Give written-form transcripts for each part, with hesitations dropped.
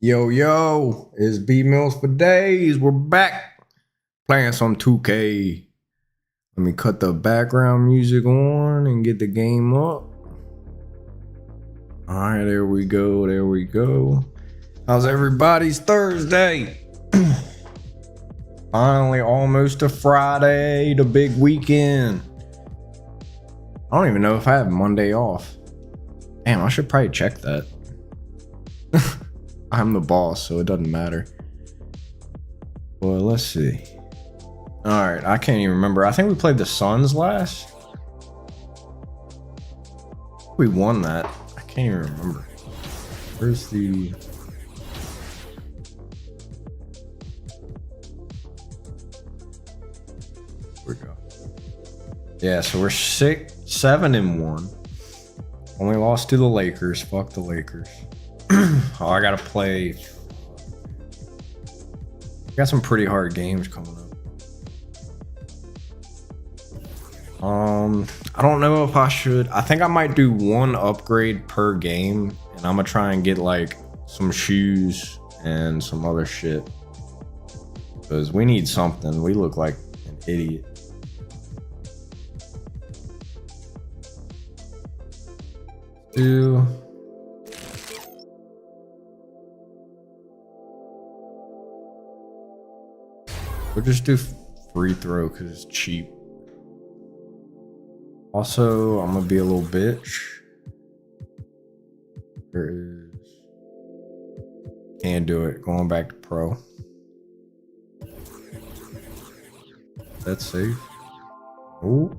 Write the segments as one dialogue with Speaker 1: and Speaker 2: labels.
Speaker 1: Yo, yo, it's B Mills for days. We're back playing some 2K. Let me cut the background music on and get the game up. All right, there we go. There we go. How's everybody's Thursday? Finally, almost a Friday, the big weekend. I don't even know if I have Monday off. Damn, I should probably check that. I'm the boss, so it doesn't matter. Well, let's see. All right, I can't even remember. I think we played the Suns last. We won that. I can't even remember. Where's the... Here we go. Yeah, so we're 7-1. Only lost to the Lakers. Fuck the Lakers. Oh, I gotta play. Got some pretty hard games coming up. I don't know if I should. I think I might do one upgrade per game, and I'm gonna try and get like some shoes and some other shit because we need something. We look like an idiot. We'll just do free throw because it's cheap. Also, I'm gonna be a little bitch. There is. Can't do it. Going back to pro. That's safe. Oh.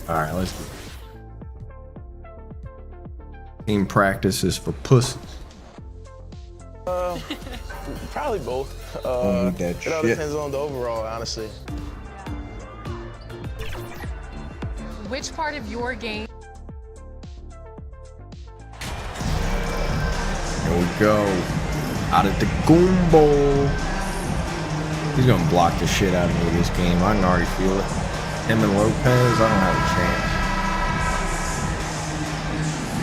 Speaker 1: Alright, let's do it. Team practices for pussies.
Speaker 2: Probably both. It all depends on the overall, honestly.
Speaker 3: Which part of your game?
Speaker 1: Here we go. Out of the Goombo. He's gonna block the shit out of me this game. I can already feel it. Him and Lopez, I don't have a chance.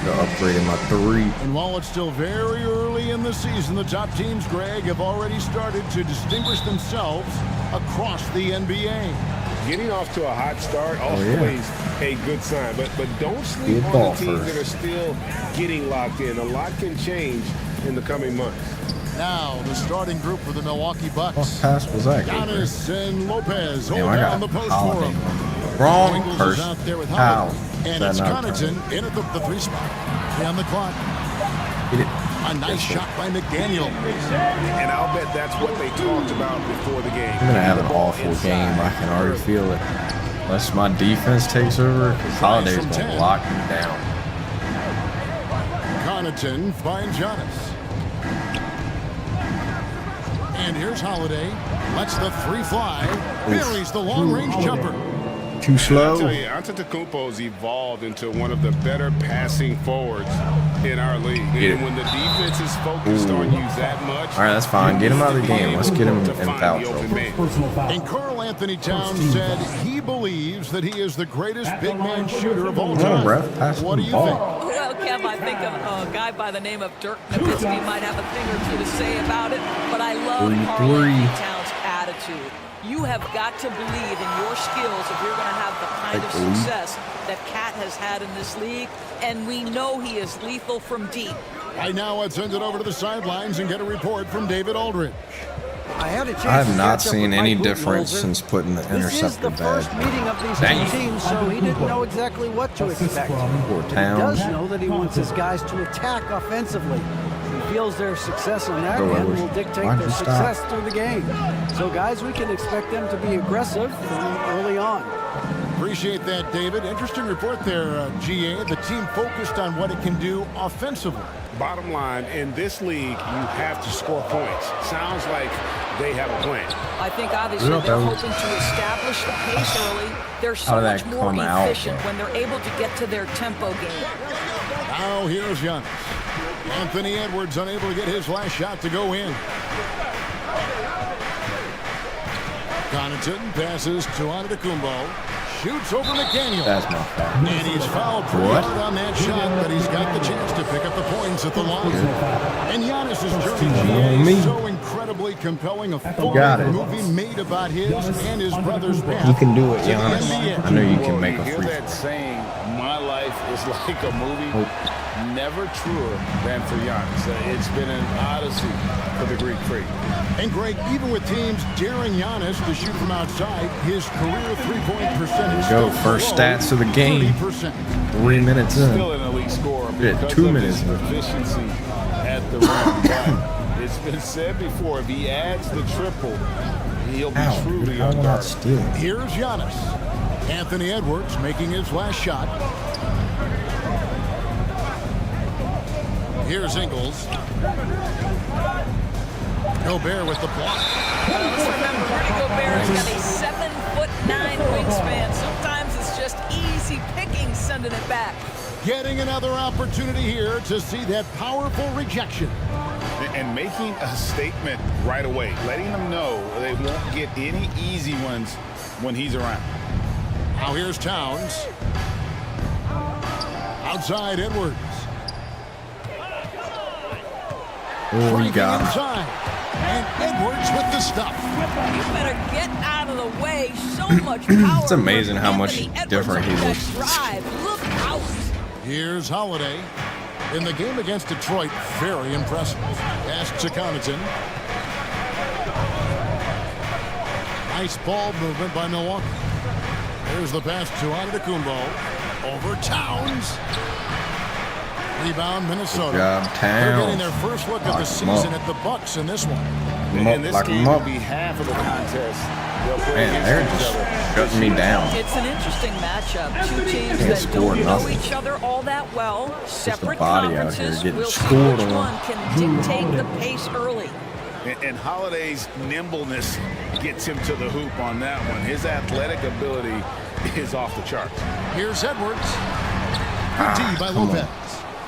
Speaker 1: Upgrading my 3.
Speaker 4: And while it's still very early in the season, the top teams, Greg, have already started to distinguish themselves across the NBA.
Speaker 5: Getting off to a hot start, always a good sign. But don't sleep on the teams that are still getting locked in. A lot can change in the coming months.
Speaker 4: Now, the starting group for the Milwaukee Bucks.
Speaker 1: What pass was that?
Speaker 4: Giannis and Lopez hold
Speaker 1: Damn,
Speaker 4: down the post for him.
Speaker 1: Wrong person.
Speaker 4: Out there with
Speaker 1: How?
Speaker 4: And it's Connaughton in at the 3 spot. On the clock. A nice shot by McDaniel.
Speaker 5: And I'll bet that's what they talked about before the game.
Speaker 1: I'm gonna have an awful game. I can already feel it. Unless my defense takes over, because Holiday's gonna lock me down.
Speaker 4: Connaughton finds Giannis. And here's Holiday. Lets the 3 fly. Buries the long-range jumper.
Speaker 1: Too slow.
Speaker 5: I tell you, Antetokounmpo's evolved into one of the better passing forwards in our league. And when the defense is focused on you that much,
Speaker 1: all right, that's fine. Get him out of the game. Let's get him in foul trouble.
Speaker 4: And Karl Anthony Towns said he believes that he is the greatest big man shooter of all time. What do you think?
Speaker 6: Well, Kev, I think a guy by the name of Dirk Nowitzki might have a thing or two to say about it, but I love Karl Anthony Towns' attitude. You have got to believe in your skills if you're going to have the kind of success that Cat has had in this league, and we know he is lethal from deep.
Speaker 4: Right now, let's send it over to the sidelines and get a report from David Aldridge.
Speaker 7: I
Speaker 1: have not seen any difference since putting the interceptor
Speaker 7: bag. This is the first meeting of these two teams, so he didn't know exactly what to expect.
Speaker 1: Poor
Speaker 7: Towns. He does know that he wants his guys to attack offensively. He feels their success on that end will dictate their success through the game. So, guys, we can expect them to be aggressive from early on.
Speaker 4: Appreciate that, David. Interesting report there, GA. The team focused on what it can do offensively.
Speaker 5: Bottom line, in this league, you have to score points. Sounds like they have a plan.
Speaker 6: I think obviously they're hoping to establish the pace early. They're so much more efficient when they're able to get to their tempo game.
Speaker 4: Now here's Giannis. Anthony Edwards unable to get his last shot to go in. Connaughton passes to Antetokounmpo. Shoots over McDaniel.
Speaker 1: That's my fault.
Speaker 4: And he's fouled pretty hard on that shot, but he's got the chance to pick up the points at the line. And Giannis's journey is so incredibly compelling. A full movie made about his and his brother's path.
Speaker 1: You can do it, Giannis. I know you can make a
Speaker 5: hear
Speaker 1: free
Speaker 5: that
Speaker 1: throw.
Speaker 5: saying, my life is like a movie. Never truer than for Giannis. It's been an odyssey for the Greek freak.
Speaker 4: And Greg, even with teams daring Giannis to shoot from outside, his career three-point percentage
Speaker 1: Go, first stats of the game.
Speaker 4: 30%.
Speaker 1: 3 minutes in.
Speaker 5: Still an elite scorer
Speaker 1: Yeah,
Speaker 5: because
Speaker 1: 2
Speaker 5: of
Speaker 1: minutes
Speaker 5: his
Speaker 1: in.
Speaker 5: efficiency at the rim. But it's been said before, if he adds the triple, he'll be truly
Speaker 1: How will not
Speaker 5: unguardable.
Speaker 1: steal?
Speaker 4: Here's Giannis. Anthony Edwards making his last shot. Here's Ingles. Gobert with the block.
Speaker 6: Let's remember, Rudy Gobert has got a 7'9" wingspan. Sometimes it's just easy picking sending it back.
Speaker 4: Getting another opportunity here to see that powerful rejection.
Speaker 5: And making a statement right away, letting them know they won't get any easy ones when he's around.
Speaker 4: Now here's Towns. Outside Edwards.
Speaker 1: Oh, you got him.
Speaker 4: Inside. And Edwards with the stuff.
Speaker 6: You better get out of the way. So much power.
Speaker 1: It's amazing how much
Speaker 6: Anthony Edwards
Speaker 1: different he
Speaker 6: on that
Speaker 1: looks.
Speaker 6: Drive. Look out.
Speaker 4: Here's Holiday. In the game against Detroit, very impressive. Pass to Connaughton. Nice ball movement by Milwaukee. There's the pass to Antetokounmpo. Over Towns. Rebound, Minnesota.
Speaker 1: Good job,
Speaker 4: They're getting
Speaker 1: Towns.
Speaker 4: their first look at
Speaker 1: Lock
Speaker 4: the
Speaker 1: 'em
Speaker 4: season
Speaker 1: up.
Speaker 4: at the Bucks in this one.
Speaker 5: And this
Speaker 1: Lock
Speaker 5: game
Speaker 1: him
Speaker 5: will
Speaker 1: up.
Speaker 5: be half of the contest. They'll play
Speaker 1: Man,
Speaker 5: against
Speaker 1: they're
Speaker 5: each
Speaker 1: just
Speaker 5: other.
Speaker 1: shutting me down.
Speaker 6: It's an interesting matchup. Two teams
Speaker 1: Can't
Speaker 6: that
Speaker 1: score
Speaker 6: don't know
Speaker 1: nothing.
Speaker 6: each other all that well. Separate
Speaker 1: body out here
Speaker 6: conferences.
Speaker 1: getting
Speaker 6: We'll see
Speaker 1: scored
Speaker 6: which
Speaker 1: on.
Speaker 6: one can dictate the pace early.
Speaker 5: And Holiday's nimbleness gets him to the hoop on that one. His athletic ability is off the charts.
Speaker 4: Here's Edwards. Good D by
Speaker 1: come on.
Speaker 4: Lopez.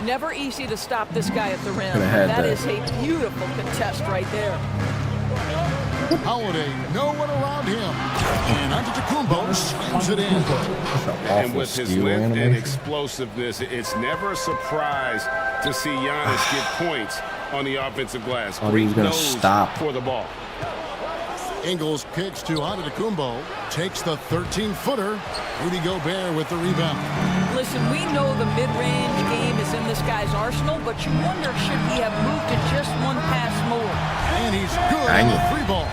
Speaker 6: Never easy to stop this guy at the rim.
Speaker 1: Could've had
Speaker 6: That
Speaker 1: that.
Speaker 6: is a beautiful contest right there.
Speaker 4: Holiday, no one around him. And Antetokounmpo slams it in.
Speaker 1: That's an
Speaker 5: And
Speaker 1: awful
Speaker 5: with his
Speaker 1: steal
Speaker 5: length and
Speaker 1: animation.
Speaker 5: explosiveness, it's never a surprise to see Giannis get points on the offensive glass.
Speaker 1: Oh, he was gonna
Speaker 5: Great nose
Speaker 1: stop.
Speaker 5: for the ball.
Speaker 4: Ingles kicks to Antetokounmpo. Takes the 13-footer. Rudy Gobert with the rebound.
Speaker 6: Listen, we know the mid-range game is in this guy's arsenal, but you wonder should he have moved to just one pass more.
Speaker 4: And he's good
Speaker 1: Dang
Speaker 4: on the
Speaker 1: it.
Speaker 4: three ball.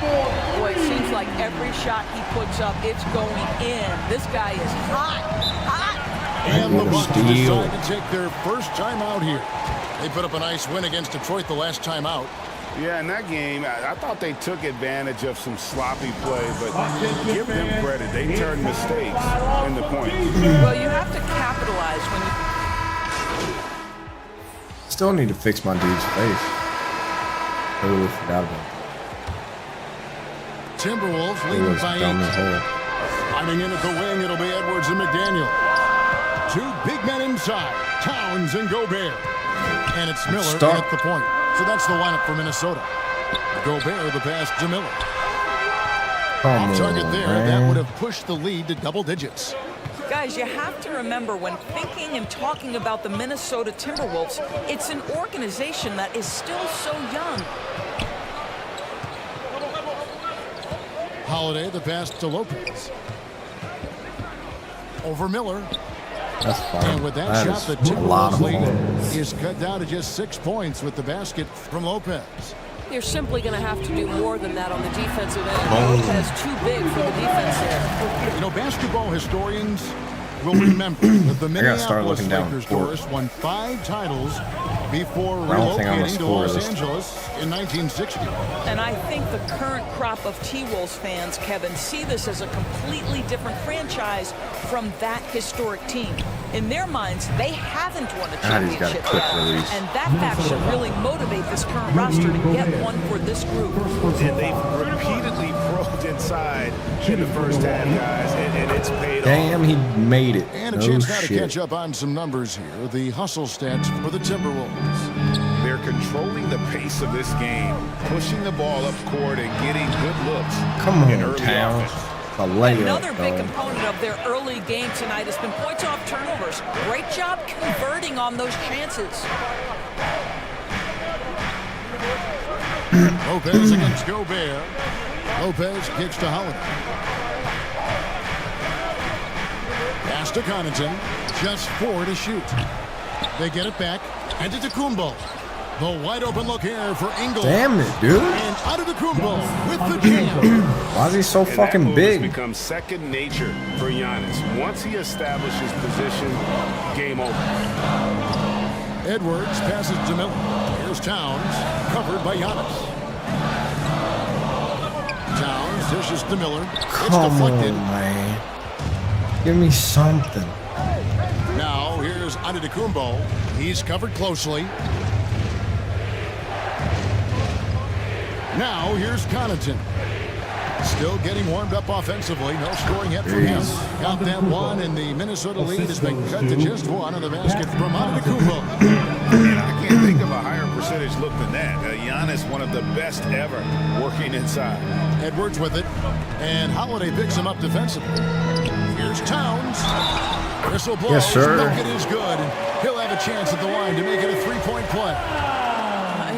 Speaker 6: Boy, it seems like every shot he puts up, it's going in. This guy is hot, hot.
Speaker 4: And the
Speaker 1: What a
Speaker 4: Bucks
Speaker 1: steal.
Speaker 4: decide to take their first time out here. They put up a nice win against Detroit the last time out.
Speaker 5: Yeah, in that game, I thought they took advantage of some sloppy play, but give them credit. They turned mistakes into points.
Speaker 6: Well, you have to capitalize when you...
Speaker 1: Still need to fix my dude's face. Totally forgot about
Speaker 4: Timberwolves
Speaker 1: it. It
Speaker 4: leading
Speaker 1: was
Speaker 4: by
Speaker 1: dumb as
Speaker 4: 8.
Speaker 1: hell.
Speaker 4: Sliding in at the wing, it'll be Edwards and McDaniel. Two big men inside, Towns and Gobert. And it's Miller
Speaker 1: Start.
Speaker 4: at the point. So that's the lineup for Minnesota. Gobert the pass to Miller.
Speaker 1: Come
Speaker 4: Off target
Speaker 1: on,
Speaker 4: there,
Speaker 1: man.
Speaker 4: that would have pushed the lead to double digits.
Speaker 6: Guys, you have to remember when thinking and talking about the Minnesota Timberwolves, it's an organization that is still so young.
Speaker 4: Holiday the pass to Lopez. Over Miller.
Speaker 1: That's fine.
Speaker 4: And with that shot, the
Speaker 1: is a lot of
Speaker 4: Timberwolves
Speaker 1: fun.
Speaker 4: lead is cut down to just 6 points with the basket from Lopez.
Speaker 8: You're simply going to have to do more than that on the defensive end. Lopez too big for the defense there.
Speaker 4: You know, basketball historians will remember that the
Speaker 1: gotta start
Speaker 4: Minneapolis
Speaker 1: looking down
Speaker 4: Lakers,
Speaker 1: the court.
Speaker 4: Doris, won 5 titles before
Speaker 1: I don't think I'm gonna
Speaker 4: relocating to
Speaker 1: score
Speaker 4: Los
Speaker 1: this.
Speaker 4: Angeles in 1960.
Speaker 6: And I think the current crop of T-Wolves fans, Kevin, see this as a completely different franchise from that historic team. In their minds, they haven't won a
Speaker 1: God, he's got a
Speaker 6: championship
Speaker 1: quick
Speaker 6: yet.
Speaker 1: release.
Speaker 6: And that fact should really motivate this current roster to get one for this group.
Speaker 5: And they've repeatedly probed inside in the first half, guys, and it's paid
Speaker 1: Damn,
Speaker 5: off.
Speaker 1: he made it.
Speaker 4: And a
Speaker 1: No
Speaker 4: chance now to
Speaker 1: shit.
Speaker 4: catch up on some numbers here. The hustle stats for the Timberwolves.
Speaker 5: They're controlling the pace of this game, pushing the ball up court and getting good looks.
Speaker 1: Come on, Towns.
Speaker 6: Another big component of their early game tonight has been points off turnovers. Great job converting on those chances.
Speaker 4: Lopez against Gobert. Lopez kicks to Holiday. Pass to Connaughton. Just 4 to shoot. They get it back. And to Antetokounmpo. The wide open look here for Ingles.
Speaker 1: Damn it, dude.
Speaker 4: And Antetokounmpo with the jam.
Speaker 1: Why is he so fucking big?
Speaker 5: It's become second nature for Giannis. Once he establishes position, game over.
Speaker 4: Edwards passes to Miller. Here's Towns, covered by Giannis. Towns dishes to Miller. It's deflected.
Speaker 1: Man. Give me something.
Speaker 4: Now here's Antetokounmpo. He's covered closely. Now here's Connaughton. Still getting warmed up offensively. No scoring yet from him. Count that one, and the Minnesota lead has been cut to just 1 on the basket from Antetokounmpo.
Speaker 5: I can't think of a higher percentage look than that. Giannis, one of the best ever working inside.
Speaker 4: Edwards with it, and Holiday picks him up defensively. Here's Towns. Whistle blows.
Speaker 1: Yes, sir.
Speaker 4: Look, it is good. He'll have a chance at the line to make it a 3-point play.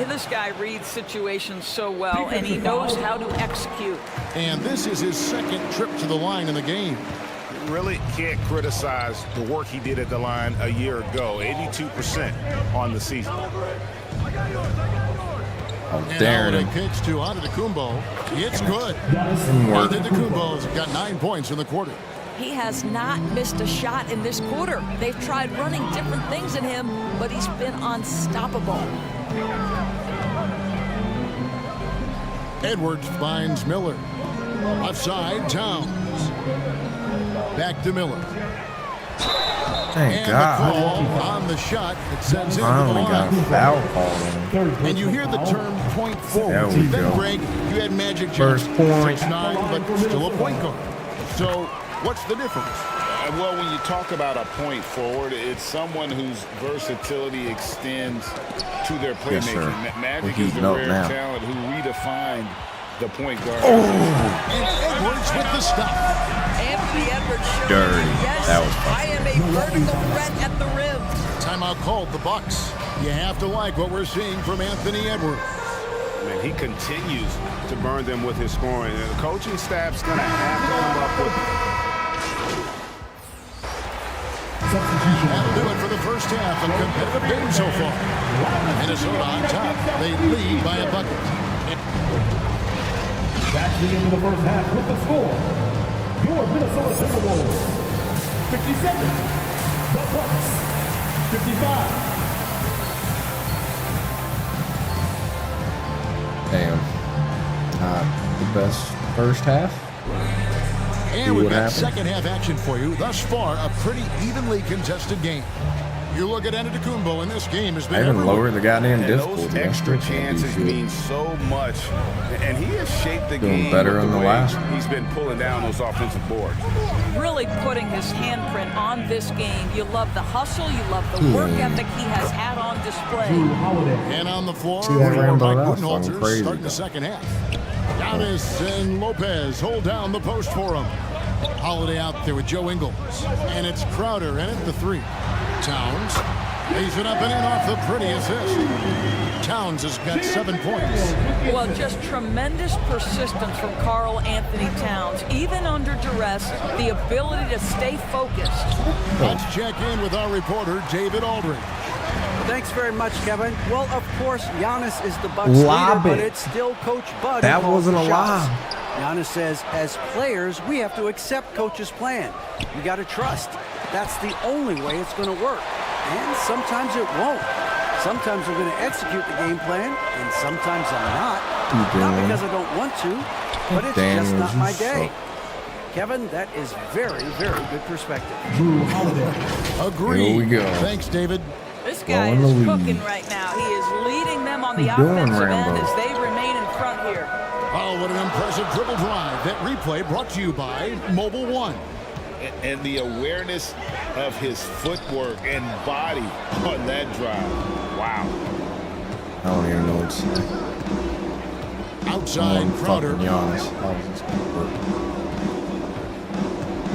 Speaker 6: This guy reads situations so well, and he knows how to execute.
Speaker 4: And this is his second trip to the line in the game.
Speaker 5: Really can't criticize the work he did at the line a year ago. 82% on the season.
Speaker 4: And Holiday kicks to Antetokounmpo. It's good. Antetokounmpo's got 9 points in the quarter.
Speaker 6: He has not missed a shot in this quarter. They've tried running different things in him, but he's been unstoppable.
Speaker 4: Edwards finds Miller. Left side, Towns. Back to Miller.
Speaker 1: Thank
Speaker 4: God. The call on the shot that sends him to the
Speaker 1: finally got a foul call.
Speaker 4: And you hear the term point forward.
Speaker 1: There we
Speaker 4: Then,
Speaker 1: go.
Speaker 4: Greg, you had Magic
Speaker 1: First
Speaker 4: Johnson,
Speaker 1: point.
Speaker 4: 6'9", but still a point guard. So what's the difference?
Speaker 5: Well, when you talk about a point forward, it's someone whose versatility extends to their playmaking.
Speaker 1: Yes,
Speaker 5: Magic
Speaker 1: We're
Speaker 5: is the
Speaker 1: heating up
Speaker 5: rare
Speaker 1: now.
Speaker 5: talent who redefined the point guard.
Speaker 4: And Edwards with the stop.
Speaker 6: Anthony Edwards showing
Speaker 1: Dirty.
Speaker 6: yes,
Speaker 1: That was
Speaker 6: I am a vertical threat at the rim.
Speaker 4: Timeout called, the Bucks. You have to like what we're seeing from Anthony Edwards.
Speaker 5: Man, he continues to burn them with his scoring. And the coaching staff's going to have to come up with
Speaker 4: That'll do it for the first half. A competitive game so far. Minnesota on top. They lead by a bucket.
Speaker 9: That's the end of the first half with the score. Your Minnesota Timberwolves 57. The Bucks 55.
Speaker 1: Damn. Not the best first half.
Speaker 4: And we've got second half action for you. Thus far, a pretty evenly contested game. You look at Antetokounmpo, and this game has been
Speaker 1: I even
Speaker 4: everywhere.
Speaker 1: lower the goddamn
Speaker 5: and
Speaker 1: difficulty.
Speaker 5: those extra chances mean so much. And he has shaped the
Speaker 1: Doing
Speaker 5: game
Speaker 1: better
Speaker 5: with
Speaker 1: in the
Speaker 5: way
Speaker 1: last.
Speaker 5: He's been pulling down those offensive boards.
Speaker 6: Really putting his handprint on this game. You love the hustle. You love the work ethic he has had on display.
Speaker 4: And on the floor,
Speaker 1: See that Rambo,
Speaker 4: Mike
Speaker 1: that's fucking
Speaker 4: Budenholzer
Speaker 1: crazy,
Speaker 4: starting the
Speaker 1: though.
Speaker 4: second half. Giannis and Lopez hold down the post for him. Holiday out there with Joe Ingles. And it's Crowder in at the 3. Towns lays it up and in off the pretty assist. Towns has got 7 points.
Speaker 6: Well, just tremendous persistence from Karl Anthony Towns. Even under duress, the ability to stay focused.
Speaker 4: Let's check in with our reporter, David Aldridge.
Speaker 7: Thanks very much, Kevin. Well, of course, Giannis is the Bucks
Speaker 1: Lob
Speaker 7: leader, but
Speaker 1: it.
Speaker 7: it's still Coach Bud.
Speaker 1: That
Speaker 7: who calls
Speaker 1: wasn't
Speaker 7: the
Speaker 1: a
Speaker 7: shots.
Speaker 1: lob.
Speaker 7: Giannis says, as players, we have to accept Coach's plan. You got to trust. That's the only way it's going to work. And sometimes it won't. Sometimes I'm going to execute the game plan, and sometimes I'm not. Not because I don't want to, but it's just not my day. Kevin, that is very, very good perspective.
Speaker 4: Agreed.
Speaker 1: Here we go.
Speaker 4: Thanks, David.
Speaker 6: This guy is cooking right now. He is leading them on the offensive end as they remain in front here.
Speaker 4: Oh, what an impressive dribble drive. That replay brought to you by Mobile One.
Speaker 5: And the awareness of his footwork and body on that drive. Wow.
Speaker 1: I don't even know what's
Speaker 4: Outside Crowder.
Speaker 1: Giannis.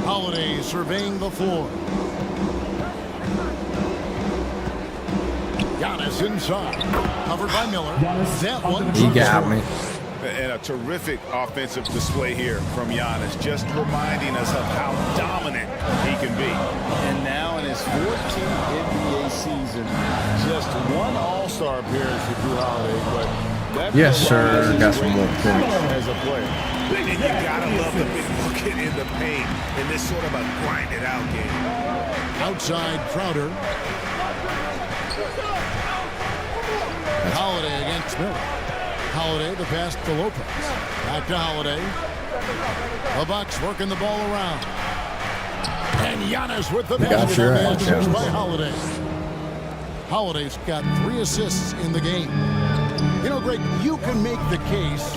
Speaker 4: Holiday surveying the floor. Giannis inside. Covered by Miller. That one.
Speaker 1: He got me.
Speaker 5: And a terrific offensive display here from Giannis, just reminding us of how dominant he can be.
Speaker 10: And now in his 14th NBA season, just one All-Star appearance for Drew Holiday, but that
Speaker 1: yes, sir. Got some more points.
Speaker 5: As a player. And you gotta love the big bucket in the paint in this sort of a grinded out game.
Speaker 4: Outside Crowder. Holiday against Miller. Holiday, the pass to Lopez. Back to Holiday. The Bucks working the ball around. And Giannis with the basket on the assist by Holiday. Holiday's got 3 assists in the game. You know, Greg, you can make the case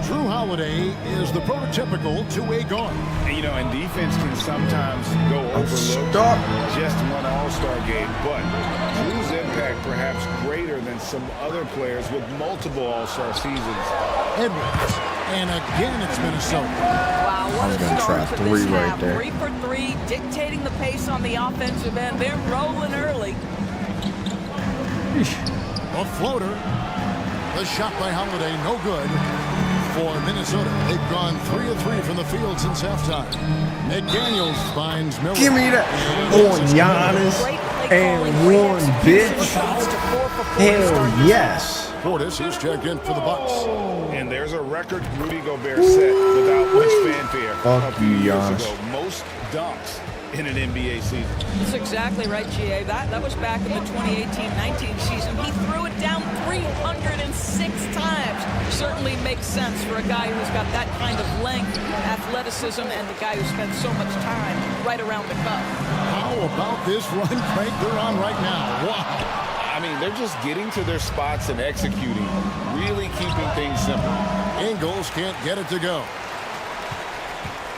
Speaker 4: Drew Holiday is the prototypical two-way guard.
Speaker 5: And, you know, and defense can sometimes go overlooked. Just one All-Star game, but Drew's impact perhaps greater than some other players with multiple All-Star seasons.
Speaker 4: Edwards, and again it's Minnesota.
Speaker 6: Wow, what a start to this
Speaker 1: right
Speaker 6: half.
Speaker 1: there.
Speaker 6: 3 for 3, dictating the pace on the offensive end. They're rolling early.
Speaker 4: A floater. The shot by Holiday, no good for Minnesota. They've gone 3 of 3 from the field since halftime. McDaniels finds Miller.
Speaker 1: Give me that. On Giannis and one, bitch. Hell yes.
Speaker 4: Portis is checked in for the Bucks.
Speaker 5: And there's a record Rudy Gobert set without much fanfare.
Speaker 1: Fuck you, Giannis.
Speaker 5: Most dunks in an NBA season.
Speaker 6: That's exactly right, GA. That was back in the 2018-19 season. He threw it down 306 times. Certainly makes sense for a guy who's got that kind of length, athleticism, and the guy who spent so much time right around the cup.
Speaker 4: How about this run, Craig, they're on right now? Wow.
Speaker 5: I mean, they're just getting to their spots and executing, really keeping things simple.
Speaker 4: Ingles can't get it to go.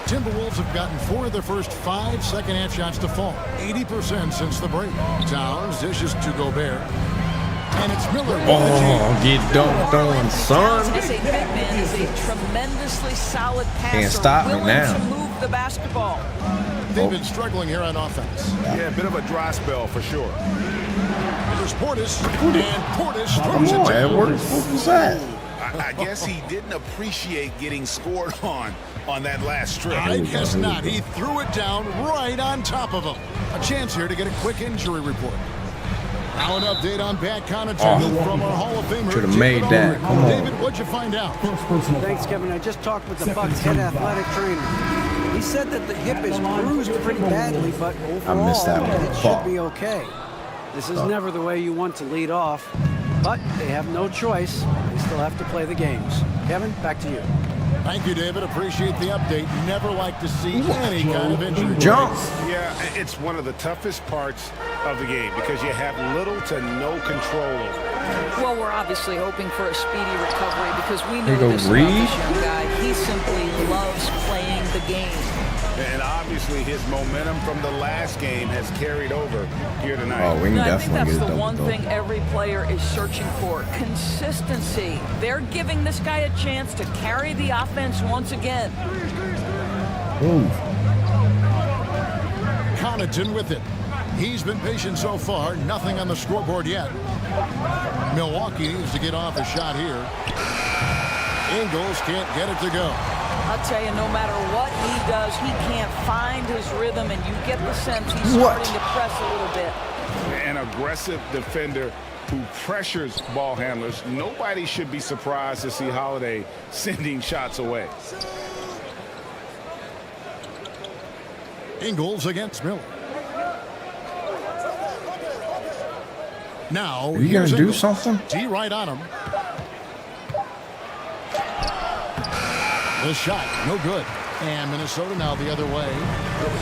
Speaker 4: Timberwolves have gotten 4 of their first 5 second-half shots to fall. 80% since the break. Towns dishes to Gobert. And it's Miller.
Speaker 1: Oh, get dunked on, son.
Speaker 6: As a big man, is a tremendously solid passer.
Speaker 1: Can't stop me now.
Speaker 6: To move the basketball.
Speaker 4: They've been struggling here on offense.
Speaker 5: Yeah, a bit of a dry spell for sure.
Speaker 4: There's Portis. And Portis throws it
Speaker 1: Come on,
Speaker 4: down.
Speaker 1: Edwards. What was that?
Speaker 5: I guess he didn't appreciate getting scored on that last strip.
Speaker 4: I guess not. He threw it down right on top of him. A chance here to get a quick injury report. Now an update on Pat Connaughton from our Hall of Famer.
Speaker 1: Should have made that. Come on.
Speaker 4: David, what'd you find out?
Speaker 7: Thanks, Kevin. I just talked with the Bucks head athletic trainer. He said that the hip is bruised pretty badly, but overall,
Speaker 1: missed that one.
Speaker 7: it should be okay. This is never the way you want to lead off, but they have no choice. They still have to play the games. Kevin, back to you.
Speaker 4: Thank you, David. Appreciate the update. Never like to see any kind of injury.
Speaker 1: Jump.
Speaker 5: Yeah, it's one of the toughest parts of the game because you have little to no control over it.
Speaker 6: Well, we're obviously hoping for a speedy recovery because we
Speaker 1: There
Speaker 6: know
Speaker 1: you
Speaker 6: this
Speaker 1: go,
Speaker 6: about
Speaker 1: Reed.
Speaker 6: this young guy. He simply loves playing the game.
Speaker 5: And obviously his momentum from the last game has carried over here tonight.
Speaker 1: Oh, we can
Speaker 6: No, I think
Speaker 1: definitely
Speaker 6: that's
Speaker 1: get
Speaker 6: the
Speaker 1: a
Speaker 6: one
Speaker 1: double
Speaker 6: thing every player is searching for. Consistency. They're giving this guy a chance to carry the offense once again.
Speaker 4: Connaughton with it. He's been patient so far. Nothing on the scoreboard yet. Milwaukee needs to get off a shot here. Ingles can't get it to go.
Speaker 6: I'll tell you, no matter what he does, he can't find his rhythm, and you get the sense he's starting to press a little bit.
Speaker 5: An aggressive defender who pressures ball handlers. Nobody should be surprised to see Holiday sending shots away.
Speaker 4: Ingles against Miller. Now,
Speaker 1: Are you going to do
Speaker 4: Ingles.
Speaker 1: something?
Speaker 4: D right on him. The shot, no good. And Minnesota now the other way.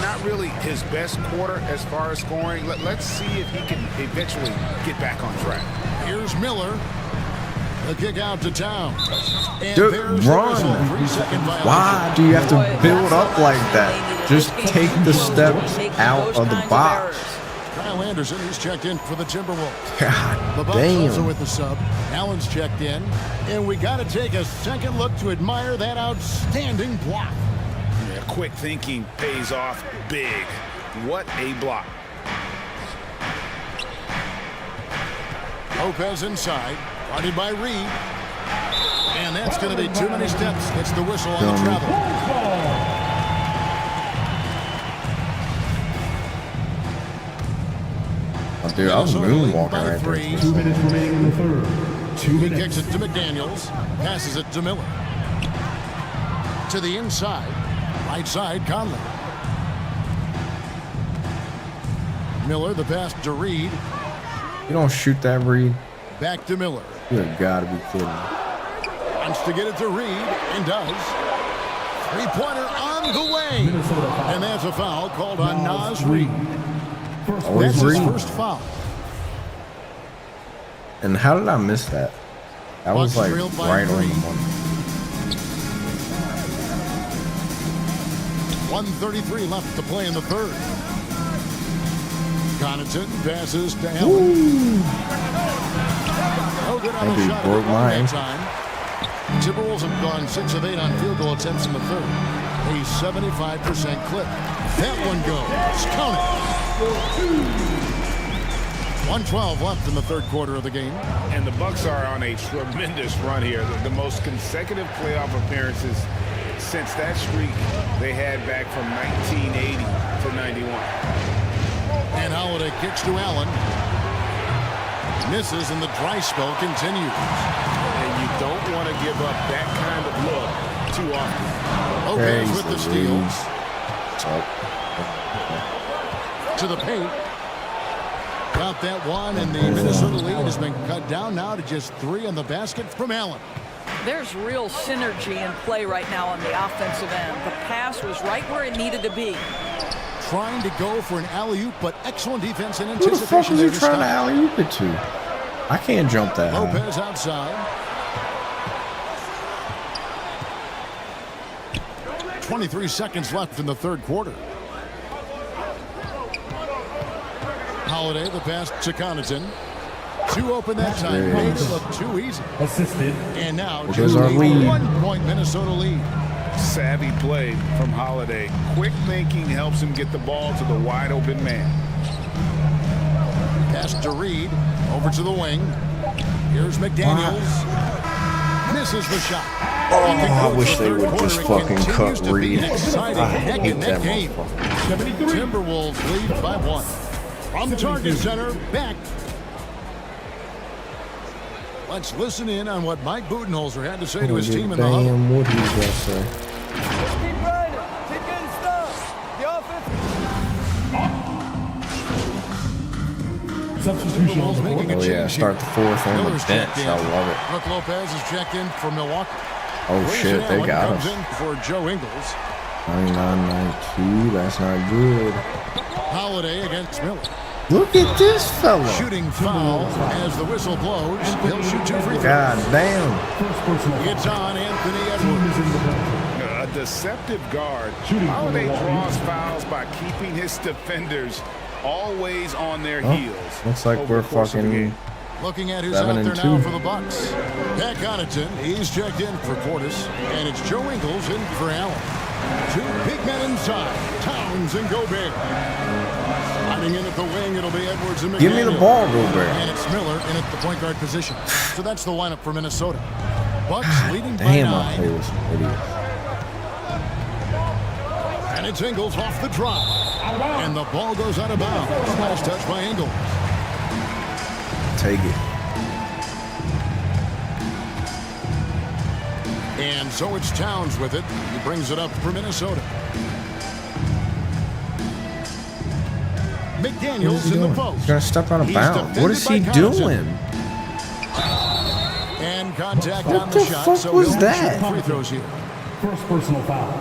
Speaker 5: Not really his best quarter as far as scoring. Let's see if he can eventually get back on track.
Speaker 4: Here's Miller. The kick out to Towns. And
Speaker 1: Dude,
Speaker 4: there's the
Speaker 1: run.
Speaker 4: whistle. 3-second violation.
Speaker 1: Why do you have to build up like that? Just take the steps out of the box.
Speaker 4: Kyle Anderson Anderson, he's checked in for the Timberwolves.
Speaker 1: God
Speaker 4: The Bucks
Speaker 1: damn.
Speaker 4: also with the sub. Allen's checked in. And we got to take a second look to admire that outstanding block.
Speaker 5: Yeah, quick thinking pays off big. What a block.
Speaker 4: Lopez inside, guarded by Reed. And that's going to be too many steps. Gets the whistle on the travel.
Speaker 1: Oh, dude, I was moonwalking right there.
Speaker 9: 2 minutes remaining in the third. 2
Speaker 4: He
Speaker 9: minutes.
Speaker 4: kicks it to McDaniels. Passes it to Miller. To the inside. Right side, Conley. Miller, the pass to Reed.
Speaker 1: You don't shoot that, Reed.
Speaker 4: Back to Miller.
Speaker 1: You gotta be kidding me.
Speaker 4: Wants to get it to Reed, and does. Three-pointer on the way. And that's a foul called on Naz Reed.
Speaker 1: Always
Speaker 4: That's his
Speaker 1: Reed.
Speaker 4: first foul.
Speaker 1: And how did I miss that? That was
Speaker 4: Bucks
Speaker 1: like
Speaker 4: trailed by
Speaker 1: right on the
Speaker 4: 3.
Speaker 1: money.
Speaker 4: 1:33 left to play in the third. Connaughton passes to Allen. No good on the
Speaker 1: Maybe
Speaker 4: shot
Speaker 1: broke mine.
Speaker 4: that time. Timberwolves have gone 6 of 8 on field goal attempts in the third. A 75% clip. That one goes. Count it. 1:12 left in the third quarter of the game.
Speaker 5: And the Bucks are on a tremendous run here. The most consecutive playoff appearances since that streak they had back from 1980 to 91.
Speaker 4: And Holiday kicks to Allen. Misses, and the dry spell continues.
Speaker 5: And you don't want to give up that kind of look too often.
Speaker 4: Lopez with the steals. To the paint. Got that one, and the Minnesota lead has been cut down now to just 3 on the basket from Allen.
Speaker 6: There's real synergy in play right now on the offensive end. The pass was right where it needed to be.
Speaker 4: Trying to go for an alley-oop, but excellent defense and
Speaker 1: Who the fuck
Speaker 4: anticipation
Speaker 1: was
Speaker 4: there
Speaker 1: he
Speaker 4: to
Speaker 1: trying to
Speaker 4: stop.
Speaker 1: alley-oop it to? I can't jump that high.
Speaker 4: Lopez outside. 23 seconds left in the third quarter. Holiday, the pass to Connaughton. 2 open that time. Made it look too easy.
Speaker 9: Assisted.
Speaker 4: And now,
Speaker 1: There's our lead.
Speaker 4: 1-point Minnesota lead.
Speaker 5: Savvy play from Holiday. Quick thinking helps him get the ball to the wide open man.
Speaker 4: Pass to Reed. Over to the wing. Here's McDaniels. Misses the shot.
Speaker 1: I wish they would just fucking cut Reed.
Speaker 4: Exciting
Speaker 1: I hate
Speaker 4: neck-and-neck
Speaker 1: that
Speaker 4: game.
Speaker 1: motherfucker.
Speaker 4: Timberwolves lead by 1. From Target Center, back. Let's listen in on what Mike Budenholzer had to say to his team in the huddle.
Speaker 1: Damn, what he gonna say?
Speaker 11: Keep grinding. Keep getting stuff. The offense.
Speaker 9: Substitution on the
Speaker 4: Making
Speaker 9: court.
Speaker 4: a
Speaker 1: Oh yeah,
Speaker 4: change
Speaker 1: start
Speaker 4: here.
Speaker 1: the fourth on the
Speaker 4: Miller's
Speaker 1: bench.
Speaker 4: checked in.
Speaker 1: I love it.
Speaker 4: Brook Lopez is checked in for Milwaukee.
Speaker 1: Oh shit, they
Speaker 4: Allen
Speaker 1: got
Speaker 4: comes
Speaker 1: us.
Speaker 4: in for Joe Ingles.
Speaker 1: 99-92, that's not good.
Speaker 4: Holiday against Miller.
Speaker 1: Look at this fella.
Speaker 4: Shooting foul as the whistle blows. He'll shoot 2 free throws.
Speaker 1: God damn.
Speaker 9: First personal.
Speaker 4: It's on Anthony
Speaker 9: Team
Speaker 4: Edwards.
Speaker 9: is in the bench.
Speaker 5: A deceptive guard.
Speaker 9: Shooting from
Speaker 5: Holiday
Speaker 9: Milwaukee.
Speaker 5: draws fouls by keeping his defenders always on their
Speaker 1: Oh,
Speaker 5: heels.
Speaker 1: looks like
Speaker 5: over
Speaker 1: we're
Speaker 5: the course of the
Speaker 1: fucking
Speaker 5: game.
Speaker 4: Looking at who's
Speaker 1: 7
Speaker 4: out there
Speaker 1: and
Speaker 4: now
Speaker 1: 2.
Speaker 4: for the Bucks. Pat Connaughton, he's checked in for Portis, and it's Joe Ingles in for Allen. 2 big men inside, Towns and Gobert. Sliding in at the wing, it'll be Edwards and McDaniel.
Speaker 1: Give me the ball, Gobert.
Speaker 4: And it's Miller in at the point guard position. So that's the lineup for Minnesota. Bucks leading by
Speaker 1: Damn, I
Speaker 4: 9.
Speaker 1: play with some idiots.
Speaker 4: And it's Ingles off the drop. And the ball goes out of bounds. Last touch by Ingles.
Speaker 1: Take it.
Speaker 4: And so it's Towns with it. He brings it up for Minnesota. McDaniels in the post.
Speaker 1: He's gonna step out of
Speaker 4: He's
Speaker 1: bounds. What is he
Speaker 4: defended by
Speaker 1: doing?
Speaker 4: And contact
Speaker 1: What
Speaker 4: on the
Speaker 1: the
Speaker 4: shot.
Speaker 1: fuck
Speaker 4: So
Speaker 1: was
Speaker 4: he'll
Speaker 1: that?
Speaker 4: shoot free throws here.
Speaker 9: First personal foul.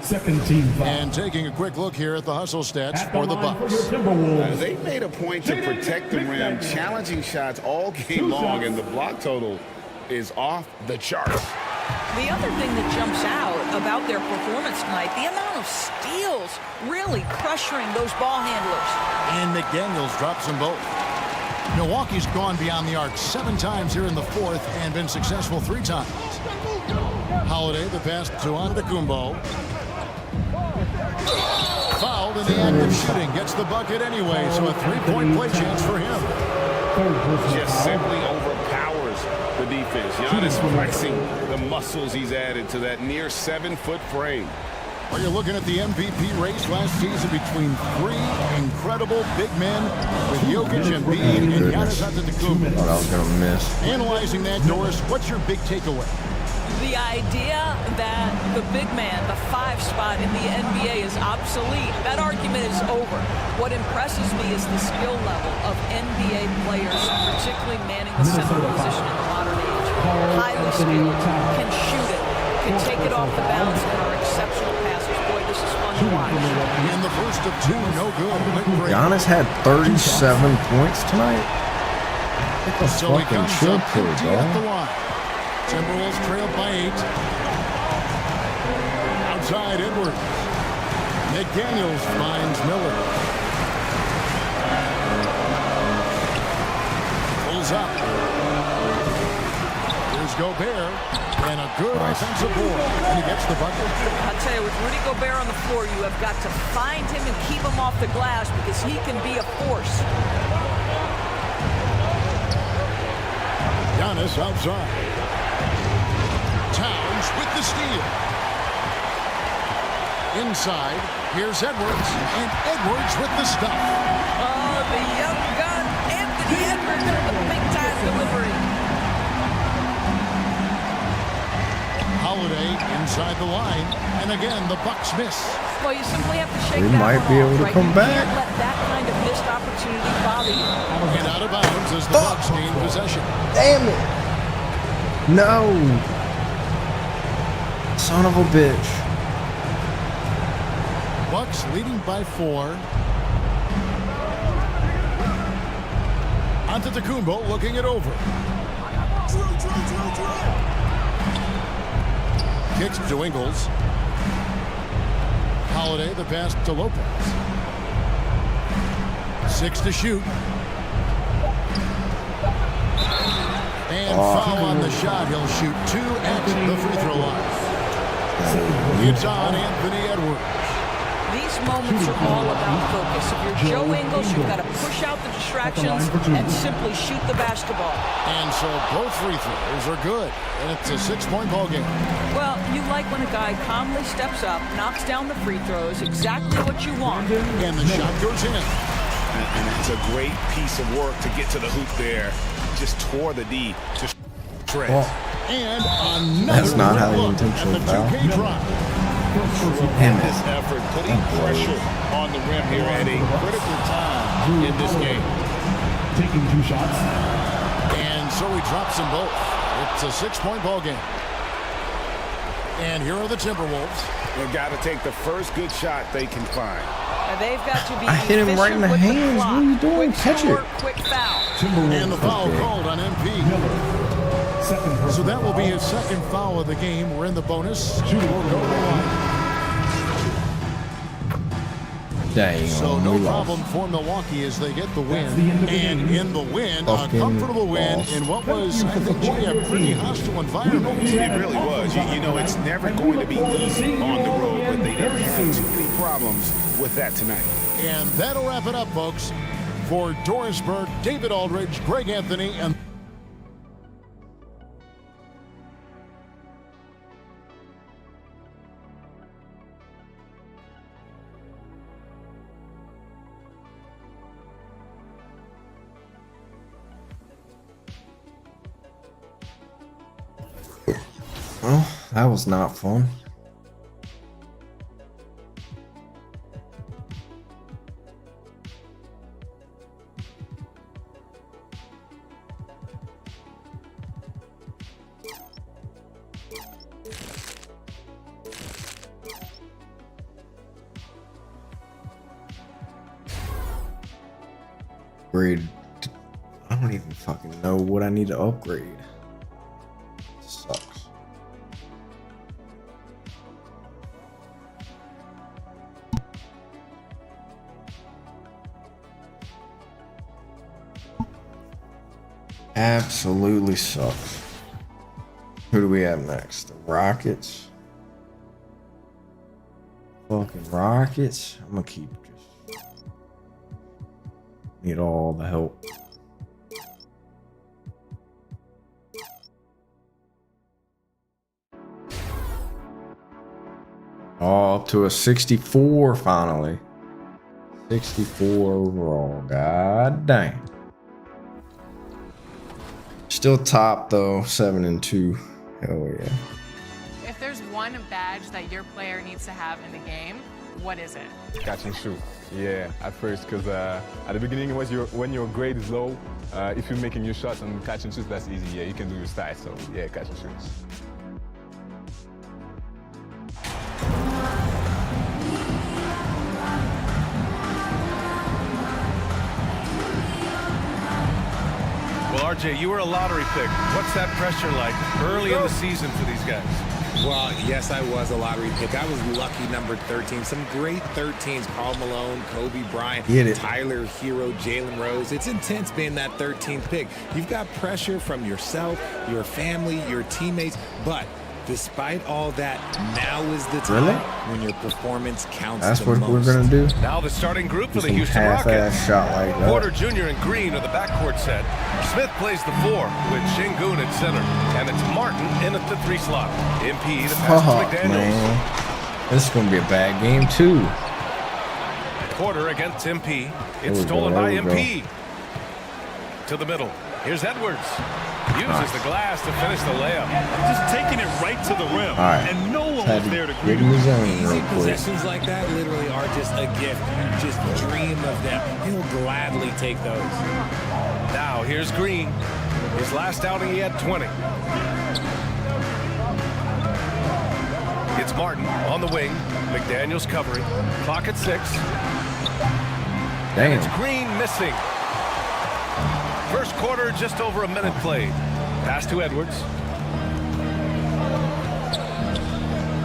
Speaker 9: Second team foul.
Speaker 4: And taking a quick look here at the hustle stats
Speaker 9: At
Speaker 4: for the
Speaker 9: line for
Speaker 4: Bucks.
Speaker 9: your Timberwolves.
Speaker 5: They made a point to protect the rim, challenging shots all game long, and the block total is off the charts.
Speaker 6: The other thing that jumps out about their performance tonight, the amount of steals really pressuring those ball handlers.
Speaker 4: And McDaniels drops them both. Milwaukee's gone beyond the arc 7 times here in the fourth and been successful 3 times. Holiday, the pass to Antetokounmpo. Fouled in the act of shooting. Gets the bucket anyway, so a 3-point play chance for him.
Speaker 5: Just simply overpowers the defense. Giannis flexing the muscles he's added to that near 7-foot frame.
Speaker 4: Well, you're looking at the MVP race last season between 3 incredible big men with Jokic, Embiid, and Giannis Antetokounmpo.
Speaker 1: Thought I was gonna miss.
Speaker 4: Analyzing that, Doris, what's your big takeaway?
Speaker 6: The idea that the big man, the 5 spot in the NBA is obsolete, that argument is over. What impresses me is the skill level of NBA players, particularly manning the center position in the modern age. Highly skilled, can shoot it, can take it off the bounce, and are exceptional passers. Boy, this is fun to watch.
Speaker 4: In the first of 2, no good.
Speaker 1: Giannis had 37 points tonight. What the
Speaker 4: So he
Speaker 1: fucking
Speaker 4: comes
Speaker 1: chill
Speaker 4: up
Speaker 1: pill,
Speaker 4: empty at the
Speaker 1: dog.
Speaker 4: line. Timberwolves trailed by 8. Outside Edwards. McDaniels finds Miller. Pulls up. Here's Gobert. And a good offensive board. And he gets the bucket.
Speaker 6: I'll tell you, with Rudy Gobert on the floor, you have got to find him and keep him off the glass because he can be a force.
Speaker 4: Giannis outside. Towns with the steal. Inside, here's Edwards, and Edwards with the stuff.
Speaker 6: Oh, the young gun, Anthony Edwards with the big-time delivery.
Speaker 4: Holiday inside the line, and again, the Bucks miss.
Speaker 6: Well, you simply have to shake
Speaker 1: We
Speaker 6: that
Speaker 1: might
Speaker 6: one
Speaker 1: be
Speaker 6: off,
Speaker 1: able to
Speaker 6: right?
Speaker 1: come
Speaker 6: You
Speaker 1: back.
Speaker 6: can't let that kind of missed opportunity bother you.
Speaker 4: And out of bounds as the Bucks gain possession.
Speaker 1: Damn it. No. Son of a bitch.
Speaker 4: Bucks leading by 4. Antetokounmpo looking it over. Kicks to Ingles. Holiday, the pass to Lopez. 6 to shoot. And foul on the shot. He'll shoot 2 at the free throw line. It's on Anthony Edwards.
Speaker 6: These moments are all about focus. If you're Joe Ingles, you've got to push out the distractions and simply shoot the basketball.
Speaker 4: And so both free throws are good. And it's a 6-point ball game.
Speaker 6: Well, you like when a guy calmly steps up, knocks down the free throws, exactly what you want.
Speaker 4: And the shot goes in.
Speaker 5: And that's a great piece of work to get to the hoop there. Just tore the D to shreds.
Speaker 1: Oh.
Speaker 4: And another
Speaker 1: That's not how you
Speaker 4: look
Speaker 1: intentionally
Speaker 4: at the
Speaker 1: foul.
Speaker 4: 2K drop.
Speaker 5: Tremendous effort, putting pressure on the rim here at a critical time in this game.
Speaker 9: Taking 2 shots.
Speaker 4: And so he drops them both. It's a 6-point ball game. And here are the Timberwolves.
Speaker 5: They've got to take the first good shot they can find.
Speaker 6: And they've got to be
Speaker 1: I hit him right in the
Speaker 6: efficient with
Speaker 1: hands.
Speaker 6: clock.
Speaker 1: What are you doing?
Speaker 6: Quick
Speaker 1: Catch
Speaker 6: score,
Speaker 1: it.
Speaker 6: quick foul.
Speaker 4: And the foul called on MP. So that will be his second foul of the game. We're in the bonus. Shooter will go to the line.
Speaker 1: Dang.
Speaker 4: So no problem for Milwaukee as they get the win. And in the win, a comfortable win in what was, I think, a pretty hostile environment.
Speaker 5: It really was. You know, it's never going to be easy on the road, but they never had too many problems with that tonight.
Speaker 4: And that'll wrap it up, folks. For Doris Burke, David Aldridge, Greg Anthony, and
Speaker 1: Well, that was not fun. Upgrade. I don't even fucking know what I need to upgrade. Sucks. Absolutely sucks. Who do we have next? The Rockets. Fucking Rockets. I'm gonna keep just need all the help. Oh, up to a 64 finally. 64 overall. God dang. Still top though, 7-2. Hell yeah.
Speaker 3: If there's one badge that your player needs to have in the game, what is it?
Speaker 12: Catch and shoot. Yeah, at first, because at the beginning, when your grade is low, if you're making your shots and catch and shoot, that's easy. Yeah, you can do your style. So yeah, catch and shoot.
Speaker 13: Well, RJ, you were a lottery pick. What's that pressure like early in the season for these guys?
Speaker 14: Well, yes, I was a lottery pick. I was lucky number 13. Some great 13s. Karl Malone, Kobe Bryant, Tyler Hero, Jalen Rose. It's intense being that 13th pick. You've got pressure from yourself, your family, your teammates, but despite all that, now is the time when your performance counts.
Speaker 1: That's what we're gonna do.
Speaker 13: Now the starting group for the Houston Rockets.
Speaker 1: Shot like that.
Speaker 13: Porter Jr. and Green are the backcourt set. Smith plays the 4 with Şengün at center, and it's Martin in at the 3 slot. MP the pass to McDaniels.
Speaker 1: Man. This is gonna be a bad game too.
Speaker 13: Porter against MP. It's stolen by MP. To the middle. Here's Edwards. Uses the glass to finish the layup.
Speaker 15: Just taking it right to the rim. And no one was there to greet
Speaker 1: him.
Speaker 14: Easy possessions like that literally are just a gift. You just dream of them. He'll gladly take those.
Speaker 13: Now here's Green. His last outing he had 20. It's Martin on the wing. McDaniels covering. Clock at 6.
Speaker 1: Damn.
Speaker 13: It's Green missing. First quarter, just over a minute played. Pass to Edwards.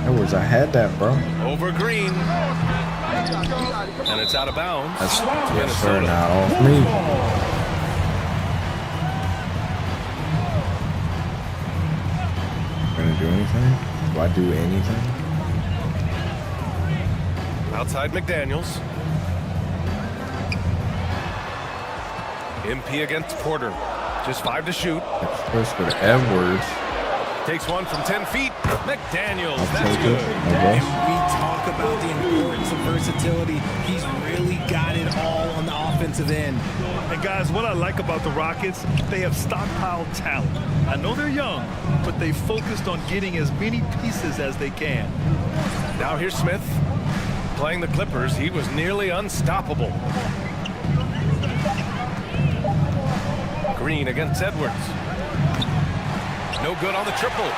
Speaker 1: Edwards, I had that, bro.
Speaker 13: Over Green. And it's out of bounds.
Speaker 1: That's Minnesota. Not off me. Gonna do anything? Do I do anything?
Speaker 13: Outside McDaniels. MP against Porter. Just 5 to shoot.
Speaker 1: First go to Edwards.
Speaker 13: Takes one from 10 feet. McDaniels. That's good.
Speaker 14: And we talk about the importance of versatility. He's really got it all on the offensive end.
Speaker 15: And guys, what I like about the Rockets, they have stockpiled talent. I know they're young, but they focused on getting as many pieces as they can.
Speaker 13: Now here's Smith. Playing the Clippers, he was nearly unstoppable. Green against Edwards. No good on the triple.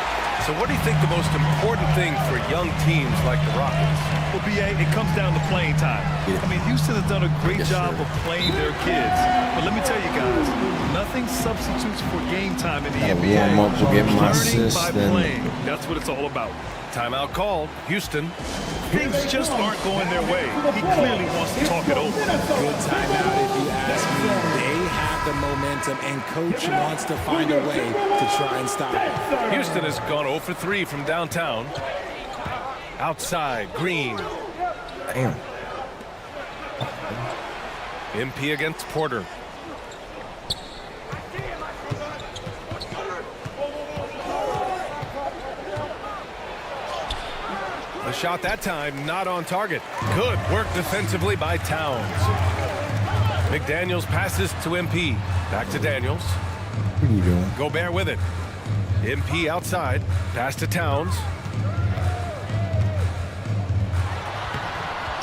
Speaker 13: So what do you think the most important thing for young teams like the Rockets?
Speaker 15: Well, BA, it comes down to playing time. I mean, Houston has done a great job of playing their kids. But let me tell you guys, nothing substitutes for game time in the NBA.
Speaker 1: Warm up to get my
Speaker 15: Learning
Speaker 1: assist
Speaker 15: by playing. That's what it's all about.
Speaker 13: Timeout called. Houston.
Speaker 15: Things just aren't going their way. He clearly wants to talk it over.
Speaker 14: Good timeout if you ask me. They have the momentum, and coach wants to find a way to try and stop it.
Speaker 13: Houston has gone 0 for 3 from downtown. Outside, Green.
Speaker 1: Damn.
Speaker 13: MP against Porter. The shot that time not on target. Good work defensively by Towns. McDaniels passes to MP. Back to Daniels.
Speaker 1: What are you doing?
Speaker 13: Gobert with it. MP outside. Pass to Towns.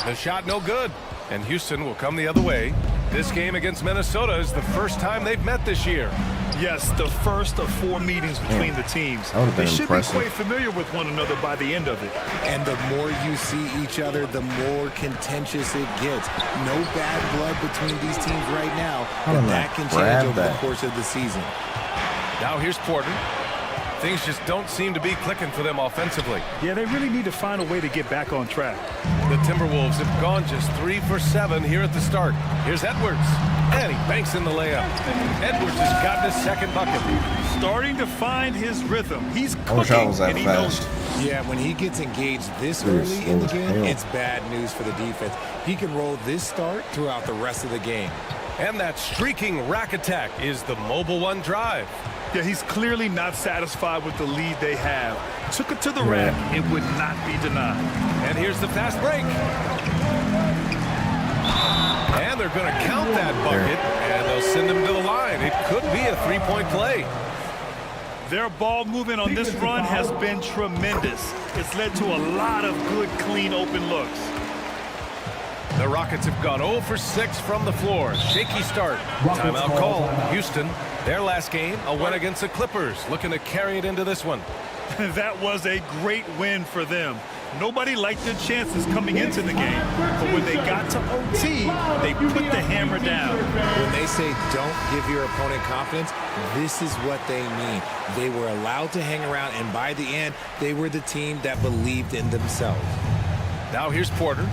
Speaker 13: The shot no good. And Houston will come the other way. This game against Minnesota is the first time they've met this year.
Speaker 15: Yes, the first of 4 meetings between the teams. They should be quite familiar with one another by the end of it.
Speaker 14: And the more you see each other, the more contentious it gets. No bad blood between these teams right now, but that can change over the course of the season.
Speaker 13: Now here's Porter. things just don't seem to be clicking for them offensively.
Speaker 15: Yeah, they really need to find a way to get back on track.
Speaker 13: The Timberwolves have gone just 3 for 7 here at the start. Here's Edwards, and he banks in the layup. Edwards has gotten his second bucket.
Speaker 15: Starting to find his rhythm. He's
Speaker 1: I wish I was
Speaker 15: cooking,
Speaker 1: that
Speaker 15: and he knows
Speaker 1: fast.
Speaker 15: it.
Speaker 14: Yeah, when he gets engaged this early in the game, it's bad news for the defense. He can roll this start throughout the rest of the game.
Speaker 13: And that streaking rack attack is the Mobile One drive.
Speaker 15: Yeah, he's clearly not satisfied with the lead they have. Took it to the rack. It would not be denied.
Speaker 13: And here's the fast break. And they're going to count that bucket, and they'll send him to the line. It could be a three-point play.
Speaker 15: Their ball movement on this run has been tremendous. It's led to a lot of good, clean, open looks.
Speaker 13: The Rockets have gone 0 for 6 from the floor. Shaky start. Timeout call. Houston, their last game, a win against the Clippers, looking to carry it into this one.
Speaker 15: That was a great win for them. Nobody liked their chances coming into the game, but when they got to OT, they put the hammer down.
Speaker 14: When they say don't give your opponent confidence, this is what they mean. They were allowed to hang around, and by the end, they were the team that believed in themselves.
Speaker 13: Now here's Porter.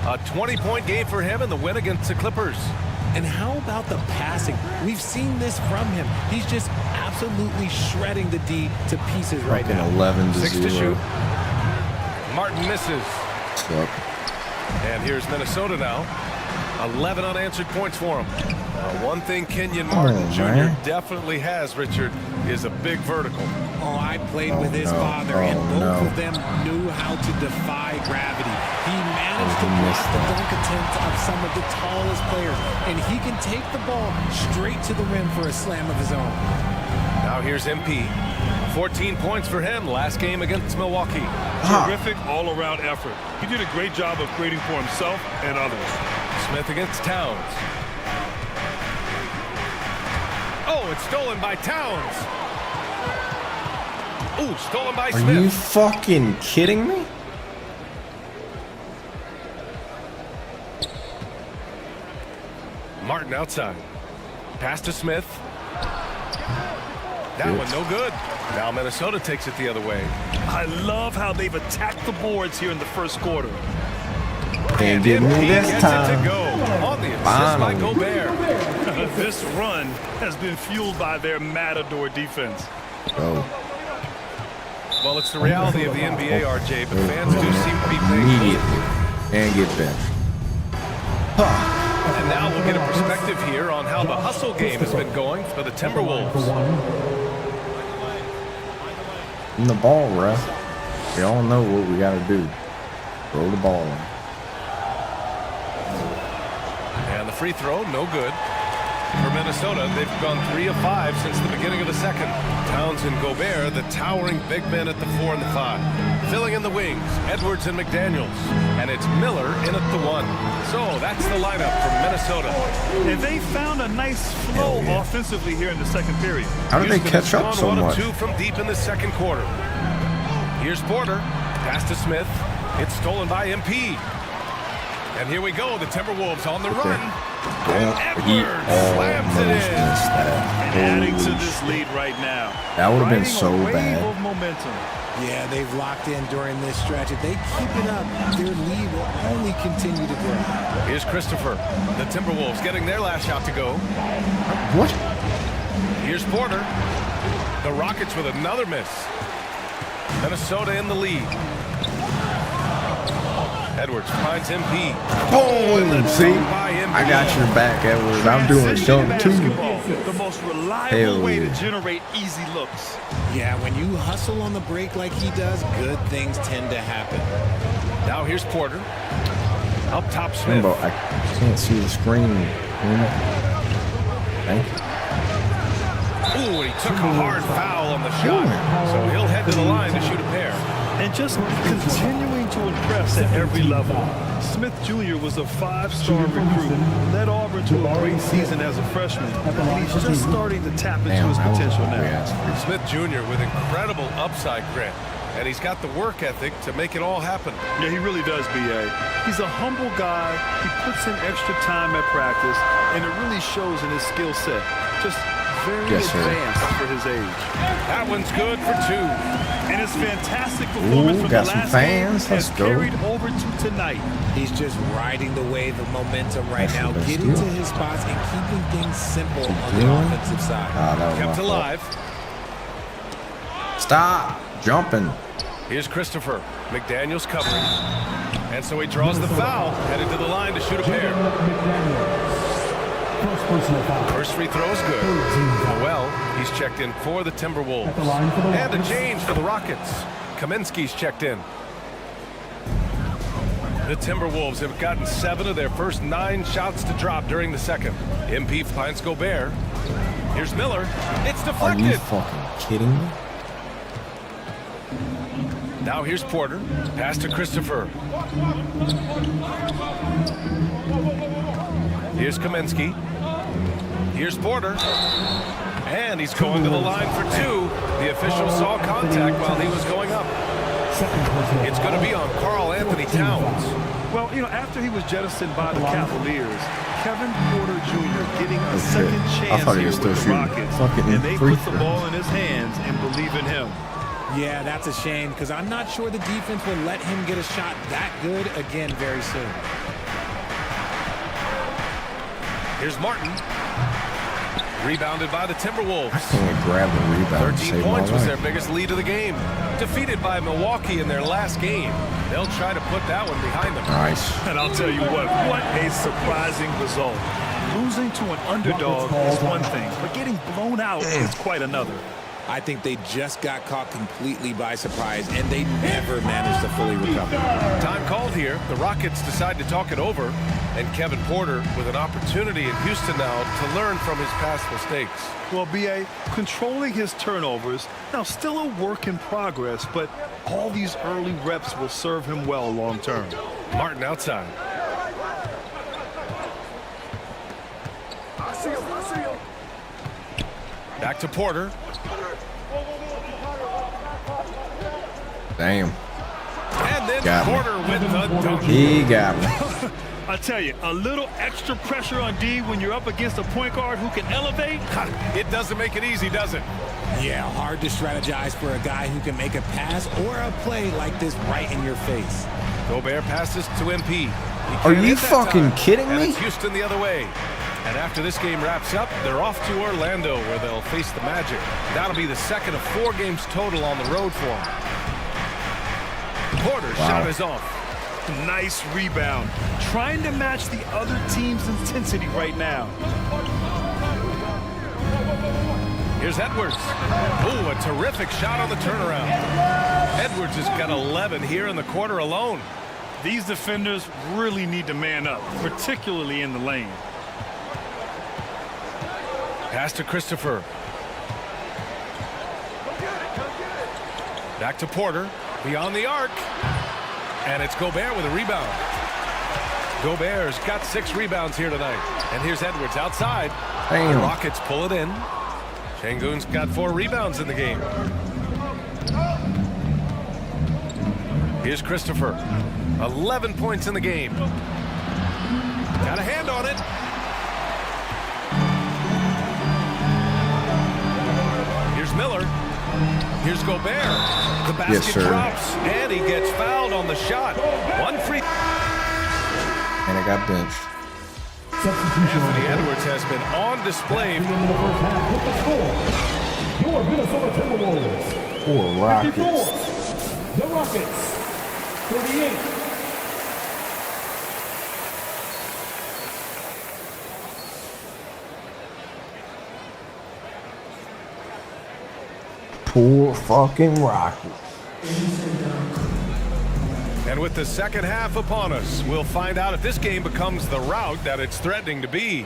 Speaker 13: A 20-point game for him in the win against the Clippers.
Speaker 14: And how about the passing? We've seen this from him. He's just absolutely shredding the D to pieces right now.
Speaker 1: 11 to
Speaker 13: 6 to
Speaker 1: 0.
Speaker 13: shoot. Martin misses.
Speaker 1: Yep.
Speaker 13: And here's Minnesota now. 11 unanswered points for him. One thing Kenyon Martin Jr. definitely has, Richard, is a big vertical.
Speaker 14: Oh, I played with his father, and both of them knew how to defy gravity. He managed to block the dunk attempt of some of the tallest players, and he can take the ball straight to the rim for a slam of his own.
Speaker 13: Now here's MP. 14 points for him last game against Milwaukee.
Speaker 15: Terrific all-around effort. He did a great job of creating for himself and others.
Speaker 13: Smith against Towns. Oh, it's stolen by Towns. Ooh, stolen by Smith.
Speaker 1: Are you fucking kidding me?
Speaker 13: Martin outside. Pass to Smith. That one no good. Now Minnesota takes it the other way.
Speaker 15: I love how they've attacked the boards here in the first quarter.
Speaker 1: Can't get me this time.
Speaker 13: To go on the assist by Gobert.
Speaker 15: This run has been fueled by their Matador defense.
Speaker 1: Oh.
Speaker 13: Well, it's the reality of the NBA, RJ, but fans do seem to be paying
Speaker 1: Immediately. And get benched.
Speaker 13: And now we'll get a perspective here on how the hustle game has been going for the Timberwolves.
Speaker 1: In the ball, ref. We all know what we got to do. Throw the ball in.
Speaker 13: And the free throw, no good. For Minnesota, they've gone 3 of 5 since the beginning of the second. Towns and Gobert, the towering big men at the 4 and the 5. Filling in the wings, Edwards and McDaniels. And it's Miller in at the 1. So that's the lineup for Minnesota.
Speaker 15: And they found a nice flow offensively here in the second period.
Speaker 1: How did they catch up so much?
Speaker 13: 1 of 2 from deep in the second quarter. Here's Porter. Pass to Smith. It's stolen by MP. And here we go. The Timberwolves on the run.
Speaker 1: He almost missed that.
Speaker 15: Adding to this lead right now.
Speaker 1: That would have been so bad.
Speaker 15: Of momentum.
Speaker 14: Yeah, they've locked in during this stretch. If they keep it up, their lead will only continue to grow.
Speaker 13: Here's Christopher. The Timberwolves getting their last shot to go.
Speaker 1: What?
Speaker 13: Here's Porter. The Rockets with another miss. Minnesota in the lead. Edwards finds MP.
Speaker 1: Boom! See? I got your back, Edwards. I'm doing something too.
Speaker 15: The most reliable way to generate easy looks.
Speaker 14: Yeah, when you hustle on the break like he does, good things tend to happen.
Speaker 13: Now here's Porter. Up top, Smith.
Speaker 1: I can't see the screen. Thank you.
Speaker 13: Ooh, he took a hard foul on the shot. So he'll head to the line to shoot a pair.
Speaker 15: And just continuing to impress at every level. Smith Jr. was a 5-star recruit, led Auburn to a great season as a freshman, and he's just starting to tap into his potential now.
Speaker 13: Smith Jr. with incredible upside grit, and he's got the work ethic to make it all happen.
Speaker 15: Yeah, he really does, B.A. He's a humble guy. He puts in extra time at practice, and it really shows in his skill set. Just very advanced for his age.
Speaker 13: That one's good for 2.
Speaker 15: And his fantastic performance from the last game has carried over to tonight.
Speaker 14: He's just riding the wave of momentum right now, getting to his spots and keeping things simple on the offensive side.
Speaker 13: Kept alive.
Speaker 1: Stop jumping.
Speaker 13: Here's Christopher. McDaniels covering. And so he draws the foul, headed to the line to shoot a pair. First free throw is good. Well, he's checked in for the Timberwolves. And a change for the Rockets. Kaminsky's checked in. The Timberwolves have gotten 7 of their first 9 shots to drop during the second. MP finds Gobert. Here's Miller. It's deflected.
Speaker 1: Are you fucking kidding me?
Speaker 13: Now here's Porter. Pass to Christopher. Here's Kaminsky. Here's Porter. And he's going to the line for 2. The official saw contact while he was going up. It's going to be on Karl Anthony Towns.
Speaker 15: Well, you know, after he was jettisoned by the Cavaliers, Kevin Porter Jr. getting a second chance here with the Rockets. And they put the ball in his hands and believe in him.
Speaker 14: Yeah, that's a shame because I'm not sure the defense will let him get a shot that good again very soon.
Speaker 13: Here's Martin. Rebounded by the Timberwolves.
Speaker 1: Grab the rebound.
Speaker 13: 13 points was their biggest lead of the game. Defeated by Milwaukee in their last game. They'll try to put that one behind them.
Speaker 1: Nice.
Speaker 15: And I'll tell you what a surprising result. Losing to an underdog is one thing, but getting blown out is quite another.
Speaker 14: I think they just got caught completely by surprise, and they never managed to fully recover.
Speaker 13: Time called here. The Rockets decide to talk it over, and Kevin Porter with an opportunity in Houston now to learn from his past mistakes.
Speaker 15: Well, B.A., controlling his turnovers, now still a work in progress, but all these early reps will serve him well long term.
Speaker 13: Martin outside. Back to Porter.
Speaker 1: Damn.
Speaker 13: And then Porter with the dunk.
Speaker 1: He got me.
Speaker 15: I tell you, a little extra pressure on D when you're up against a point guard who can elevate.
Speaker 13: It doesn't make it easy, does it?
Speaker 14: Yeah, hard to strategize for a guy who can make a pass or a play like this right in your face.
Speaker 13: Gobert passes to MP.
Speaker 1: Are you fucking kidding me?
Speaker 13: And it's Houston the other way. And after this game wraps up, they're off to Orlando where they'll face the Magic. That'll be the second of 4 games total on the road for them. Porter's shot is off.
Speaker 15: Nice rebound. Trying to match the other team's intensity right now.
Speaker 13: Here's Edwards. Ooh, a terrific shot on the turnaround. Edwards has got 11 here in the quarter alone.
Speaker 15: These defenders really need to man up, particularly in the lane.
Speaker 13: Pass to Christopher. Back to Porter. Beyond the arc. And it's Gobert with a rebound. Gobert's got 6 rebounds here tonight. And here's Edwards outside.
Speaker 1: Damn.
Speaker 13: The Rockets pull it in. Şengün's got 4 rebounds in the game. Here's Christopher. 11 points in the game. Got a hand on it. Here's Miller. Here's Gobert. The basket drops, and he gets fouled on the shot. 1 free.
Speaker 1: And it got benched.
Speaker 13: Anthony Edwards has been on display.
Speaker 9: Your Minnesota Timberwolves.
Speaker 1: Poor Rockets.
Speaker 9: 54. The Rockets. 38.
Speaker 1: Poor fucking Rockets.
Speaker 13: And with the second half upon us, we'll find out if this game becomes the rout that it's threatening to be.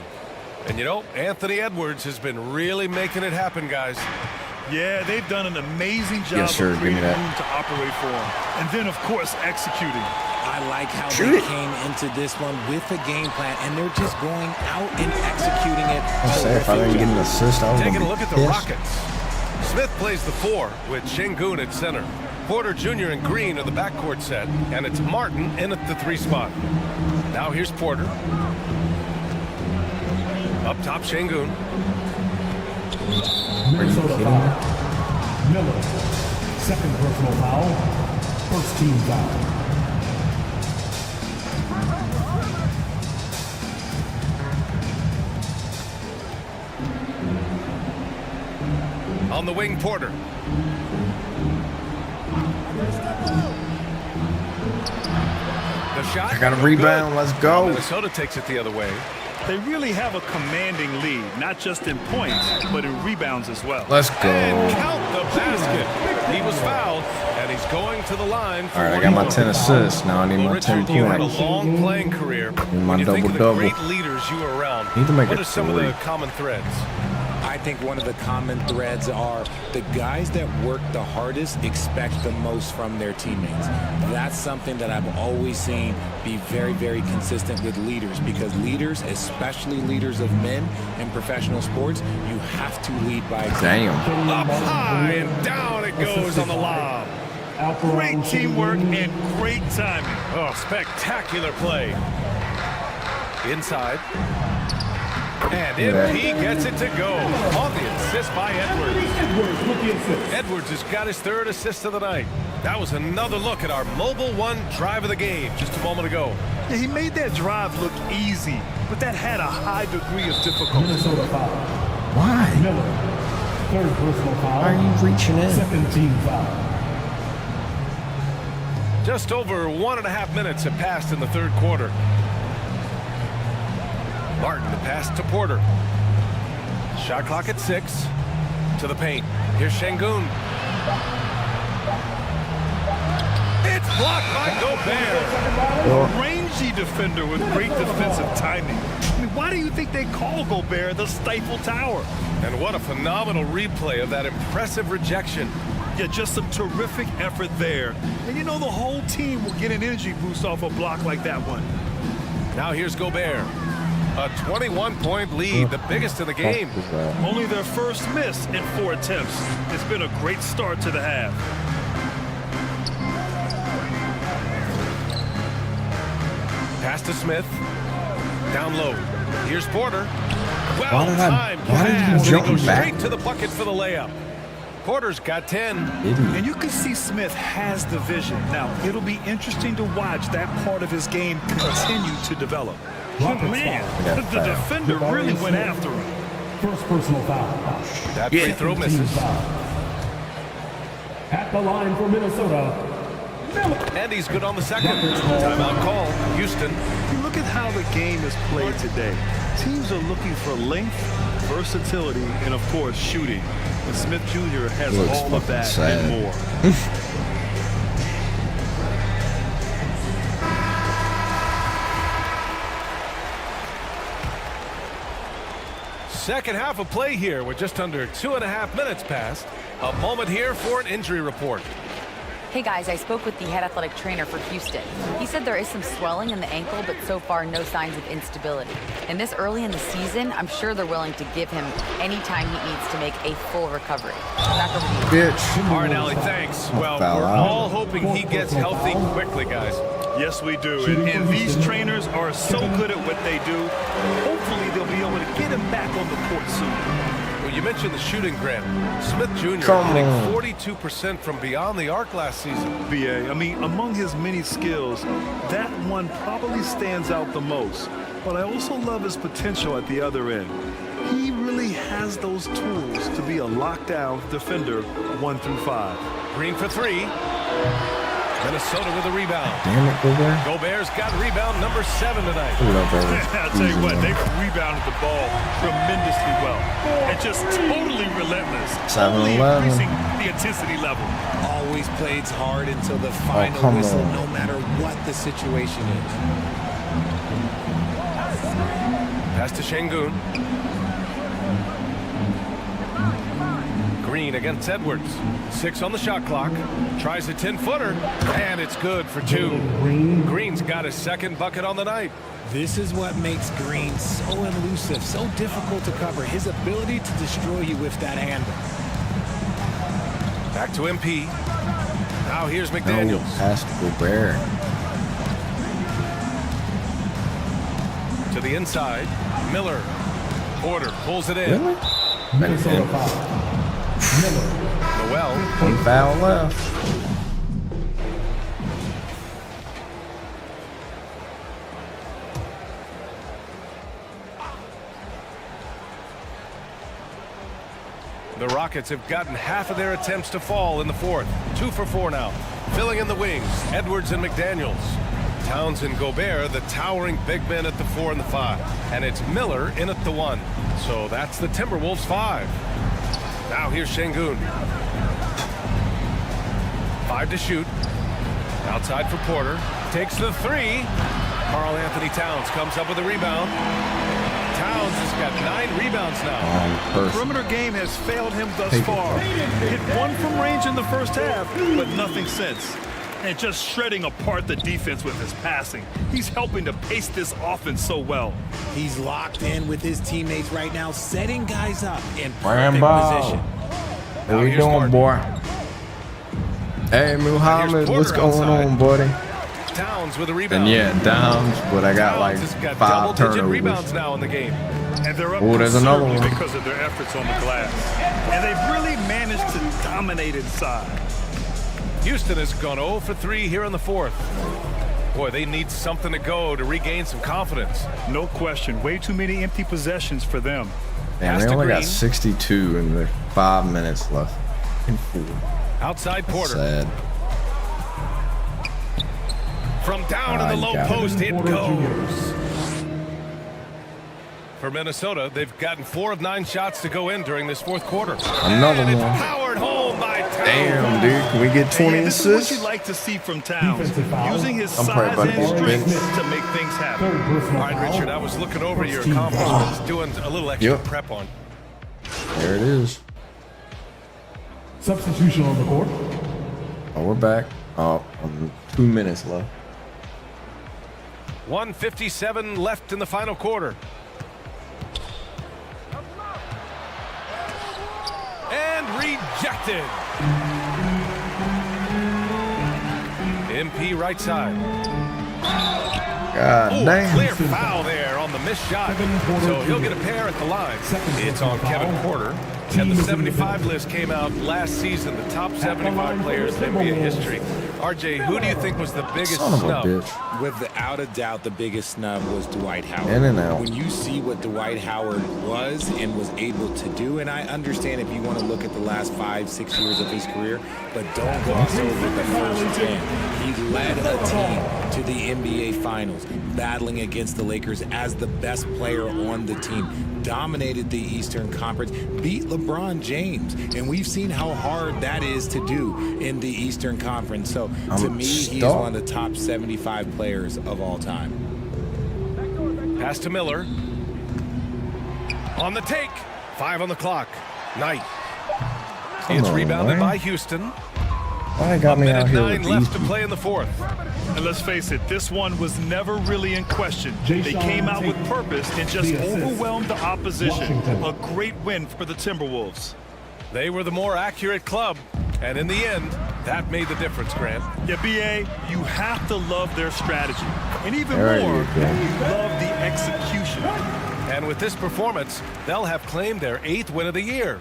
Speaker 13: And you know, Anthony Edwards has been really making it happen, guys.
Speaker 15: Yeah, they've done an amazing job of creating room to operate for him. And then, of course, executing.
Speaker 14: I like how they came into this one with a game plan, and they're just going out and executing it.
Speaker 1: If I didn't get an assist, I was
Speaker 13: taking a look at the Rockets. Smith plays the 4 with Şengün at center. Porter Jr. and Green are the backcourt set, and it's Martin in at the 3 spot. Now here's Porter. Up top, Şengün.
Speaker 9: Minnesota foul. Miller. Second personal foul. First team foul.
Speaker 13: On the wing, Porter. The shot.
Speaker 1: I got a rebound. Let's go.
Speaker 13: Minnesota takes it the other way.
Speaker 15: They really have a commanding lead, not just in points, but in rebounds as well.
Speaker 1: Let's go.
Speaker 13: And count the basket. He was fouled, and he's going to the line.
Speaker 1: All right, I got my 10 assists. Now I need my 10
Speaker 13: You had a
Speaker 1: points.
Speaker 13: long playing career.
Speaker 1: Need my
Speaker 13: When you think of the
Speaker 1: double-double.
Speaker 13: great leaders you were around,
Speaker 1: Need to make
Speaker 13: what
Speaker 1: it
Speaker 13: are some of
Speaker 1: 3.
Speaker 13: the common threads?
Speaker 14: I think one of the common threads are the guys that work the hardest expect the most from their teammates. That's something that I've always seen be very, very consistent with leaders, because leaders, especially leaders of men in professional sports, you have to lead by example.
Speaker 1: Damn.
Speaker 13: Up high and down it goes on the lob.
Speaker 15: Great teamwork and great timing.
Speaker 13: Oh, spectacular play. Inside. And MP gets it to go on the assist by Edwards. Edwards has got his 3rd assist of the night. That was another look at our Mobile One drive of the game just a moment ago.
Speaker 15: Yeah, he made that drive look easy, but that had a high degree of difficulty.
Speaker 9: Minnesota foul.
Speaker 1: Why?
Speaker 9: Miller. Third personal foul.
Speaker 1: Why are you reaching in?
Speaker 9: Second team foul.
Speaker 13: Just over 1.5 minutes have passed in the 3rd quarter. Martin, the pass to Porter. Shot clock at 6. To the paint. Here's Şengün. It's blocked by Gobert.
Speaker 15: A rangy defender with great defensive timing. I mean, why do you think they call Gobert the Stifle Tower?
Speaker 13: And what a phenomenal replay of that impressive rejection.
Speaker 15: Yeah, just some terrific effort there. And you know the whole team will get an energy boost off a block like that one.
Speaker 13: Now here's Gobert. A 21-point lead, the biggest in the game.
Speaker 15: Only their first miss in 4 attempts. It's been a great start to the half.
Speaker 13: Pass to Smith. Down low. Here's Porter.
Speaker 1: Why did
Speaker 13: pass.
Speaker 1: you jump
Speaker 13: He goes
Speaker 1: back?
Speaker 13: straight to the bucket for the layup. Porter's got 10.
Speaker 15: And you can see Smith has the vision. Now, it'll be interesting to watch that part of his game continue to develop. Man, the defender really went after him.
Speaker 9: First personal foul.
Speaker 13: That free throw misses.
Speaker 9: At the line for Minnesota.
Speaker 13: And he's good on the second. Timeout call. Houston.
Speaker 15: Look at how the game is played today. Teams are looking for length, versatility, and of course shooting. And Smith Jr. has all of that and more.
Speaker 13: Second half of play here with just under 2.5 minutes passed. A moment here for an injury report.
Speaker 16: Hey guys, I spoke with the head athletic trainer for Houston. He said there is some swelling in the ankle, but so far no signs of instability. And this early in the season, I'm sure they're willing to give him any time he needs to make a full recovery. Back over to you.
Speaker 1: Bitch.
Speaker 13: All right, Allie, thanks. Well, we're all hoping he gets healthy quickly, guys.
Speaker 15: Yes, we do. And these trainers are so good at what they do. Hopefully, they'll be able to get him back on the court soon.
Speaker 13: Well, you mentioned the shooting, Grant. Smith Jr. hitting 42% from beyond the arc last season.
Speaker 15: BA, I mean, among his many skills, that one probably stands out the most. But I also love his potential at the other end. He really has those tools to be a lockdown defender 1 through 5.
Speaker 13: Green for 3. Minnesota with a rebound.
Speaker 1: Damn it, Gobert.
Speaker 13: Gobert's got rebound number 7 tonight.
Speaker 15: I'll tell you what, they rebounded the ball tremendously well. And just totally relentless.
Speaker 1: 7-11.
Speaker 15: Increasing the intensity level.
Speaker 14: Always plays hard until the final whistle, no matter what the situation is.
Speaker 13: Pass to Şengün. Green against Edwards. 6 on the shot clock. Tries a 10-footer, and it's good for 2. Green's got his second bucket on the night.
Speaker 14: This is what makes Green so elusive, so difficult to cover. His ability to destroy you with that handle.
Speaker 13: Back to MP. Now here's McDaniels.
Speaker 1: Pass to Gobert.
Speaker 13: To the inside. Miller. Porter pulls it in.
Speaker 1: Really?
Speaker 9: Minnesota 5. Miller.
Speaker 13: Noel.
Speaker 1: One foul left.
Speaker 13: The Rockets have gotten half of their attempts to fall in the fourth. 2 for 4 now. Filling in the wings, Edwards and McDaniels. Towns and Gobert, the towering big men at the 4 and the 5. And it's Miller in at the 1. So that's the Timberwolves 5. Now here's Şengün. 5 to shoot. Outside for Porter. Takes the 3. Karl Anthony Towns comes up with a rebound. Towns has got 9 rebounds now.
Speaker 15: The perimeter game has failed him thus far. Hit 1 from range in the first half, but nothing since. And just shredding apart the defense with his passing. He's helping to pace this offense so well.
Speaker 14: He's locked in with his teammates right now, setting guys up in perfect position.
Speaker 1: What we doing, boy? Hey, Muhammad, what's going on, buddy?
Speaker 13: Towns with a rebound.
Speaker 1: And yeah, Downs, but I got like 5 turnovers.
Speaker 13: Rebounds now in the game.
Speaker 15: And they're up
Speaker 1: there's another one
Speaker 15: because of their efforts on the glass. And they've really managed to dominate inside.
Speaker 13: Houston has gone 0 for 3 here in the fourth. Boy, they need something to go to regain some confidence.
Speaker 15: No question. Way too many empty possessions for them.
Speaker 1: And they only got 62 in the 5 minutes left.
Speaker 13: Outside Porter.
Speaker 1: Sad.
Speaker 13: From down in the low post, it goes. For Minnesota, they've gotten 4 of 9 shots to go in during this fourth quarter.
Speaker 1: Another one.
Speaker 13: Powered home by Towns.
Speaker 1: Damn, dude. Can we get 20
Speaker 15: This
Speaker 1: assists?
Speaker 15: is what you like to see from Towns. Using his size and strength to make things happen.
Speaker 13: All right, Richard, I was looking over your accomplishments, doing a little extra prep on.
Speaker 1: There it is.
Speaker 9: Substitution on the court.
Speaker 1: Oh, we're back. 2 minutes left.
Speaker 13: 1:57 left in the final quarter. And rejected. MP right side.
Speaker 1: God damn.
Speaker 13: Clear foul there on the missed shot. So he'll get a pair at the line. It's on Kevin Porter. And the 75 list came out last season, the top 75 players in NBA history. RJ, who do you think was the biggest snub?
Speaker 14: Without a doubt, the biggest snub was Dwight Howard.
Speaker 1: In and out.
Speaker 14: When you see what Dwight Howard was and was able to do, and I understand if you want to look at the last 5-6 years of his career, but don't gloss over the first 10. He led a team to the NBA Finals, battling against the Lakers as the best player on the team, dominated the Eastern Conference, beat LeBron James, and we've seen how hard that is to do in the Eastern Conference. So to me, he's one of the top 75 players of all time.
Speaker 13: Pass to Miller. On the take. 5 on the clock. Knight. It's rebounded by Houston.
Speaker 1: Why got me out here
Speaker 13: 9 left to play in the fourth.
Speaker 15: And let's face it, this one was never really in question. They came out with purpose and just overwhelmed the opposition. A great win for the Timberwolves.
Speaker 13: They were the more accurate club, and in the end, that made the difference, Grant.
Speaker 15: Yeah, BA, you have to love their strategy. And even more, you love the execution.
Speaker 13: And with this performance, they'll have claimed their 8th win of the year.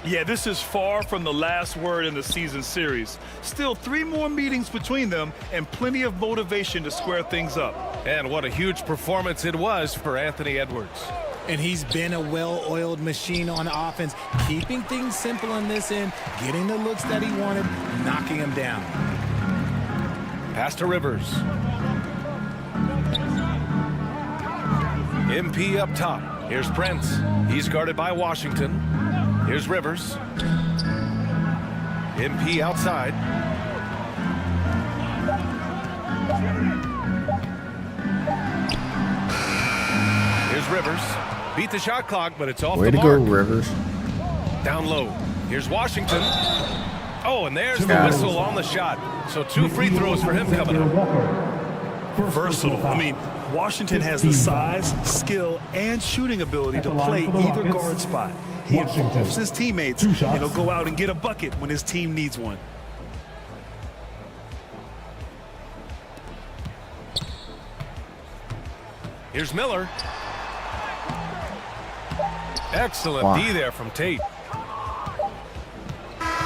Speaker 15: Yeah, this is far from the last word in the season series. Still 3 more meetings between them and plenty of motivation to square things up.
Speaker 13: And what a huge performance it was for Anthony Edwards.
Speaker 14: And he's been a well-oiled machine on offense, keeping things simple on this end, getting the looks that he wanted, knocking them down.
Speaker 13: Pass to Rivers. MP up top. Here's Prince. He's guarded by Washington. Here's Rivers. MP outside. Here's Rivers. Beat the shot clock, but it's off the mark.
Speaker 1: Way to go, Rivers.
Speaker 13: Down low. Here's Washington. Oh, and there's the whistle on the shot. So 2 free throws for him coming up.
Speaker 15: Versatile. I mean, Washington has the size, skill, and shooting ability to play either guard spot. He involves his teammates, and he'll go out and get a bucket when his team needs one.
Speaker 13: Here's Miller. Excellent D there from Tate.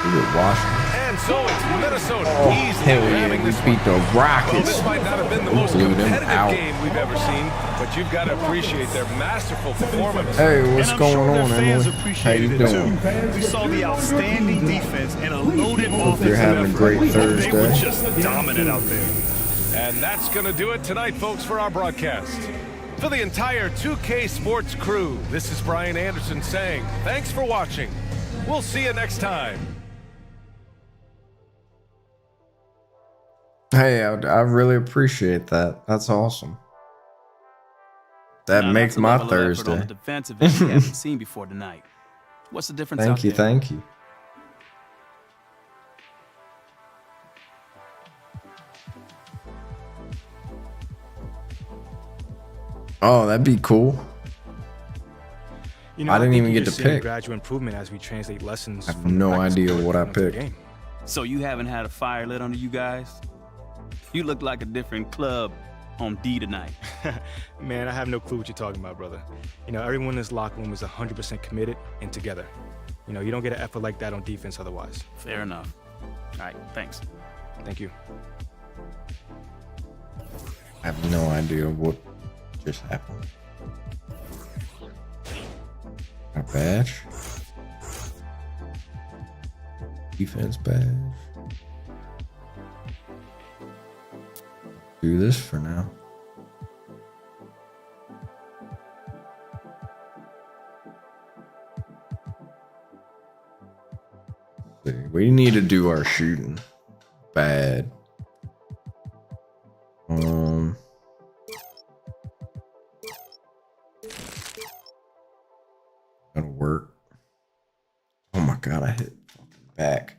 Speaker 1: And
Speaker 13: so it's Minnesota easily
Speaker 1: hell
Speaker 13: grabbing
Speaker 1: yeah, we
Speaker 13: this
Speaker 1: beat
Speaker 13: one.
Speaker 1: the Rockets.
Speaker 13: Well, this might not have been the most
Speaker 1: Blew them
Speaker 13: competitive
Speaker 1: out.
Speaker 13: game we've ever seen, but you've got to appreciate their masterful performance.
Speaker 1: Hey, what's
Speaker 15: And I'm
Speaker 1: going
Speaker 15: sure their
Speaker 1: on,
Speaker 15: fans
Speaker 1: Emily? How
Speaker 15: appreciated
Speaker 1: you
Speaker 15: it
Speaker 1: doing?
Speaker 15: too. We saw the outstanding defense and a loaded
Speaker 1: Hope you're
Speaker 15: offensive
Speaker 1: having a
Speaker 15: effort.
Speaker 1: great
Speaker 15: They were
Speaker 1: Thursday.
Speaker 15: just dominant out there.
Speaker 13: And that's going to do it tonight, folks, for our broadcast. For the entire 2K Sports crew, this is Brian Anderson saying thanks for watching. We'll see you next time.
Speaker 1: Hey, I really appreciate that. That's awesome. That makes my Thursday.
Speaker 17: On the defensive end we haven't seen before tonight. What's the difference out
Speaker 1: Thank you,
Speaker 17: there?
Speaker 1: thank you. Oh, that'd be cool.
Speaker 18: You know,
Speaker 1: I didn't
Speaker 18: think
Speaker 1: even
Speaker 18: you
Speaker 1: get
Speaker 18: just
Speaker 1: to
Speaker 18: see a
Speaker 1: pick.
Speaker 18: gradual improvement as we translate lessons.
Speaker 1: I have
Speaker 18: from
Speaker 1: no
Speaker 18: practice
Speaker 1: idea
Speaker 18: to
Speaker 1: what I
Speaker 18: the
Speaker 1: picked.
Speaker 18: game.
Speaker 17: So you haven't had a fire lit under you guys? You look like a different club on D tonight.
Speaker 18: Man, I have no clue what you're talking about, brother. You know, everyone in this locker room is 100% committed and together. You know, you don't get an effort like that on defense otherwise.
Speaker 17: Fair enough. All right, thanks.
Speaker 18: Thank you.
Speaker 1: I have no idea what just happened. A badge? Defense badge. Do this for now. We need to do our shooting. Bad. That'll work. Oh my god, I hit fucking back.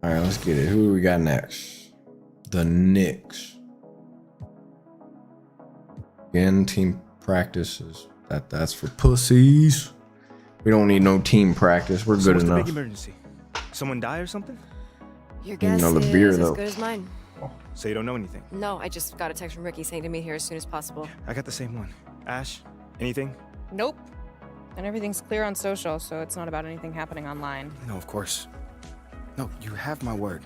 Speaker 1: All right, let's get it. Who do we got next? The Knicks. Again, team practices. That's for pussies. We don't need no team practice. We're
Speaker 18: So
Speaker 1: good
Speaker 18: what's
Speaker 1: enough.
Speaker 18: the big emergency? Someone die or something?
Speaker 8: Your guess
Speaker 1: Another
Speaker 8: is
Speaker 1: beer,
Speaker 8: as
Speaker 1: though.
Speaker 8: good as mine.
Speaker 18: So you don't know anything?
Speaker 8: No, I just got a text from Ricky saying to meet here as soon as possible.
Speaker 18: I got the same one. Ash, anything?
Speaker 3: Nope. And everything's clear on social, so it's not about anything happening online.
Speaker 19: No, of course. No, you have my word.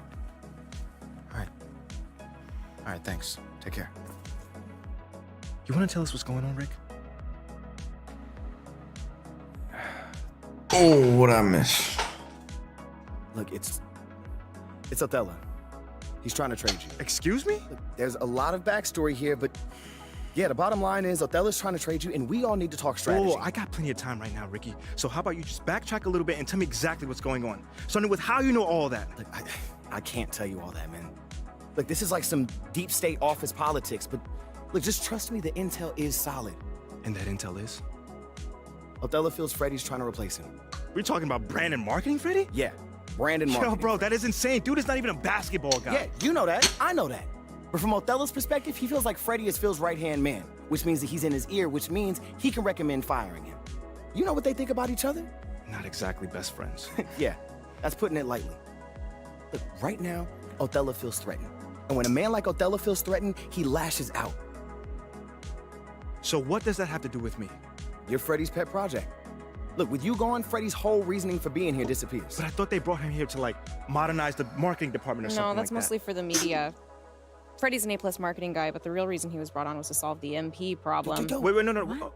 Speaker 19: All right. All right, thanks. Take care.
Speaker 18: You want to tell us what's going on, Rick?
Speaker 1: Oh, what I miss?
Speaker 19: Look, it's Othello. He's trying to trade you.
Speaker 18: Excuse me?
Speaker 19: Look, there's a lot of backstory here, but yeah, the bottom line is Othello's trying to trade you, and we all need to talk strategy.
Speaker 18: Oh, I got plenty of time right now, Ricky. So how about you just backtrack a little bit and tell me exactly what's going on? Starting with how you know all that.
Speaker 19: Look, I can't tell you all that, man. Look, this is like some deep state office politics, but look, just trust me, the intel is solid.
Speaker 18: And that intel is?
Speaker 19: Othello feels Freddie's trying to replace him.
Speaker 18: We're talking about Brandon marketing, Freddie?
Speaker 19: Yeah, Brandon marketing.
Speaker 18: Yo, bro, that is insane. Dude is not even a basketball guy.
Speaker 19: Yeah, you know that. I know that. But from Othello's perspective, he feels like Freddie is Phil's right-hand man, which means that he's in his ear, which means he can recommend firing him. You know what they think about each other?
Speaker 18: Not exactly best friends.
Speaker 19: Yeah, that's putting it lightly. Look, right now, Othello feels threatened. And when a man like Othello feels threatened, he lashes out.
Speaker 18: So what does that have to do with me?
Speaker 19: You're Freddie's pet project. Look, with you gone, Freddie's whole reasoning for being here disappears.
Speaker 18: But I thought they brought him here to, like, modernize the marketing department or something
Speaker 3: No,
Speaker 18: like
Speaker 3: that's
Speaker 18: that.
Speaker 3: mostly for the media. Freddie's an A+ marketing guy, but the real reason he was brought on was to solve the MP problem.
Speaker 18: Wait, no.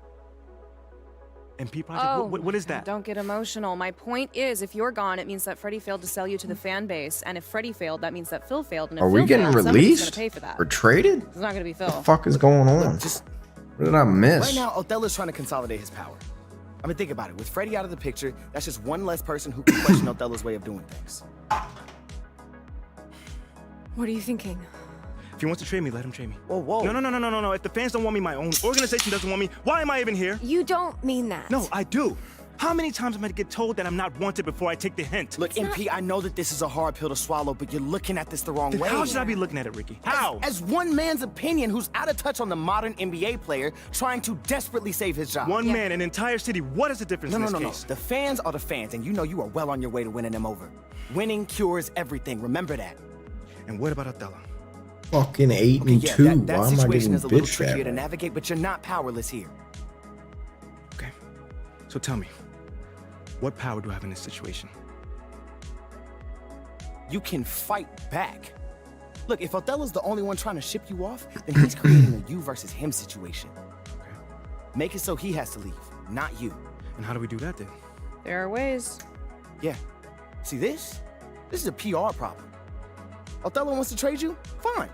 Speaker 18: MP project?
Speaker 3: Oh,
Speaker 18: What is that?
Speaker 3: Don't get emotional. My point is, if you're gone, it means that Freddie failed to sell you to the fan base, and if Freddie failed, that means that Phil failed. And if
Speaker 1: Are we
Speaker 3: Phil
Speaker 1: getting
Speaker 3: failed, somebody's
Speaker 1: released
Speaker 3: gonna pay for that.
Speaker 1: or traded?
Speaker 3: It's not gonna be Phil.
Speaker 1: What the fuck is going on? What did I miss?
Speaker 19: Right now, Othello's trying to consolidate his power. I mean, think about it. With Freddie out of the picture, that's just one less person who can question Othello's way of doing things.
Speaker 8: What are you thinking?
Speaker 18: If he wants to trade me, let him trade me.
Speaker 19: Whoa, whoa.
Speaker 18: No. If the fans don't want me, my own organization doesn't want me, why am I even here?
Speaker 8: You don't mean that.
Speaker 18: No, I do. How many times am I to get told that I'm not wanted before I take the hint?
Speaker 19: Look, MP, I know that this is a hard pill to swallow, but you're looking at this the wrong
Speaker 18: Then
Speaker 19: way.
Speaker 18: how should I be looking at it, Ricky? How?
Speaker 19: As one man's opinion who's out of touch on the modern NBA player trying to desperately save his job.
Speaker 18: One man, an entire city, what is the difference in this
Speaker 19: No.
Speaker 18: case?
Speaker 19: The fans are the fans, and you know you are well on your way to winning them over. Winning cures everything, remember that.
Speaker 18: And what about Othello?
Speaker 1: fucking 8 and 2.
Speaker 19: That
Speaker 1: Why am I
Speaker 19: situation
Speaker 1: getting
Speaker 19: is a little
Speaker 1: bitched
Speaker 19: trickier
Speaker 1: at?
Speaker 19: to navigate, but you're not powerless here.
Speaker 18: Okay. So tell me, what power do I have in this situation?
Speaker 19: You can fight back. Look, if Othello's the only one trying to ship you off, then he's creating a you versus him situation.
Speaker 18: Okay.
Speaker 19: Make it so he has to leave, not you.
Speaker 18: And how do we do that then?
Speaker 3: There are ways.
Speaker 19: Yeah. See this? This is a PR problem. Othello wants to trade you? Fine.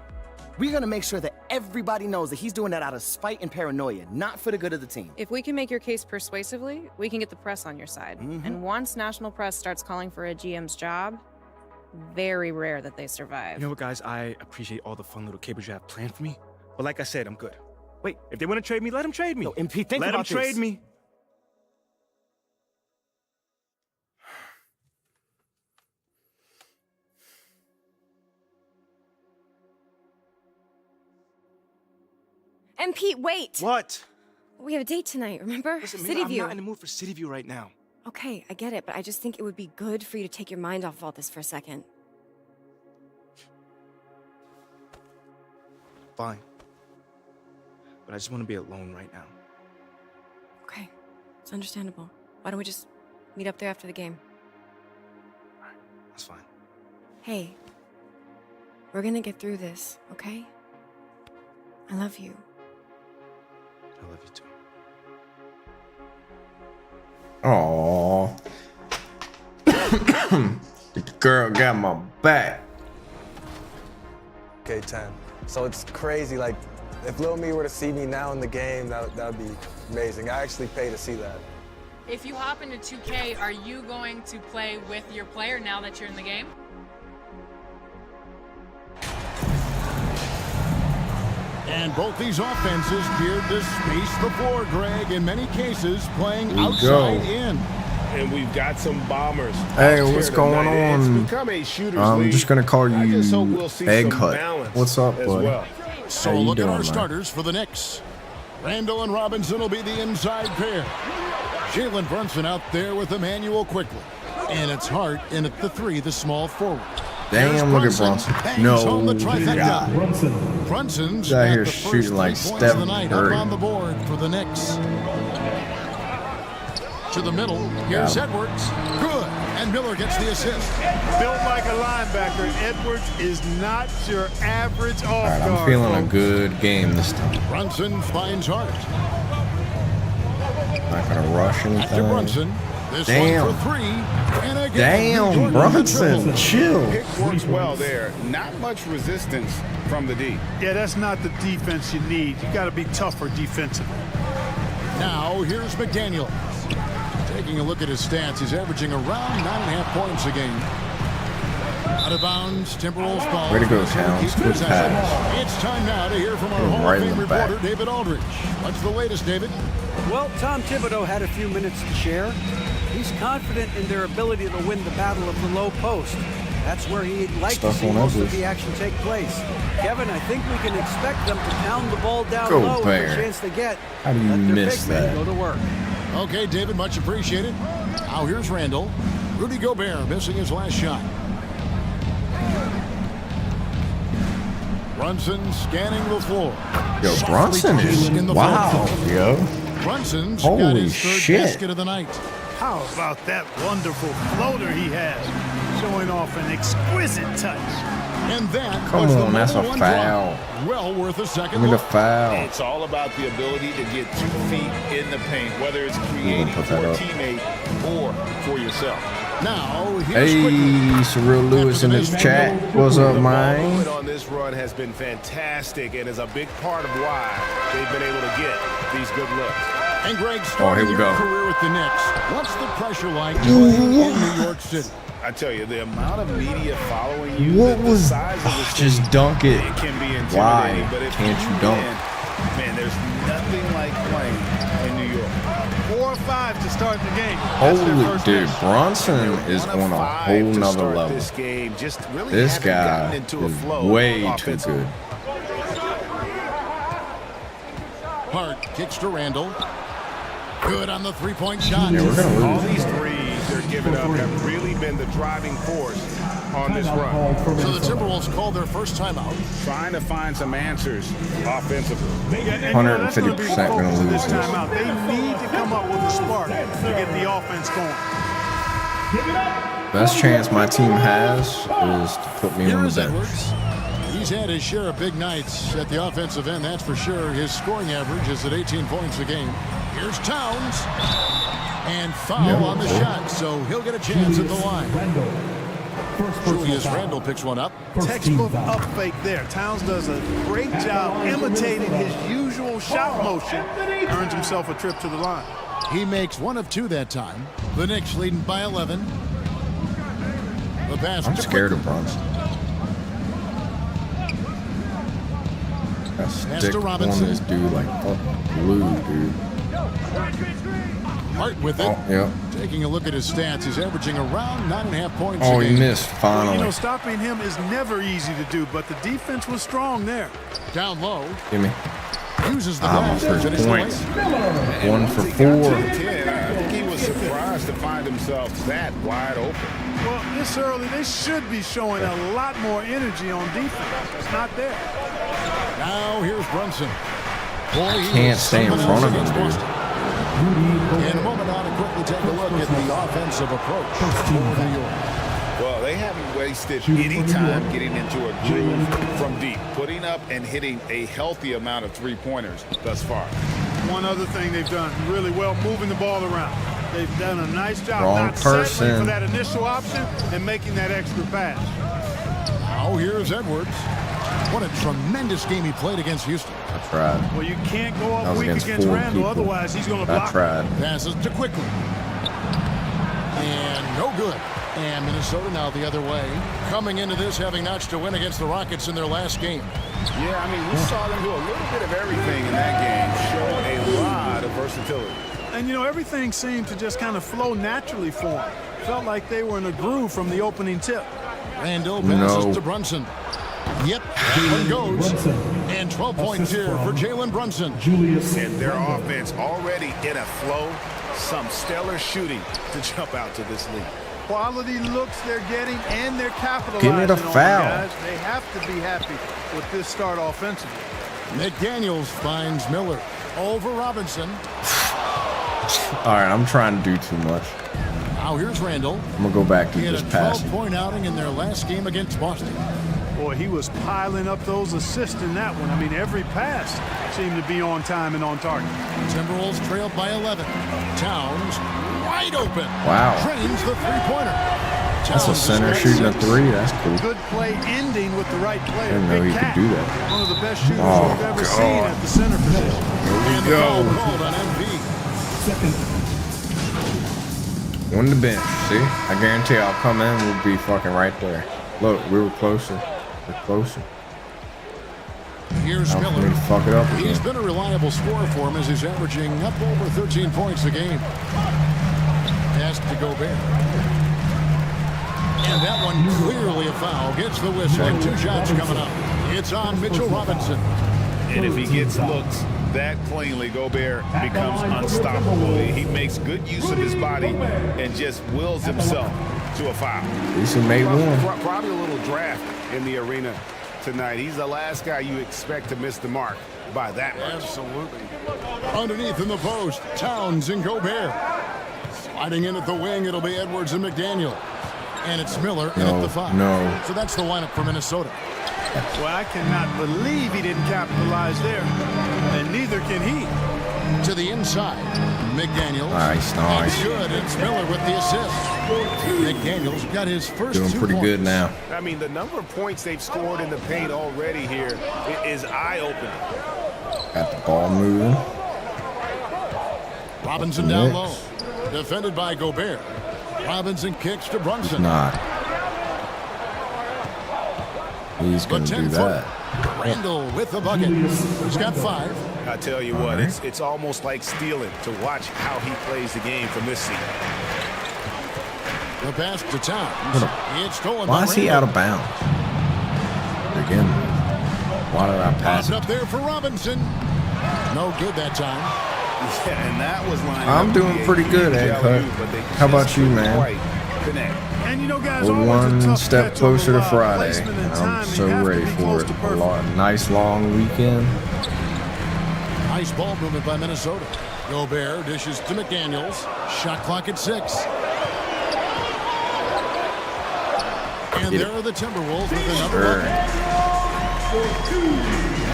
Speaker 19: We're gonna make sure that everybody knows that he's doing that out of spite and paranoia, not for the good of the team.
Speaker 3: If we can make your case persuasively, we can get the press on your side. And once national press starts calling for a GM's job, very rare that they survive.
Speaker 18: You know what, guys? I appreciate all the fun little capers you have planned for me. But like I said, I'm good. Wait, if they want to trade me, let them trade me.
Speaker 19: No, MP, think
Speaker 18: let
Speaker 19: about
Speaker 18: them trade
Speaker 19: this.
Speaker 18: me.
Speaker 20: And Pete, wait.
Speaker 18: What?
Speaker 20: We have a date tonight, remember?
Speaker 18: Listen,
Speaker 20: City
Speaker 18: man,
Speaker 20: View.
Speaker 18: I'm not in the mood for City View right now.
Speaker 20: Okay, I get it, but I just think it would be good for you to take your mind off of all this for a second.
Speaker 18: Fine. But I just want to be alone right now.
Speaker 20: Okay, it's understandable. Why don't we just meet up there after the game?
Speaker 18: That's fine.
Speaker 20: Hey, we're gonna get through this, okay? I love you.
Speaker 18: I love you too.
Speaker 1: Aww. The girl got my back.
Speaker 2: Okay, 10. So it's crazy. Like, if Lil Me were to see me now in the game, that would be amazing. I actually pay to see that.
Speaker 21: If you hop into 2K, are you going to play with your player now that you're in the game?
Speaker 4: And both these offenses geared to space the floor, Greg, in many cases playing
Speaker 1: We
Speaker 4: outside
Speaker 1: go.
Speaker 4: in.
Speaker 5: And we've got some bombers.
Speaker 1: Hey,
Speaker 5: out
Speaker 1: what's
Speaker 5: here
Speaker 1: going
Speaker 5: tonight.
Speaker 1: on?
Speaker 5: It's become a shooter's
Speaker 1: I'm
Speaker 5: league.
Speaker 1: just gonna call
Speaker 5: I just hope
Speaker 1: you
Speaker 5: we'll see
Speaker 1: Egg
Speaker 5: some
Speaker 1: Hut.
Speaker 5: balance
Speaker 1: What's up,
Speaker 5: as
Speaker 1: buddy?
Speaker 5: well.
Speaker 4: So
Speaker 1: How you
Speaker 4: look
Speaker 1: doing,
Speaker 4: at our
Speaker 1: man?
Speaker 4: starters for the Knicks. Randall and Robinson will be the inside pair. Jalen Brunson out there with Emmanuel Quickly. And it's Hart in at the 3, the small forward.
Speaker 1: Damn, look at Brunson.
Speaker 4: Bangs
Speaker 1: No,
Speaker 4: home the trifecta.
Speaker 1: God.
Speaker 4: Brunson's
Speaker 1: He's out
Speaker 4: got
Speaker 1: here
Speaker 4: the first
Speaker 1: shooting like
Speaker 4: 3 points of
Speaker 1: Steph
Speaker 4: the night
Speaker 1: Curry.
Speaker 4: up on the board for the Knicks. To the middle, here's
Speaker 1: Got him.
Speaker 4: Edwards. Good, and Miller gets the assist.
Speaker 10: Built like a linebacker, Edwards is not your average
Speaker 1: All right,
Speaker 10: off-guard.
Speaker 1: I'm feeling a good game this time.
Speaker 4: Brunson finds Hart.
Speaker 1: Not gonna rush
Speaker 4: After
Speaker 1: anything.
Speaker 4: Brunson, this
Speaker 1: Damn.
Speaker 4: one for 3. And again, New
Speaker 1: Damn,
Speaker 4: York
Speaker 1: Brunson,
Speaker 4: triple.
Speaker 1: chill.
Speaker 5: Pick works well there. Not much resistance from the D.
Speaker 15: Yeah, that's not the defense you need. You got to be tougher defensively.
Speaker 4: Now, here's McDaniel. Taking a look at his stats, he's averaging around 9.5 points a game. Out of bounds, Timberwolves ball.
Speaker 1: Way to go, Towns. Good pass.
Speaker 4: It's time now to hear from our
Speaker 1: Right
Speaker 4: Hall of
Speaker 1: in
Speaker 4: Fame
Speaker 1: the back.
Speaker 4: reporter, David Aldridge. What's the latest, David?
Speaker 7: Well, Tom Thibodeau had a few minutes to share. He's confident in their ability to win the battle of the low post. That's where he'd like to
Speaker 1: Stuff
Speaker 7: see
Speaker 1: on
Speaker 7: most
Speaker 1: Edwards.
Speaker 7: of the action take place. Kevin, I think we can expect them to pound the ball down
Speaker 1: Go
Speaker 7: low
Speaker 1: Bear.
Speaker 7: every chance they get.
Speaker 1: How do you
Speaker 7: Let their
Speaker 1: miss
Speaker 7: big men
Speaker 1: that?
Speaker 7: go to work.
Speaker 4: Okay, David, much appreciated. Now here's Randall. Rudy Gobert missing his last shot. Brunson scanning the floor.
Speaker 1: Yo,
Speaker 4: Softly
Speaker 1: Brunson is
Speaker 4: in the
Speaker 1: wow,
Speaker 4: foul.
Speaker 1: yo.
Speaker 4: Brunson's got
Speaker 1: Holy
Speaker 4: his third
Speaker 1: shit.
Speaker 4: basket of the night.
Speaker 15: How about that wonderful floater he has, showing off an exquisite touch.
Speaker 4: And that
Speaker 1: Come
Speaker 4: was the
Speaker 1: on, that's a
Speaker 4: number 1
Speaker 1: foul.
Speaker 4: drop. Well worth a second
Speaker 1: Give me the
Speaker 4: look.
Speaker 1: foul.
Speaker 5: It's all about the ability to get 2 feet in the paint, whether it's
Speaker 1: You
Speaker 5: creating
Speaker 1: can put
Speaker 5: for
Speaker 1: that
Speaker 5: a
Speaker 1: up.
Speaker 5: teammate or for yourself.
Speaker 4: Now, here's
Speaker 1: Hey,
Speaker 4: Quickly.
Speaker 1: Cyril Lewis in this chat. What's up,
Speaker 5: The
Speaker 1: man?
Speaker 5: movement on this run has been fantastic and is a big part of why they've been able to get these good looks.
Speaker 4: And Greg
Speaker 1: Oh,
Speaker 4: starting
Speaker 1: here we
Speaker 4: your
Speaker 1: go.
Speaker 4: career with the Knicks. What's the pressure like playing in New York City?
Speaker 5: I tell you, the amount of media following you,
Speaker 1: What
Speaker 5: the
Speaker 1: was?
Speaker 5: size of the
Speaker 1: Oh, just dunk it.
Speaker 5: it can be intimidating.
Speaker 1: Why
Speaker 5: But if
Speaker 1: can't you dunk?
Speaker 5: win, man, there's nothing like playing in New York.
Speaker 15: 4 or 5 to start the game. That's their
Speaker 1: Holy
Speaker 15: first
Speaker 1: dude,
Speaker 15: miss.
Speaker 1: Bronson is
Speaker 5: 1 of
Speaker 1: on a
Speaker 5: 5
Speaker 1: whole
Speaker 5: to
Speaker 1: nother
Speaker 5: start
Speaker 1: level.
Speaker 5: This game just really
Speaker 1: This
Speaker 5: haven't
Speaker 1: guy
Speaker 5: gotten into a
Speaker 1: is
Speaker 5: flow
Speaker 1: way too
Speaker 5: offensively.
Speaker 1: good.
Speaker 4: Hart kicks to Randall. Good on the 3-point shot.
Speaker 1: Yeah, we're gonna
Speaker 5: All
Speaker 1: lose.
Speaker 5: these threes, they're not giving up have really been the driving force on this run.
Speaker 4: So the Timberwolves called their first timeout.
Speaker 5: Trying to find some answers offensively.
Speaker 1: 150% going to lose
Speaker 15: this
Speaker 1: this.
Speaker 15: timeout. They need to come up with a spark to get the offense going.
Speaker 1: Best chance my team has is to put me on the bench.
Speaker 4: He's had his share of big nights at the offensive end, that's for sure. His scoring average is at 18 points a game. Here's Towns. And foul on the shot, so he'll get a chance at the line. Julius Randle picks one up.
Speaker 15: Textbook up fake there. Towns does a great job imitating his usual shot motion. Earns himself a trip to the line.
Speaker 4: He makes 1 of 2 that time. The Knicks leading by 11. The pass.
Speaker 1: I'm scared of Brunson. I stick on this dude like fucking glue, dude.
Speaker 4: Hart with it.
Speaker 1: Oh, yeah.
Speaker 4: Taking a look at his stats, he's averaging around 9.5 points
Speaker 1: Oh,
Speaker 4: a
Speaker 1: he
Speaker 4: game.
Speaker 1: missed finally.
Speaker 15: You know, stopping him is never easy to do, but the defense was strong there.
Speaker 4: Down low.
Speaker 1: Give me.
Speaker 4: Uses the
Speaker 1: my first points. 1 for 4.
Speaker 5: I think he was surprised to find himself that wide open.
Speaker 15: Well, this early, they should be showing a lot more energy on defense. It's not there.
Speaker 4: Now here's Brunson. Boy, he
Speaker 1: Can't stay in front of him, dude.
Speaker 4: In a moment, on to quickly take a look at the offensive approach for New York.
Speaker 5: Well, they haven't wasted any time getting into a groove from deep, putting up and hitting a healthy amount of three-pointers thus far.
Speaker 15: One other thing they've done really well, moving the ball around. They've done a nice job
Speaker 1: Wrong
Speaker 15: not settling
Speaker 1: person.
Speaker 15: for that initial option and making that extra pass.
Speaker 4: Now here's Edwards. What a tremendous game he played against Houston.
Speaker 1: I tried.
Speaker 15: Well, you can't go
Speaker 1: That
Speaker 15: up
Speaker 1: was
Speaker 15: weak
Speaker 1: against
Speaker 15: against
Speaker 1: 4
Speaker 15: Randle,
Speaker 1: people.
Speaker 15: otherwise he's going to block.
Speaker 1: I tried.
Speaker 4: Passes to Quickly. And no good. And Minnesota now the other way. Coming into this having notched a win against the Rockets in their last game.
Speaker 5: Yeah, I mean, we saw them do a little bit of everything in that game, show a lot of versatility.
Speaker 15: And, you know, everything seemed to just kind of flow naturally for them. Felt like they were in a groove from the opening tip.
Speaker 4: Randle passes to Brunson. Yep, that one goes. And 12 points here for Jalen Brunson.
Speaker 5: And their offense already in a flow. Some stellar shooting to jump out to this league.
Speaker 15: Quality looks they're getting, and they're capitalizing
Speaker 1: Give me the
Speaker 15: on it,
Speaker 1: foul.
Speaker 15: guys. They have to be happy with this start offensively.
Speaker 4: McDaniels finds Miller over Robinson.
Speaker 1: All right, I'm trying to do too much.
Speaker 4: Now here's Randle.
Speaker 1: I'm going to go back to
Speaker 4: He had
Speaker 1: just
Speaker 4: a
Speaker 1: passing.
Speaker 4: 12-point outing in their last game against Boston.
Speaker 15: Boy, he was piling up those assists in that one. I mean, every pass seemed to be on time and on target.
Speaker 4: Timberwolves trailed by 11. Towns wide open.
Speaker 1: Wow.
Speaker 4: Drains the three-pointer.
Speaker 1: That's a center shooting a 3. That's cool.
Speaker 15: Good play ending with the right player.
Speaker 1: I didn't know
Speaker 15: Big
Speaker 1: he could
Speaker 15: Cat,
Speaker 1: do that.
Speaker 15: one of the best shooters
Speaker 1: Oh,
Speaker 15: we've ever
Speaker 1: God.
Speaker 15: seen at the center position.
Speaker 1: Here we
Speaker 4: And the foul
Speaker 1: go.
Speaker 4: called on MV.
Speaker 1: On the bench. See? I guarantee I'll come in. We'll be fucking right there. Look, we were closer. We're closer.
Speaker 4: Here's
Speaker 1: I'm
Speaker 4: Miller.
Speaker 1: going to fuck it up again.
Speaker 4: He's been a reliable scorer for him as he's averaging up over 13 points a game. Pass to Gobert. And that one clearly a foul. Gets the whistle and 2 shots coming up. It's on Mitchell Robinson.
Speaker 5: And if he gets looks that cleanly, Gobert becomes unstoppable. He makes good use of his body and just wills himself to a foul.
Speaker 1: At least he made one.
Speaker 5: Probably a little draft in the arena tonight. He's the last guy you expect to miss the mark by that much.
Speaker 4: Absolutely. Underneath in the post, Towns and Gobert. Sliding in at the wing, it'll be Edwards and McDaniel. And it's Miller in at the 5.
Speaker 1: No.
Speaker 4: So that's the lineup for Minnesota.
Speaker 15: Well, I cannot believe he didn't capitalize there, and neither can he.
Speaker 4: To the inside, McDaniels.
Speaker 1: Nice.
Speaker 4: That's good. It's Miller with the assist. McDaniels got his first
Speaker 1: Doing
Speaker 4: 2
Speaker 1: pretty
Speaker 4: points.
Speaker 1: good now.
Speaker 5: I mean, the number of points they've scored in the paint already here is eye-opening.
Speaker 1: Got the ball moving.
Speaker 4: Robinson down low. Defended by Gobert. Robinson kicks to Brunson.
Speaker 1: Not. He's going to do that.
Speaker 4: Randle with the bucket. He's got 5.
Speaker 5: I tell you what, it's almost like stealing to watch how he plays the game from this seat.
Speaker 4: The pass to Towns. It's stolen
Speaker 1: Why
Speaker 4: by
Speaker 1: is he
Speaker 4: Randle.
Speaker 1: out of bounds? Again. Why did I pass
Speaker 4: Pass
Speaker 1: it?
Speaker 4: up there for Robinson. No good that time.
Speaker 5: Yeah, and that was lining
Speaker 1: I'm
Speaker 5: up
Speaker 1: doing
Speaker 5: to be a
Speaker 1: pretty good,
Speaker 5: huge
Speaker 1: Ed
Speaker 5: alley-oop,
Speaker 1: Cut.
Speaker 5: but they
Speaker 1: How about
Speaker 5: just
Speaker 1: you,
Speaker 5: couldn't
Speaker 1: man?
Speaker 5: quite stepping in.
Speaker 15: And you know, guys,
Speaker 1: We're
Speaker 15: always a
Speaker 1: one
Speaker 15: tough
Speaker 1: step
Speaker 15: catch
Speaker 1: closer
Speaker 15: on
Speaker 1: to
Speaker 15: the
Speaker 1: Friday.
Speaker 15: placement and
Speaker 1: I'm
Speaker 15: timing
Speaker 1: so
Speaker 15: have to
Speaker 1: ready
Speaker 15: be
Speaker 1: for
Speaker 15: close
Speaker 1: it.
Speaker 15: to
Speaker 1: A
Speaker 15: perfect.
Speaker 1: nice long weekend.
Speaker 4: Nice ball movement by Minnesota. Gobert dishes to McDaniels. Shot clock at 6. And there are the Timberwolves with another bucket.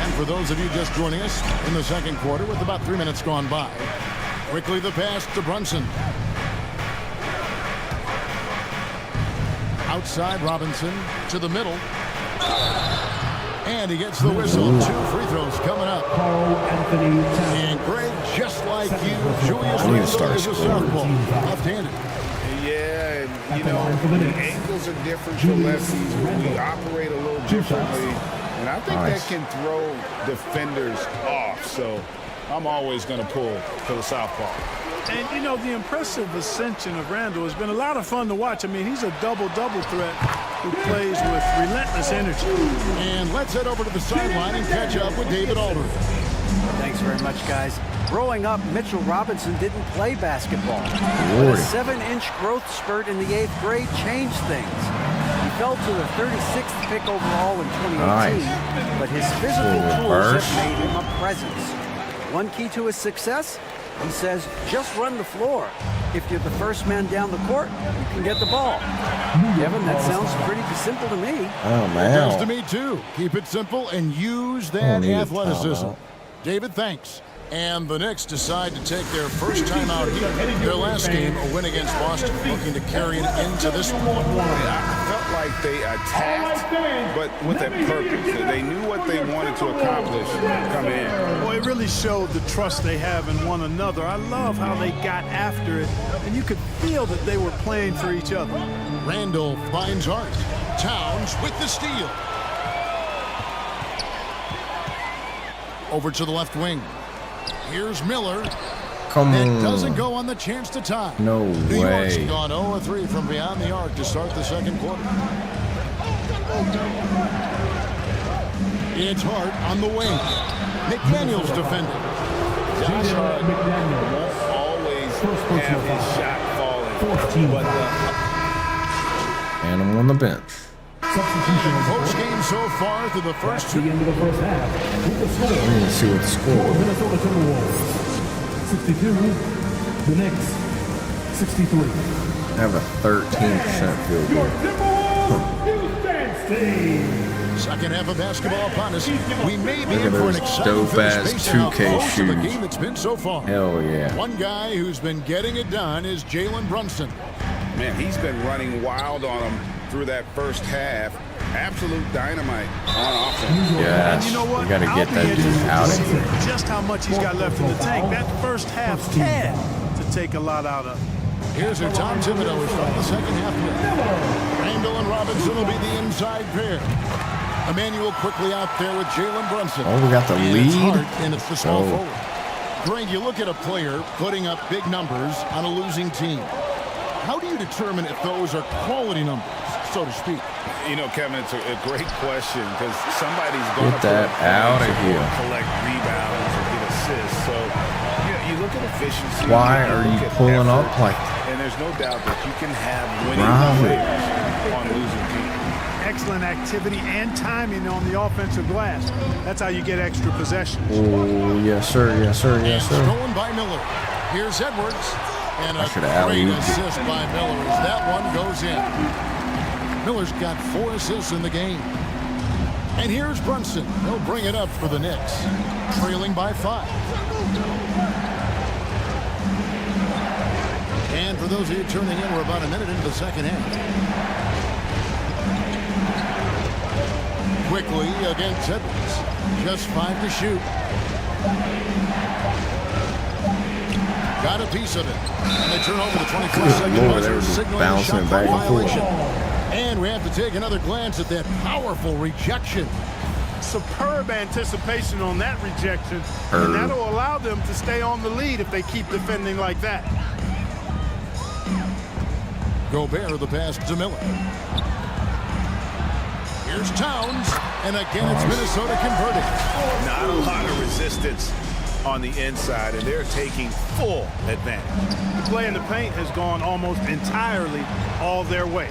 Speaker 4: And for those of you just joining us in the second quarter with about 3 minutes gone by, quickly the pass to Brunson. Outside Robinson to the middle. And he gets the whistle. 2 free throws coming up. And Greg, just like you, Julius Randle is a southpaw, left-handed.
Speaker 5: Yeah, and you know, the angles are different for lefties. We operate a little differently. And I think that can throw defenders off. So I'm always going to pull for the southpaw.
Speaker 15: And, you know, the impressive ascension of Randle has been a lot of fun to watch. I mean, he's a double-double threat who plays with relentless energy.
Speaker 4: And let's head over to the sideline and catch up with David Aldridge.
Speaker 7: Thanks very much, guys. Growing up, Mitchell Robinson didn't play basketball. But a 7-inch growth spurt in the 8th grade changed things. He fell to the 36th pick overall in 2018, but his physical tools have made him a presence. One key to his success? He says, just run the floor. If you're the first man down the court, you can get the ball. Kevin, that sounds pretty simple to me.
Speaker 1: Oh, man.
Speaker 4: It does to me, too. Keep it simple and use that athleticism. David, thanks. And the Knicks decide to take their first time out here. Their last game, a win against Boston, looking to carry it into this one.
Speaker 5: I felt like they attacked, but with a purpose. They knew what they wanted to accomplish coming in.
Speaker 15: Well, it really showed the trust they have in one another. I love how they got after it, and you could feel that they were playing for each other.
Speaker 4: Randle finds Hart. Towns with the steal. Over to the left wing. Here's Miller.
Speaker 1: Come
Speaker 4: It
Speaker 1: on.
Speaker 4: doesn't go on the chance to tie.
Speaker 1: No
Speaker 4: New York's
Speaker 1: way.
Speaker 4: gone 0-3 from beyond the arc to start the second quarter. It's Hart on the wing. McDaniels defending.
Speaker 5: Josh Hart won't always have his shot falling. But
Speaker 1: And I'm on the bench.
Speaker 4: Post game so far through the first two.
Speaker 9: The end of the first half. With the score.
Speaker 1: Let me see what the score is.
Speaker 9: Minnesota Timberwolves 62. The Knicks 63.
Speaker 1: I have a 13% field goal.
Speaker 4: Second half of basketball upon us. We may be
Speaker 1: Look
Speaker 4: in
Speaker 1: at
Speaker 4: for an
Speaker 1: those
Speaker 4: exciting finish
Speaker 1: dope-ass
Speaker 4: based on how
Speaker 1: 2K
Speaker 4: close of a
Speaker 1: shoes.
Speaker 4: game it's been so far.
Speaker 1: Hell yeah.
Speaker 4: One guy who's been getting it done is Jalen Brunson.
Speaker 5: man, he's been running wild on them through that first half. Absolute dynamite on offense.
Speaker 1: Yes,
Speaker 15: you know what?
Speaker 1: we got to get
Speaker 15: I'll
Speaker 1: that
Speaker 15: be
Speaker 1: dude
Speaker 15: interested
Speaker 1: out
Speaker 15: to
Speaker 1: of
Speaker 15: see
Speaker 1: here.
Speaker 15: just how much he's got left in the tank. That first half had to take a lot out of.
Speaker 4: Here's who Tom Thibodeau is from the second half with. Randle and Robinson will be the inside pair. Emmanuel quickly out there with Jalen Brunson.
Speaker 1: Oh, we got the
Speaker 4: and
Speaker 1: lead?
Speaker 4: It's Hart, and it's the small
Speaker 1: Oh.
Speaker 4: forward. Greg, you look at a player putting up big numbers on a losing team. How do you determine if those are quality numbers, so to speak?
Speaker 5: You know, Kevin, it's a great question because somebody's going to
Speaker 1: Get that out of here.
Speaker 5: collect rebounds or get assists. So, you look at efficiency.
Speaker 1: Why are you
Speaker 5: look at
Speaker 1: pulling
Speaker 5: effort,
Speaker 1: up like
Speaker 5: and there's no doubt that you can have winning
Speaker 1: Robert.
Speaker 5: players on losing teams.
Speaker 15: Excellent activity and timing on the offensive glass. That's how you get extra possessions.
Speaker 1: Oh, yes, sir, yes, sir, yes, sir.
Speaker 4: Stolen by Miller. Here's Edwards. And
Speaker 1: I
Speaker 4: a
Speaker 1: should have
Speaker 4: great
Speaker 1: alley-ooped it.
Speaker 4: assist by Miller as that one goes in. Miller's got 4 assists in the game. And here's Brunson. He'll bring it up for the Knicks. Trailing by 5. And for those of you tuning in, we're about a minute into the second half. Quickly against Edwards. Just 5 to shoot. Got a piece of it. And they turn over the 24-second
Speaker 1: Lord,
Speaker 4: buzzer,
Speaker 1: they were just
Speaker 4: signaling a
Speaker 1: bouncing
Speaker 4: shot
Speaker 1: back
Speaker 4: clock
Speaker 1: and forth.
Speaker 4: violation. And we have to take another glance at that powerful rejection.
Speaker 15: Superb anticipation on that rejection.
Speaker 1: Herb.
Speaker 15: And that'll allow them to stay on the lead if they keep defending like that.
Speaker 4: Gobert the pass to Miller. Here's Towns. And again, it's Minnesota converting.
Speaker 5: Not a lot of resistance on the inside, and they're taking full advantage.
Speaker 15: The play in the paint has gone almost entirely all their way.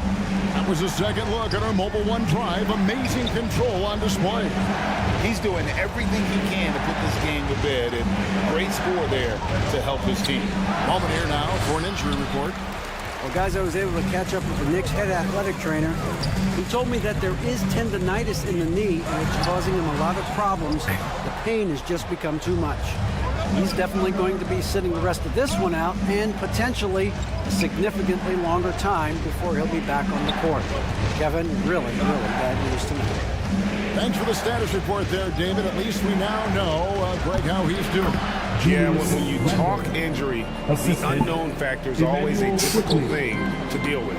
Speaker 4: That was a second look at our Mobile One drive. Amazing control on display.
Speaker 5: He's doing everything he can to put this game to bed, and great score there to help his team.
Speaker 4: Moment here now for an injury report.
Speaker 7: Well, guys, I was able to catch up with the Knicks head athletic trainer. He told me that there is tendonitis in the knee, and it's causing him a lot of problems. The pain has just become too much. He's definitely going to be sitting the rest of this one out and potentially a significantly longer time before he'll be back on the court. Kevin, really, really bad news tonight.
Speaker 4: Thanks for the status report there, David. At least we now know, Greg, how he's doing.
Speaker 5: Yeah, when you talk injury, the unknown factor is always a difficult thing to deal with.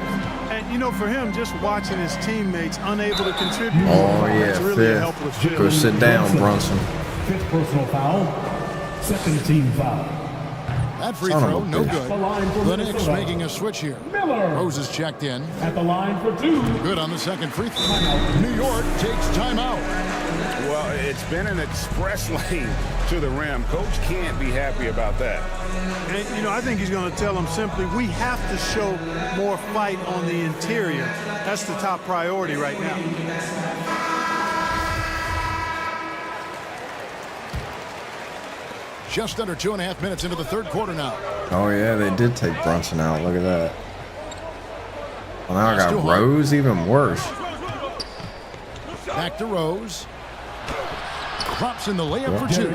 Speaker 15: And, you know, for him, just watching his teammates unable to contribute,
Speaker 1: it's
Speaker 15: really a helpless
Speaker 1: fifth. Go sit down, Brunson.
Speaker 9: Fifth personal foul. Second team foul.
Speaker 4: That free throw, no good. The Knicks making a switch here.
Speaker 9: Miller.
Speaker 4: Rose is checked in.
Speaker 9: At the line for two.
Speaker 4: Good on the second free throw. New York takes timeout.
Speaker 5: Well, it's been an express lane to the rim. Coach can't be happy about that.
Speaker 15: And, you know, I think he's going to tell them simply, we have to show more fight on the interior. That's the top priority right now.
Speaker 4: Just under 2.5 minutes into the third quarter now.
Speaker 1: Oh, yeah, they did take Brunson out. Look at that. Well, now I got Rose, even worse.
Speaker 4: Back to Rose. Drops in the layup for two.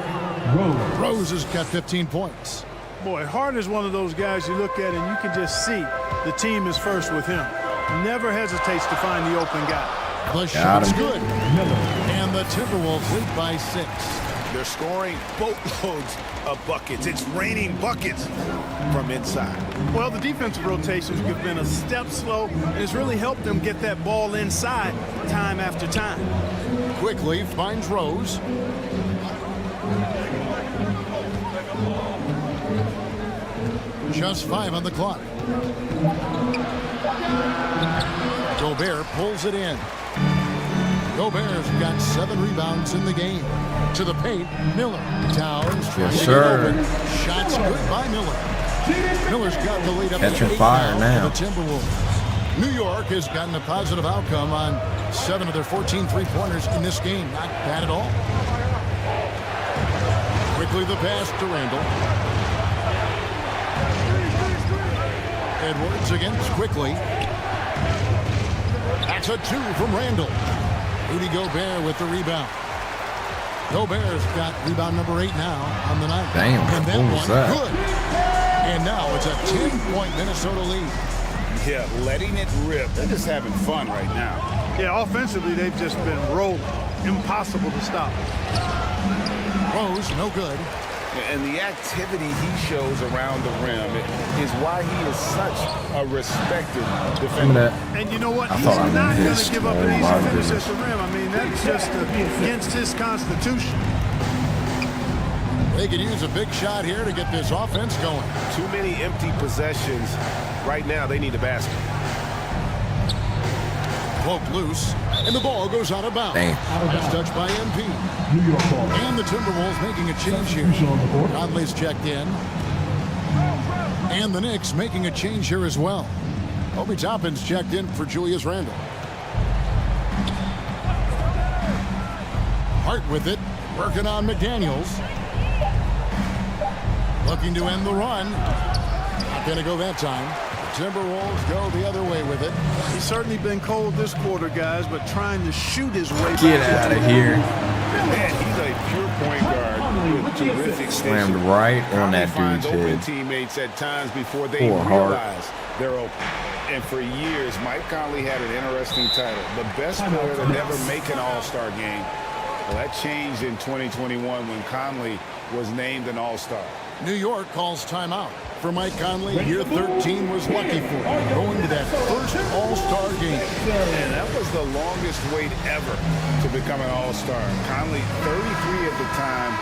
Speaker 4: Rose has got 15 points.
Speaker 15: Boy, Harden is one of those guys you look at and you can just see the team is first with him. Never hesitates to find the open guy.
Speaker 4: The shot's good. And the Timberwolves lead by 6.
Speaker 5: They're scoring boatloads of buckets. It's raining buckets from inside.
Speaker 15: Well, the defensive rotations have been a step slow, and it's really helped them get that ball inside time after time.
Speaker 4: Quickly finds Rose. Just 5 on the clock. Gobert pulls it in. Gobert's got 7 rebounds in the game. To the paint, Miller. Towns trying to get open. Shots good by Miller. Miller's got the lead up to 8
Speaker 1: fire now.
Speaker 4: The Timberwolves. New York has gotten a positive outcome on 7 of their 14 three-pointers in this game. Not bad at all. Quickly the pass to Randall. Edwards against Quickly. That's a 2 from Randall. Rudy Gobert with the rebound. Gobert's got rebound number 8 now on the night.
Speaker 1: Damn,
Speaker 4: and that
Speaker 1: what was
Speaker 4: one
Speaker 1: that?
Speaker 4: Good. And now it's a 10-point Minnesota lead.
Speaker 5: Yeah, letting it rip. They're just having fun right now.
Speaker 15: Yeah, offensively, they've just been rolling. Impossible to stop.
Speaker 4: Rose, no good.
Speaker 5: And the activity he shows around the rim is why he is such a respected defender.
Speaker 15: And you know what?
Speaker 1: I
Speaker 15: He's
Speaker 1: thought I
Speaker 15: not going
Speaker 1: missed.
Speaker 15: to give up
Speaker 1: Oh,
Speaker 15: an
Speaker 1: my
Speaker 15: easy finish
Speaker 1: goodness.
Speaker 15: at the rim. I mean, that's just against his constitution.
Speaker 4: They could use a big shot here to get this offense going.
Speaker 13: Too many empty possessions. Right now, they need a basket.
Speaker 4: Poked loose, and the ball goes out of bounds.
Speaker 1: Damn.
Speaker 4: That's touched by MP. And the Timberwolves making a change here. Conley's checked in. And the Knicks making a change here as well. Obi Toppin's checked in for Julius Randle. Hart with it, working on McDaniels. Looking to end the run. Not going to go that time. Timberwolves go the other way with it.
Speaker 15: He's certainly been cold this quarter, guys, but trying to shoot his way
Speaker 1: Get
Speaker 15: back.
Speaker 1: out of here.
Speaker 5: Man, he's a pure point guard with terrific
Speaker 1: Slammed
Speaker 5: station.
Speaker 1: right on that
Speaker 5: Finds
Speaker 1: dude's
Speaker 5: open
Speaker 1: head.
Speaker 5: teammates at times before they
Speaker 1: Poor Hart.
Speaker 5: realize they're open. And for years, Mike Conley had an interesting title. The best player to never make an All-Star game. Well, that changed in 2021 when Conley was named an All-Star.
Speaker 4: New York calls timeout. For Mike Conley, year 13 was lucky for him, going to that first All-Star game.
Speaker 5: And that was the longest wait ever to become an All-Star. Conley, 33 at the time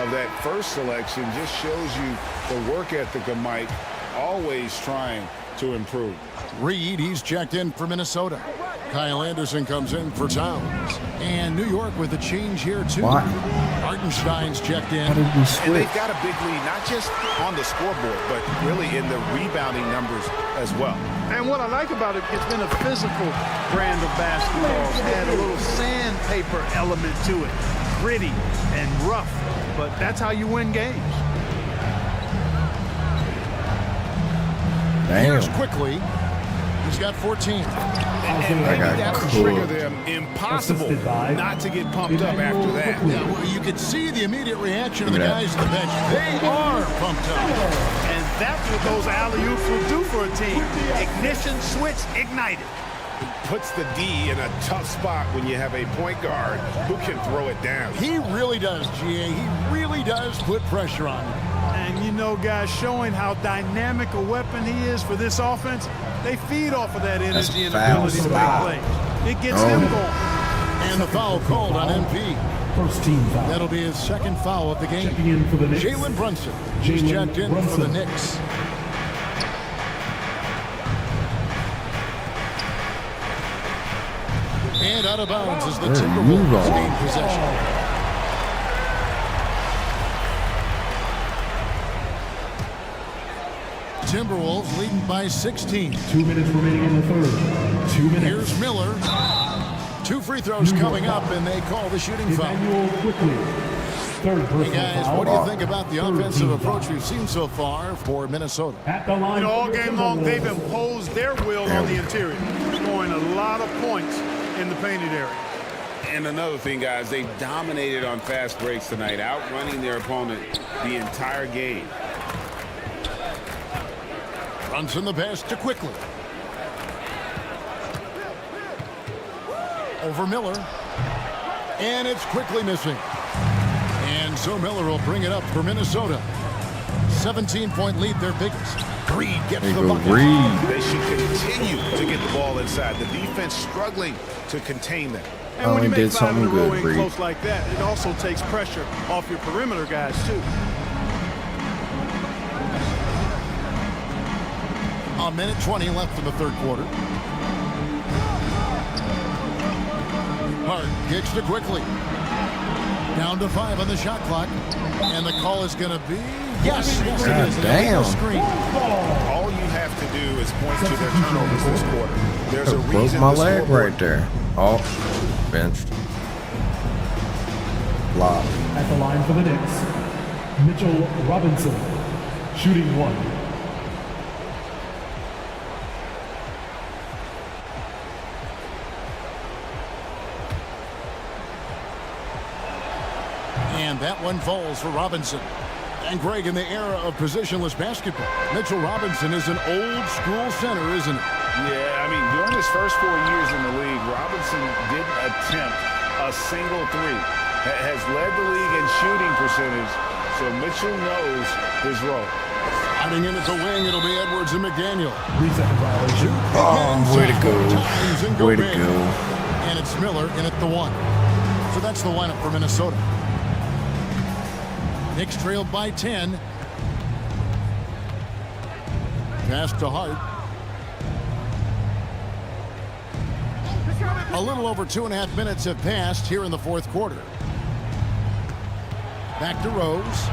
Speaker 5: of that first selection, just shows you the work ethic of Mike, always trying
Speaker 10: to improve.
Speaker 4: Reed, he's checked in for Minnesota. Kyle Anderson comes in for Towns. And New York with a change here, too.
Speaker 1: What?
Speaker 4: Hartenstein's checked in.
Speaker 1: How did we
Speaker 5: And
Speaker 1: switch?
Speaker 5: they've got a big lead, not just on the scoreboard, but really in the rebounding numbers as well.
Speaker 15: And what I like about it, it's been a physical brand of basketball. It's had a little sandpaper element to it. Gritty and rough, but that's how you win games.
Speaker 4: Here's quickly. He's got 14.
Speaker 5: And maybe that would trigger them. Impossible not to get pumped up after that.
Speaker 4: Yeah, well, you could see the immediate reaction of the guys on the bench. They are pumped up.
Speaker 15: And that's what those alley-oops will do for a team. Ignition switch ignited.
Speaker 5: Puts the D in a tough spot when you have a point guard who can throw it down.
Speaker 4: He really does, GA. He really does put pressure on you.
Speaker 15: And you know, guys, showing how dynamic a weapon he is for this offense, they feed off of that energy and ability to make plays. It gets them going.
Speaker 4: And the foul called on MP.
Speaker 9: First team foul.
Speaker 4: That'll be his second foul of the game.
Speaker 9: Checking in for the Knicks.
Speaker 4: Jalen Brunson. He's checked in for the Knicks. And out of bounds is the Timberwolves gain possession. Timberwolves leading by 16.
Speaker 9: 2 minutes remaining in the third. 2 minutes.
Speaker 4: Here's Miller. 2 free throws coming up, and they call the shooting foul.
Speaker 9: Emmanuel quickly. Third personal
Speaker 4: Hey guys,
Speaker 9: foul.
Speaker 4: what do you think about the offensive approach we've seen so far for Minnesota?
Speaker 9: At the line.
Speaker 15: You know, all game long, they've imposed their will on the interior, scoring a lot of points in the painted area.
Speaker 5: And another thing, guys, they dominated on fast breaks tonight, outrunning their opponent the entire game.
Speaker 4: Brunson the pass to quickly. Over Miller. And it's quickly missing. And so Miller will bring it up for Minnesota. 17-point lead, their biggest. Reed gets the bucket.
Speaker 5: They should continue to get the ball inside. The defense struggling to contain them.
Speaker 15: And when you make 5 in a row in close like that, it also takes pressure off your perimeter guys, too.
Speaker 4: A minute 20 left in the third quarter. Hart kicks to quickly. Down to 5 on the shot clock. And the call is going to be... Yes, it is.
Speaker 1: Damn.
Speaker 5: All you have to do is point to their turnovers this quarter. There's a
Speaker 1: Broke
Speaker 5: reason
Speaker 1: my
Speaker 5: the
Speaker 1: leg
Speaker 5: scoreboard-
Speaker 1: right there. Oh, benched. Flop.
Speaker 9: At the line for the Knicks. Mitchell Robinson. Shooting 1.
Speaker 4: And that one falls for Robinson. And Greg, in the era of positionless basketball, Mitchell Robinson is an old school center, isn't he?
Speaker 5: Yeah, I mean, during his first 4 years in the league, Robinson didn't attempt a single three. Has led the league in shooting percentage, so Mitchell knows his role.
Speaker 4: Sliding in at the wing, it'll be Edwards and McDaniel.
Speaker 9: 3-second violation.
Speaker 1: Oh, way to go. Way to go.
Speaker 4: And it's Miller in at the 1. So that's the lineup for Minnesota. Knicks trailed by 10. Pass to Hart. A little over 2.5 minutes have passed here in the fourth quarter. Back to Rose.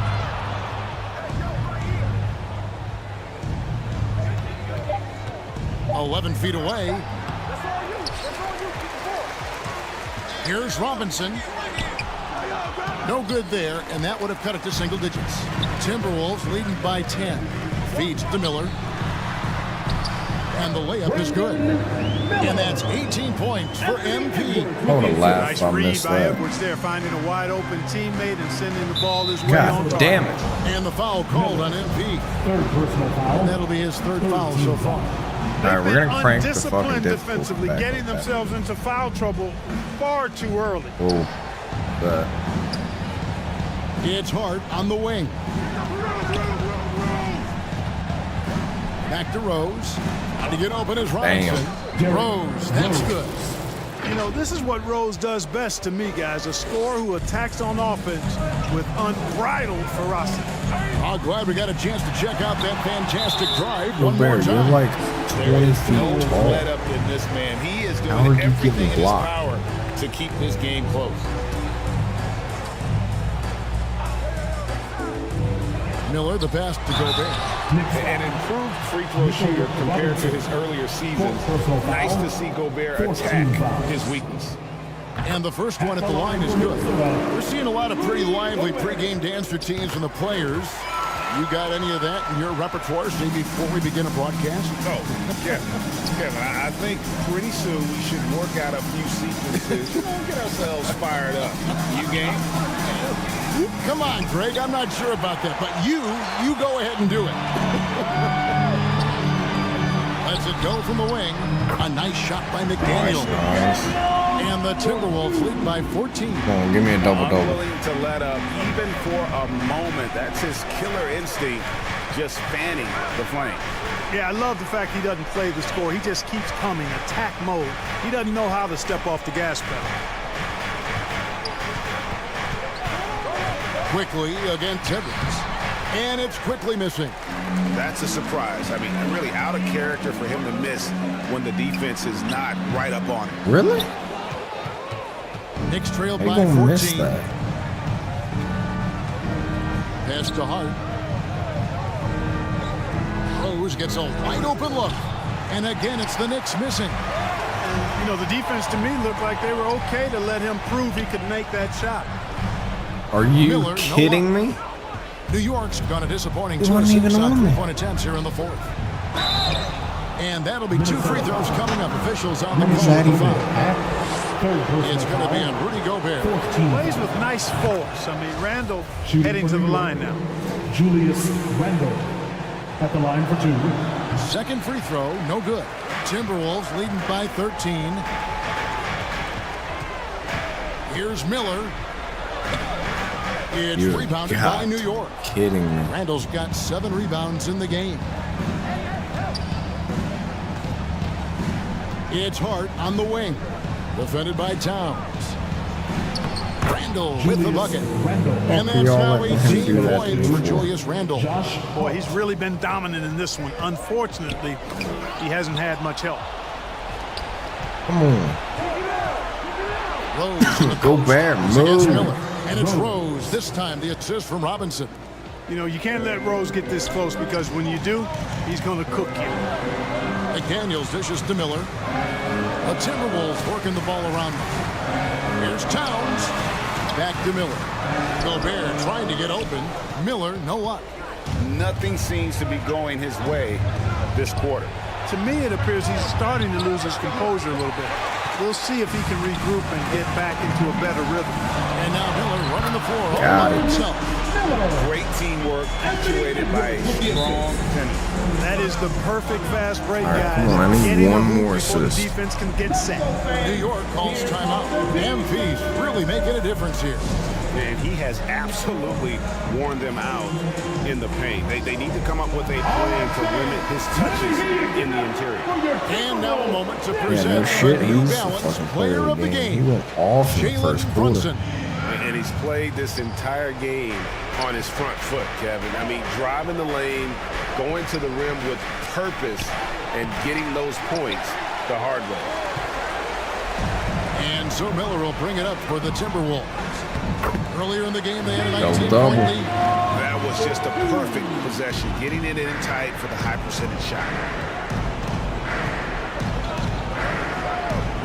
Speaker 4: "11 feet away. Here's Robinson. No good there, and that would have cut it to single digits. Timberwolves leading by 10. Feeds to Miller. And the layup is good. And that's 18 points for MP.
Speaker 1: I would have laughed
Speaker 15: Nice
Speaker 1: if I
Speaker 15: read
Speaker 1: missed
Speaker 15: by
Speaker 1: that.
Speaker 15: Edwards there, finding a wide open teammate and sending the ball his way
Speaker 1: God
Speaker 15: on target.
Speaker 1: damn it.
Speaker 4: And the foul called on MP.
Speaker 9: Third personal foul.
Speaker 4: And that'll be his third foul so far.
Speaker 1: All right, we're going to crank the fucking
Speaker 15: Undisciplined
Speaker 1: difficulty
Speaker 15: defensively,
Speaker 1: back
Speaker 15: getting
Speaker 1: up that.
Speaker 15: themselves into foul trouble far too early.
Speaker 1: Whoa. But
Speaker 4: It's Hart on the wing. Back to Rose. To get open is Robinson. Rose, that's good.
Speaker 15: You know, this is what Rose does best to me, guys. A scorer who attacks on offense with unbridled ferocity.
Speaker 4: I'm glad we got a chance to check out that fantastic drive one
Speaker 1: Gobert,
Speaker 4: more time.
Speaker 1: you're like 20 feet
Speaker 10: No
Speaker 1: tall.
Speaker 10: let up in this man. He is
Speaker 1: How are
Speaker 10: doing
Speaker 1: you
Speaker 10: everything
Speaker 1: getting
Speaker 10: in his
Speaker 1: blocked?
Speaker 10: power to keep this game close.
Speaker 4: Miller, the pass to Gobert.
Speaker 5: An improved free throw shooter compared to his earlier seasons. Nice to see Gobert attack his weakness.
Speaker 4: And the first one at the line is good. We're seeing a lot of pretty lively pregame dance routines from the players. You got any of that in your repertoire, say, before we begin a broadcast?
Speaker 5: Oh, Kevin, I think pretty soon we should work out a few sequences. Get ourselves fired up. You game?
Speaker 4: Come on, Greg. I'm not sure about that, but you go ahead and do it. Lets it go from the wing. A nice shot by McDaniel.
Speaker 1: Nice.
Speaker 4: And the Timberwolves lead by 14.
Speaker 1: Come on, give me a double-double.
Speaker 5: Unwilling to let up, even for a moment. That's his killer instinct, just fanning the flame.
Speaker 15: Yeah, I love the fact he doesn't play the score. He just keeps coming, attack mode. He doesn't know how to step off the gas pedal.
Speaker 4: Quickly against Tibbins. And it's quickly missing.
Speaker 5: That's a surprise. I mean, really out of character for him to miss when the defense is not right up on him.
Speaker 1: Really?
Speaker 4: Knicks trailed
Speaker 1: How you
Speaker 4: by
Speaker 1: gonna
Speaker 4: 14.
Speaker 1: miss that?
Speaker 4: Pass to Hart. Rose gets a wide open look. And again, it's the Knicks missing.
Speaker 15: And, you know, the defense to me looked like they were okay to let him prove he could make that shot.
Speaker 1: Are you
Speaker 4: Miller,
Speaker 1: kidding me?
Speaker 4: New York's got a disappointing
Speaker 1: He
Speaker 4: 2 of
Speaker 1: wasn't
Speaker 4: 6
Speaker 1: even
Speaker 4: on
Speaker 1: on me.
Speaker 4: 3-point attempts here in the fourth. And that'll be 2 free throws coming up. Officials on the
Speaker 1: What is
Speaker 4: call
Speaker 1: that
Speaker 4: for
Speaker 1: even?
Speaker 4: foul. It's going to be on Rudy Gobert.
Speaker 15: Plays with nice force. I mean, Randall heading to the line now.
Speaker 9: Julius Randle at the line for 2.
Speaker 4: Second free throw, no good. Timberwolves leading by 13. Here's Miller. It's rebounded by New York.
Speaker 1: Kidding me.
Speaker 4: Randall's got 7 rebounds in the game. It's Hart on the wing. Defended by Towns. Randall with the bucket. And that's now 18 points for Julius Randle.
Speaker 15: Boy, he's really been dominant in this one. Unfortunately, he hasn't had much help.
Speaker 1: Come on.
Speaker 4: Rose
Speaker 1: Gobert,
Speaker 4: against
Speaker 1: move.
Speaker 4: Miller. And it's Rose. This time the assist from Robinson.
Speaker 15: You know, you can't let Rose get this close because when you do, he's going to cook you.
Speaker 4: McDaniels dishes to Miller. The Timberwolves working the ball around them. Here's Towns. Back to Miller. Gobert trying to get open. Miller, no luck.
Speaker 5: Nothing seems to be going his way this quarter.
Speaker 15: To me, it appears he's starting to lose his composure a little bit. We'll see if he can regroup and get back into a better rhythm.
Speaker 4: And now Miller running the floor all
Speaker 1: Got
Speaker 4: by
Speaker 1: it.
Speaker 4: himself.
Speaker 5: Great teamwork, actuated by a strong defender.
Speaker 15: That is the perfect fast break,
Speaker 1: All right,
Speaker 15: guys.
Speaker 1: come on, I need
Speaker 15: Getting
Speaker 1: one
Speaker 15: a hoop
Speaker 1: more
Speaker 15: before
Speaker 1: assist.
Speaker 15: the defense can get set.
Speaker 4: New York calls timeout. MV's really making a difference here.
Speaker 5: And he has absolutely worn them out in the paint. They need to come up with a plan to limit his touches in the interior.
Speaker 4: And now a moment to
Speaker 1: Yeah,
Speaker 4: present
Speaker 1: no shit.
Speaker 4: the New
Speaker 1: He's the
Speaker 4: Balance
Speaker 1: fucking
Speaker 4: player of the
Speaker 1: He
Speaker 4: game.
Speaker 1: went off in the
Speaker 4: Jalen
Speaker 1: first quarter.
Speaker 4: Brunson.
Speaker 5: And he's played this entire game on his front foot, Kevin. I mean, driving the lane, going to the rim with purpose, and getting those points the hard way.
Speaker 4: And so Miller will bring it up for the Timberwolves. Earlier in the game, they had a 19-point
Speaker 1: Double-double.
Speaker 4: lead.
Speaker 5: That was just a perfect possession, getting it in tight for the high percentage shot.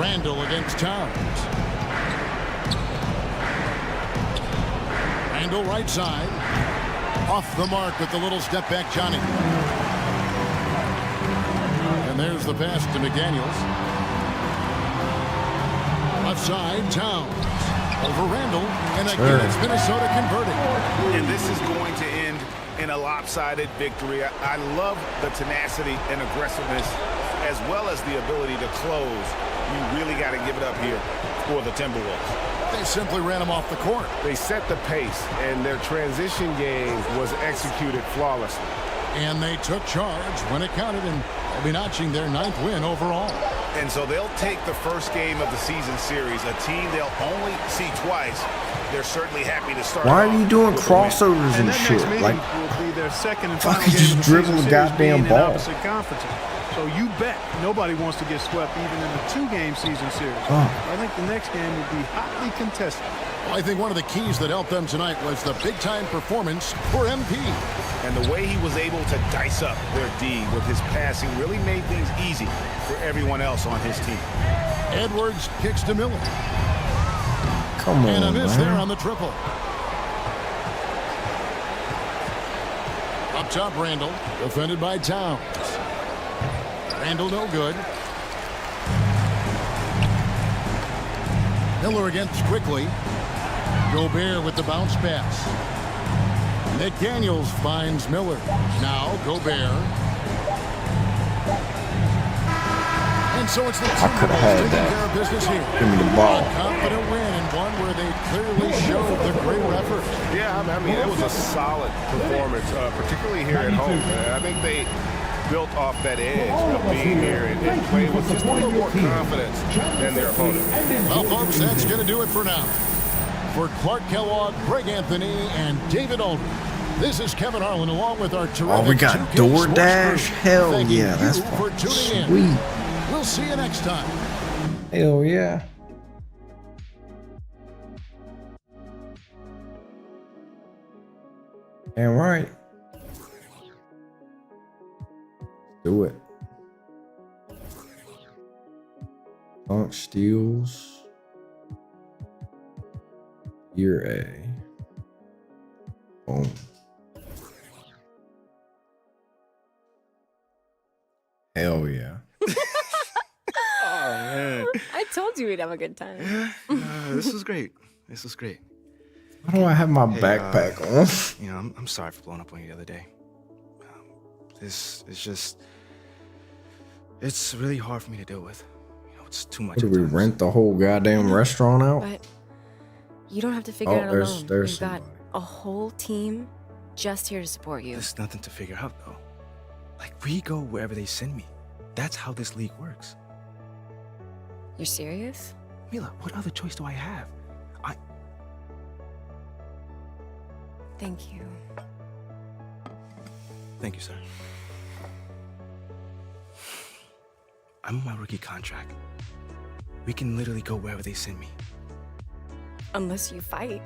Speaker 4: Randall against Towns. Randall right side. Off the mark with the little step back Johnny. And there's the pass to McDaniels. Left side, Towns. Over Randall. And again, it's Minnesota converting.
Speaker 5: And this is going to end in a lopsided victory. I love the tenacity and aggressiveness as well as the ability to close. You really got to give it up here for the Timberwolves.
Speaker 4: They simply ran him off the court.
Speaker 5: They set the pace, and their transition game was executed flawlessly.
Speaker 4: And they took charge when it counted, and they'll be notching their 9th win overall.
Speaker 5: And so they'll take the first game of the season series, a team they'll only see twice. They're certainly happy to start.
Speaker 1: Why are you doing crossovers and shit? Like,
Speaker 15: will be their second and
Speaker 1: fucking
Speaker 15: final game
Speaker 1: just
Speaker 15: of the
Speaker 1: dribble
Speaker 15: season
Speaker 1: the
Speaker 15: series
Speaker 1: goddamn
Speaker 15: being in
Speaker 1: ball.
Speaker 15: opposite conferences. So you bet nobody wants to get swept even in the 2-game season series. I think the next game will be hotly contested.
Speaker 4: Well, I think one of the keys that helped them tonight was the big-time performance for MP.
Speaker 5: And the way he was able to dice up their D with his passing really made things easy for everyone else on his team.
Speaker 4: Edwards kicks to Miller.
Speaker 1: Come on,
Speaker 4: and a miss
Speaker 1: man.
Speaker 4: there on the triple. Up top, Randall, defended by Towns. Randall no good. Miller against quickly. Gobert with the bounce pass. Nick Daniels finds Miller. Now Gobert. And so it's the
Speaker 1: I could have had
Speaker 4: care of business here.
Speaker 1: that. Give me the ball.
Speaker 4: A confident win and one where they clearly showed the greater effort.
Speaker 5: Yeah, I mean, it was a solid performance, particularly here at home. I think they built off that edge of being here and played with just a little more confidence than their opponent.
Speaker 4: Well, folks, that's going to do it for now. For Clark Kellogg, Greg Anthony, and David Aldridge, this is Kevin Harlan along with our terrific
Speaker 1: Oh, we got
Speaker 4: 2K
Speaker 1: DoorDash?
Speaker 4: Sports crew.
Speaker 1: Hell
Speaker 4: Thanking
Speaker 1: yeah, that's
Speaker 4: you for
Speaker 1: fucking
Speaker 4: tuning
Speaker 1: sweet.
Speaker 4: in. We'll see you next time.
Speaker 1: Hell yeah. Damn right. Do it. Dunk steals. Year A. Boom. Hell yeah.
Speaker 18: Oh, man.
Speaker 20: I told you we'd have a good time.
Speaker 18: This was great. This was great.
Speaker 1: Why do I have my backpack on?
Speaker 18: You know, I'm sorry for blowing up on you the other day. This is just... It's really hard for me to deal with. You know, it's too much.
Speaker 1: What, do we rent the whole goddamn restaurant out?
Speaker 20: But you don't have to figure it out alone.
Speaker 1: there's
Speaker 20: We've got a whole team just here to support you.
Speaker 18: There's nothing to figure out, though. Like, we go wherever they send me. That's how this league works.
Speaker 20: You're serious?
Speaker 18: Mila, what other choice do I have?
Speaker 20: Thank you.
Speaker 18: Thank you, sir. I'm on my rookie contract. We can literally go wherever they send me.
Speaker 20: Unless you fight.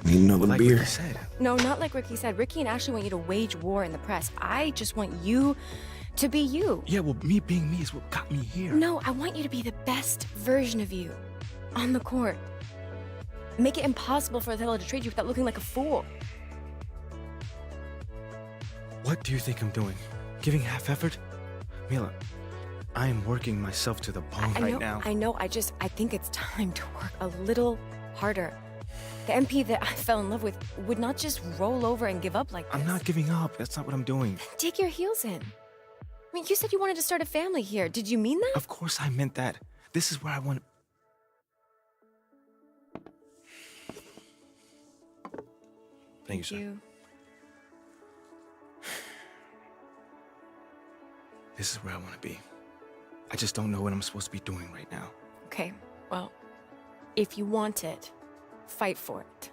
Speaker 1: Need another
Speaker 18: Like
Speaker 1: beer.
Speaker 18: Ricky said.
Speaker 20: No, not like Ricky said. Ricky and Ashley want you to wage war in the press. I just want you to be you.
Speaker 18: Yeah, well, me being me is what got me here.
Speaker 20: No, I want you to be the best version of you on the court. Make it impossible for Othello to trade you without looking like a fool.
Speaker 18: What do you think I'm doing? Giving half effort? Mila, I am working myself to the bone right now.
Speaker 20: I know. I think it's time to work a little harder. The MP that I fell in love with would not just roll over and give up like this.
Speaker 18: I'm not giving up. That's not what I'm doing.
Speaker 20: Dig your heels in. I mean, you said you wanted to start a family here. Did you mean that?
Speaker 18: Of course I meant that. This is where I want to... Thank you, sir. This is where I want to be. I just don't know what I'm supposed to be doing right now.
Speaker 20: Okay, well, if you want it, fight for it.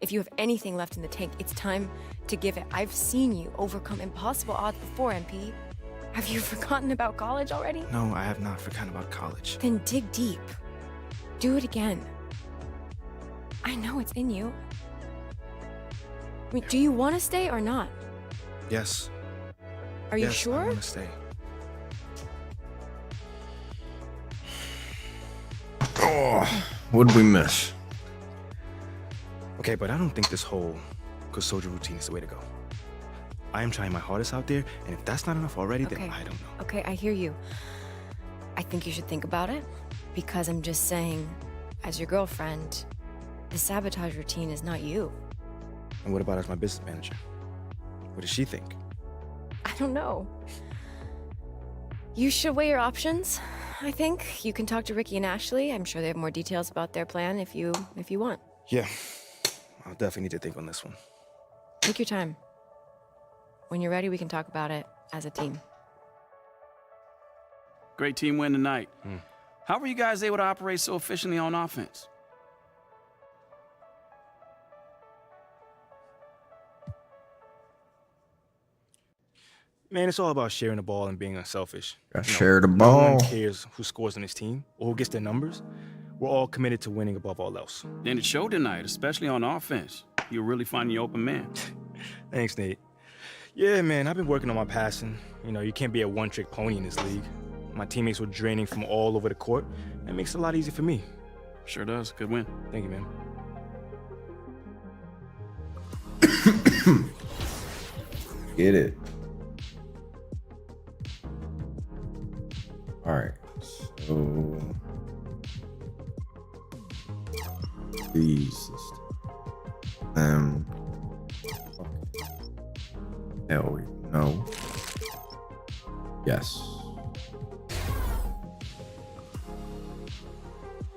Speaker 20: If you have anything left in the tank, it's time to give it. I've seen you overcome impossible odds before, MP. Have you forgotten about college already?
Speaker 18: No, I have not forgotten about college.
Speaker 20: Then dig deep. Do it again. I know it's in you. I mean, do you want to stay or not?
Speaker 18: Yes.
Speaker 20: Are you
Speaker 18: Yes,
Speaker 20: sure?
Speaker 18: I want to stay.
Speaker 1: Oh, what did we miss?
Speaker 18: Okay, but I don't think this whole good soldier routine is the way to go. I am trying my hardest out there, and if that's not enough already, then I don't know.
Speaker 20: Okay, I hear you. I think you should think about it, because I'm just saying, as your girlfriend, the sabotage routine is not you.
Speaker 18: And what about as my business manager? What does she think?
Speaker 20: I don't know. You should weigh your options, I think. You can talk to Ricky and Ashley. I'm sure they have more details about their plan if you want.
Speaker 18: Yeah, I'll definitely need to think on this one.
Speaker 20: Take your time. When you're ready, we can talk about it as a team.
Speaker 17: Great team win tonight. How were you guys able to operate so efficiently on offense?
Speaker 18: Man, it's all about sharing the ball and being unselfish.
Speaker 1: Gotta share the
Speaker 18: No
Speaker 1: ball.
Speaker 18: one cares who scores on his team or who gets their numbers. We're all committed to winning above all else.
Speaker 17: And it showed tonight, especially on offense. You're really finding your open man.
Speaker 18: Thanks, Nate. Yeah, man, I've been working on my passing. You know, you can't be a one-trick pony in this league. My teammates were draining from all over the court. That makes it a lot easier for me.
Speaker 17: Sure does. Good win.
Speaker 18: Thank you, man.
Speaker 1: Get it. All right. So these. Hell no. Yes.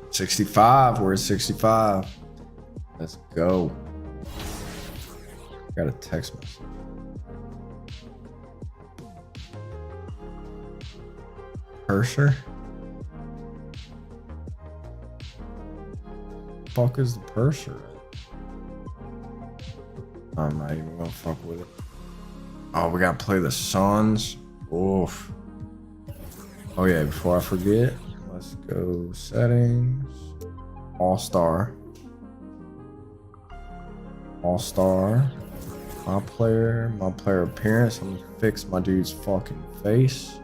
Speaker 1: 65. We're at 65. Let's go. Got a text message. Purser? Fuck is the purser at? I'm not even gonna fuck with it. Oh, we gotta play the Suns. Oof. Oh yeah, before I forget, let's go settings. All-star. All-star. My player appearance. I'm gonna fix my dude's fucking face.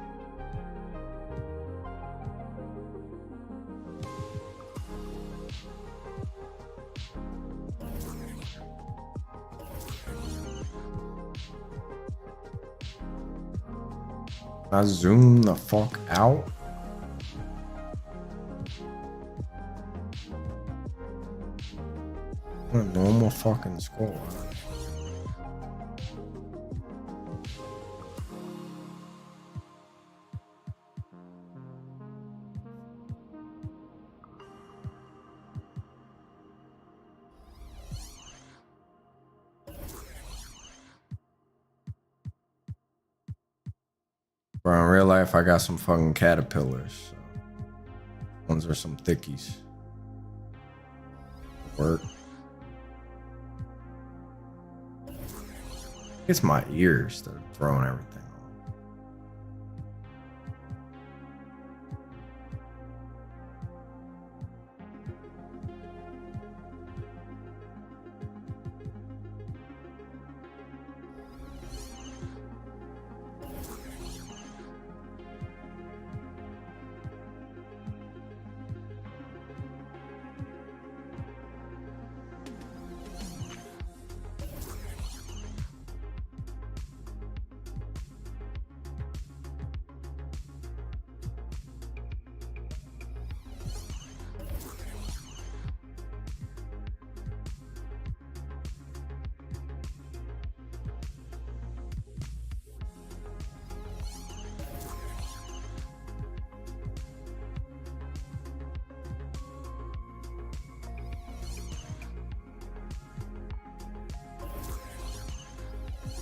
Speaker 1: I zoom the fuck out. A normal fucking score. Bro, in real life, I got some fucking caterpillars. So. Ones are some thickies. Work. It's my ears that are throwing everything off.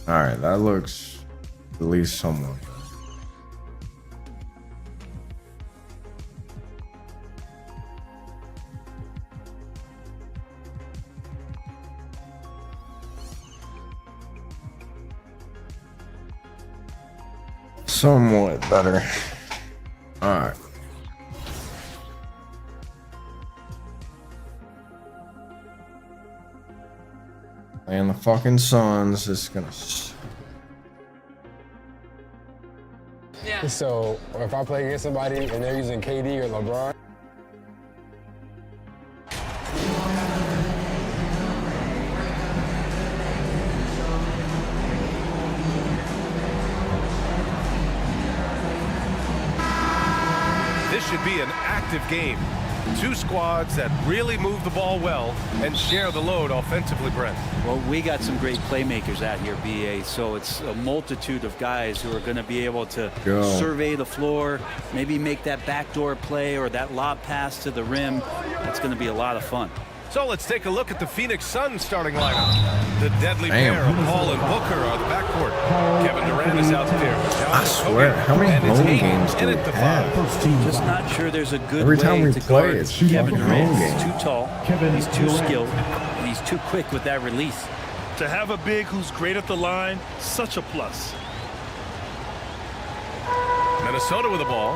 Speaker 1: All right, that looks at least somewhat better. Somewhat better. All right. And the fucking Suns is gonna.
Speaker 2: Yeah. So if I play against somebody and they're using KD or LeBron.
Speaker 13: This should be an active game. Two squads that really move the ball well and share the load offensively, Brent.
Speaker 11: Well, we got some great playmakers out here, BA, so it's a multitude of guys who are going to be able to survey the floor, maybe make that backdoor play or that lob pass to the rim. It's going to be a lot of fun.
Speaker 13: So let's take a look at the Phoenix Suns starting lineup. The deadly pair of Paul and Booker are the backcourt. Kevin Durant is out there.
Speaker 1: I swear, how many home games do we have?
Speaker 11: Just not sure there's a good
Speaker 1: Every time
Speaker 11: way
Speaker 1: we
Speaker 11: to
Speaker 1: play,
Speaker 11: guard
Speaker 1: it's
Speaker 11: Kevin
Speaker 1: fucking
Speaker 11: Durant.
Speaker 1: home
Speaker 11: He's
Speaker 1: game.
Speaker 11: too tall, he's too skilled, and he's too quick with that release.
Speaker 15: To have a big who's great at the line, such a plus.
Speaker 13: Minnesota with the ball.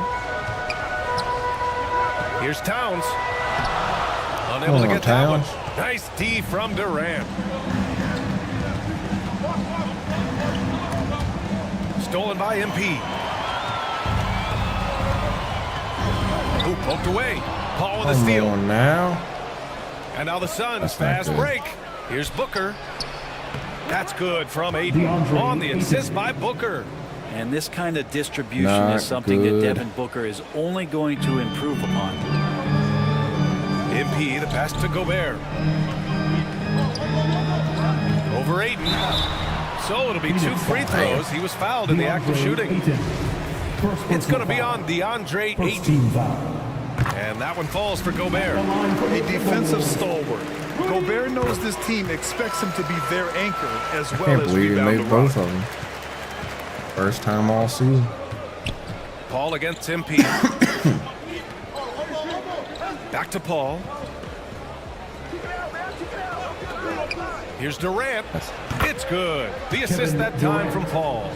Speaker 13: Here's Towns. Unable to get that one. Nice D from Durant. Stolen by MP. Ooh, poked away. Paul with a steal.
Speaker 1: Come on now.
Speaker 13: And now the Suns
Speaker 1: That's not
Speaker 13: fast
Speaker 1: good.
Speaker 13: break. Here's Booker. That's good from Aiden on the assist by Booker.
Speaker 11: And this kind of distribution
Speaker 1: Not
Speaker 11: is something
Speaker 1: good.
Speaker 11: that Devin Booker is only going to improve upon.
Speaker 13: MP, the pass to Gobert. Over Aiden. So it'll be 2 free throws. He was fouled in the act of shooting. It's going to be on DeAndre Ayton. And that one falls for Gobert.
Speaker 15: A defensive stalwart. Gobert knows this team expects him to be their anchor as
Speaker 1: I
Speaker 15: well
Speaker 1: can't
Speaker 15: as
Speaker 1: believe he
Speaker 15: rebound
Speaker 1: made
Speaker 15: the
Speaker 1: both
Speaker 15: rock.
Speaker 1: of them. First time all season.
Speaker 13: Paul against MP. Back to Paul. Here's Durant. It's good. The assist that time from Paul.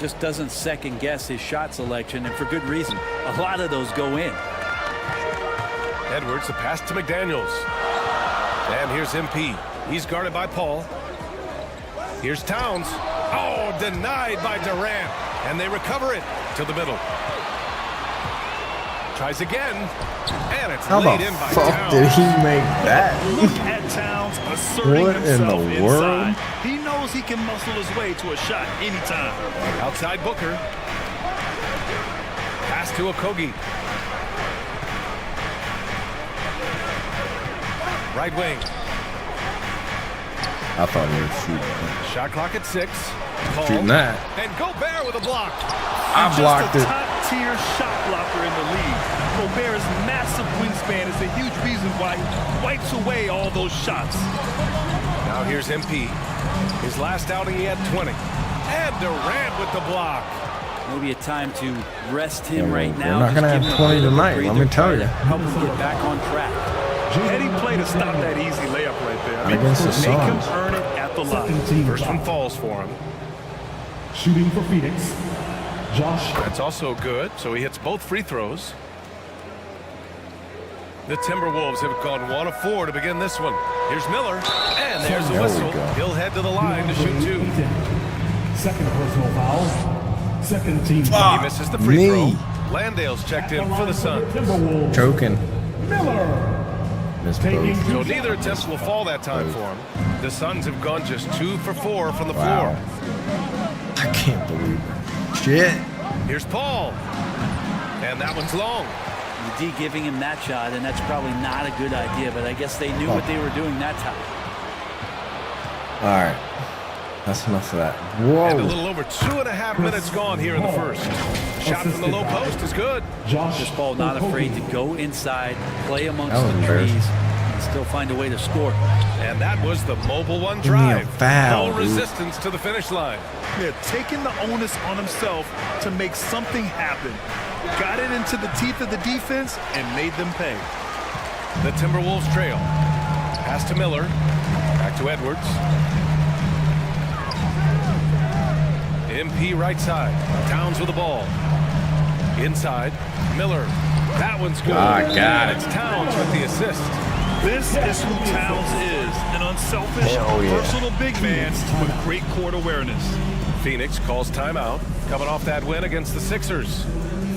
Speaker 11: Just doesn't second guess his shot selection, and for good reason. A lot of those go in.
Speaker 13: Edwards, the pass to McDaniels. And here's MP. He's guarded by Paul. Here's Towns. Oh, denied by Durant. And they recover it to the middle. Tries again. And it's
Speaker 1: How
Speaker 13: laid
Speaker 1: the
Speaker 13: in by
Speaker 1: fuck
Speaker 13: Towns.
Speaker 1: did he make that?
Speaker 15: Look at Towns asserting
Speaker 1: What in
Speaker 15: himself
Speaker 1: the
Speaker 15: inside.
Speaker 1: world?
Speaker 15: He knows he can muscle his way to a shot anytime.
Speaker 13: Outside Booker. Pass to Okogie. Right wing.
Speaker 1: I thought he was shooting.
Speaker 13: Shot clock at 6. Paul.
Speaker 1: Shooting that.
Speaker 13: And Gobert with a block.
Speaker 1: I blocked
Speaker 15: Just
Speaker 1: it.
Speaker 15: a top-tier shot blocker in the league. Gobert's massive wingspan is a huge reason why he wipes away all those shots.
Speaker 13: Now here's MP. His last outing he had 20. And Durant with the block.
Speaker 11: Maybe a time to rest him right
Speaker 1: We're
Speaker 11: now.
Speaker 1: not gonna
Speaker 11: Just
Speaker 1: have
Speaker 11: give him a
Speaker 1: 20
Speaker 11: little
Speaker 1: tonight,
Speaker 11: breather,
Speaker 1: let me tell
Speaker 11: try
Speaker 1: you.
Speaker 11: to Help him get back on track.
Speaker 15: Heady play to stop that easy layup right there.
Speaker 1: Against the
Speaker 15: Make him
Speaker 1: Suns.
Speaker 15: earn it at the line.
Speaker 13: First one falls for him.
Speaker 9: Shooting for Phoenix, Josh.
Speaker 13: That's also good, so he hits both free throws. The Timberwolves have gone 1 of 4 to begin this one. Here's Miller, and there's the
Speaker 1: There we
Speaker 13: whistle.
Speaker 1: go.
Speaker 13: He'll head to the line to shoot 2.
Speaker 9: Second personal foul. Second team
Speaker 13: He
Speaker 9: foul.
Speaker 13: misses the free
Speaker 1: Me.
Speaker 13: throw. Landale's checked in for the Suns.
Speaker 9: Timberwolves.
Speaker 1: Choking.
Speaker 9: Miller.
Speaker 1: Missed
Speaker 9: Taking
Speaker 1: both.
Speaker 13: So neither attempt will fall that time for him. The Suns have gone just 2 for 4 from the
Speaker 1: Wow.
Speaker 13: floor.
Speaker 1: I can't believe it. Shit.
Speaker 13: Here's Paul. And that one's long.
Speaker 11: The D giving him that shot, and that's probably not a good idea, but I guess they knew what they were doing that time.
Speaker 1: All right. That's enough of that.
Speaker 13: And a
Speaker 1: Whoa.
Speaker 13: little over 2.5 minutes gone here in the first. The shot from the low post is good.
Speaker 11: This ball not afraid to go inside, play amongst
Speaker 1: That was
Speaker 11: the
Speaker 1: embarrassing.
Speaker 11: trees, and still find a way to score.
Speaker 13: And that was the mobile one
Speaker 1: Give me a
Speaker 13: drive.
Speaker 1: foul,
Speaker 13: No
Speaker 1: dude.
Speaker 13: resistance to the finish line.
Speaker 15: They're taking the onus on himself to make something happen. Got it into the teeth of the defense and made them pay.
Speaker 13: The Timberwolves trail. Pass to Miller. Back to Edwards. MP right side. Towns with the ball. Inside. Miller. That one's good.
Speaker 1: Ah, got it.
Speaker 13: It's Towns with the assist.
Speaker 15: This is who Towns is, an unselfish,
Speaker 1: Hell yeah.
Speaker 15: versatile big man with great court awareness.
Speaker 13: Phoenix calls timeout. Coming off that win against the Sixers.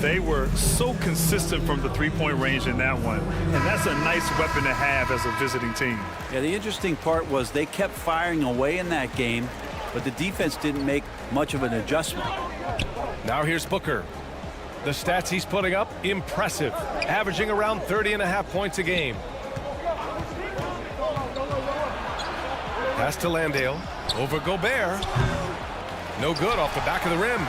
Speaker 15: They were so consistent from the three-point range in that one, and that's a nice weapon to have as a visiting team.
Speaker 11: Yeah, the interesting part was they kept firing away in that game, but the defense didn't make much of an adjustment.
Speaker 13: Now here's Booker. The stats he's putting up, impressive. Averaging around 30.5 points a game. Pass to Landale. Over Gobert. No good off the back of the rim.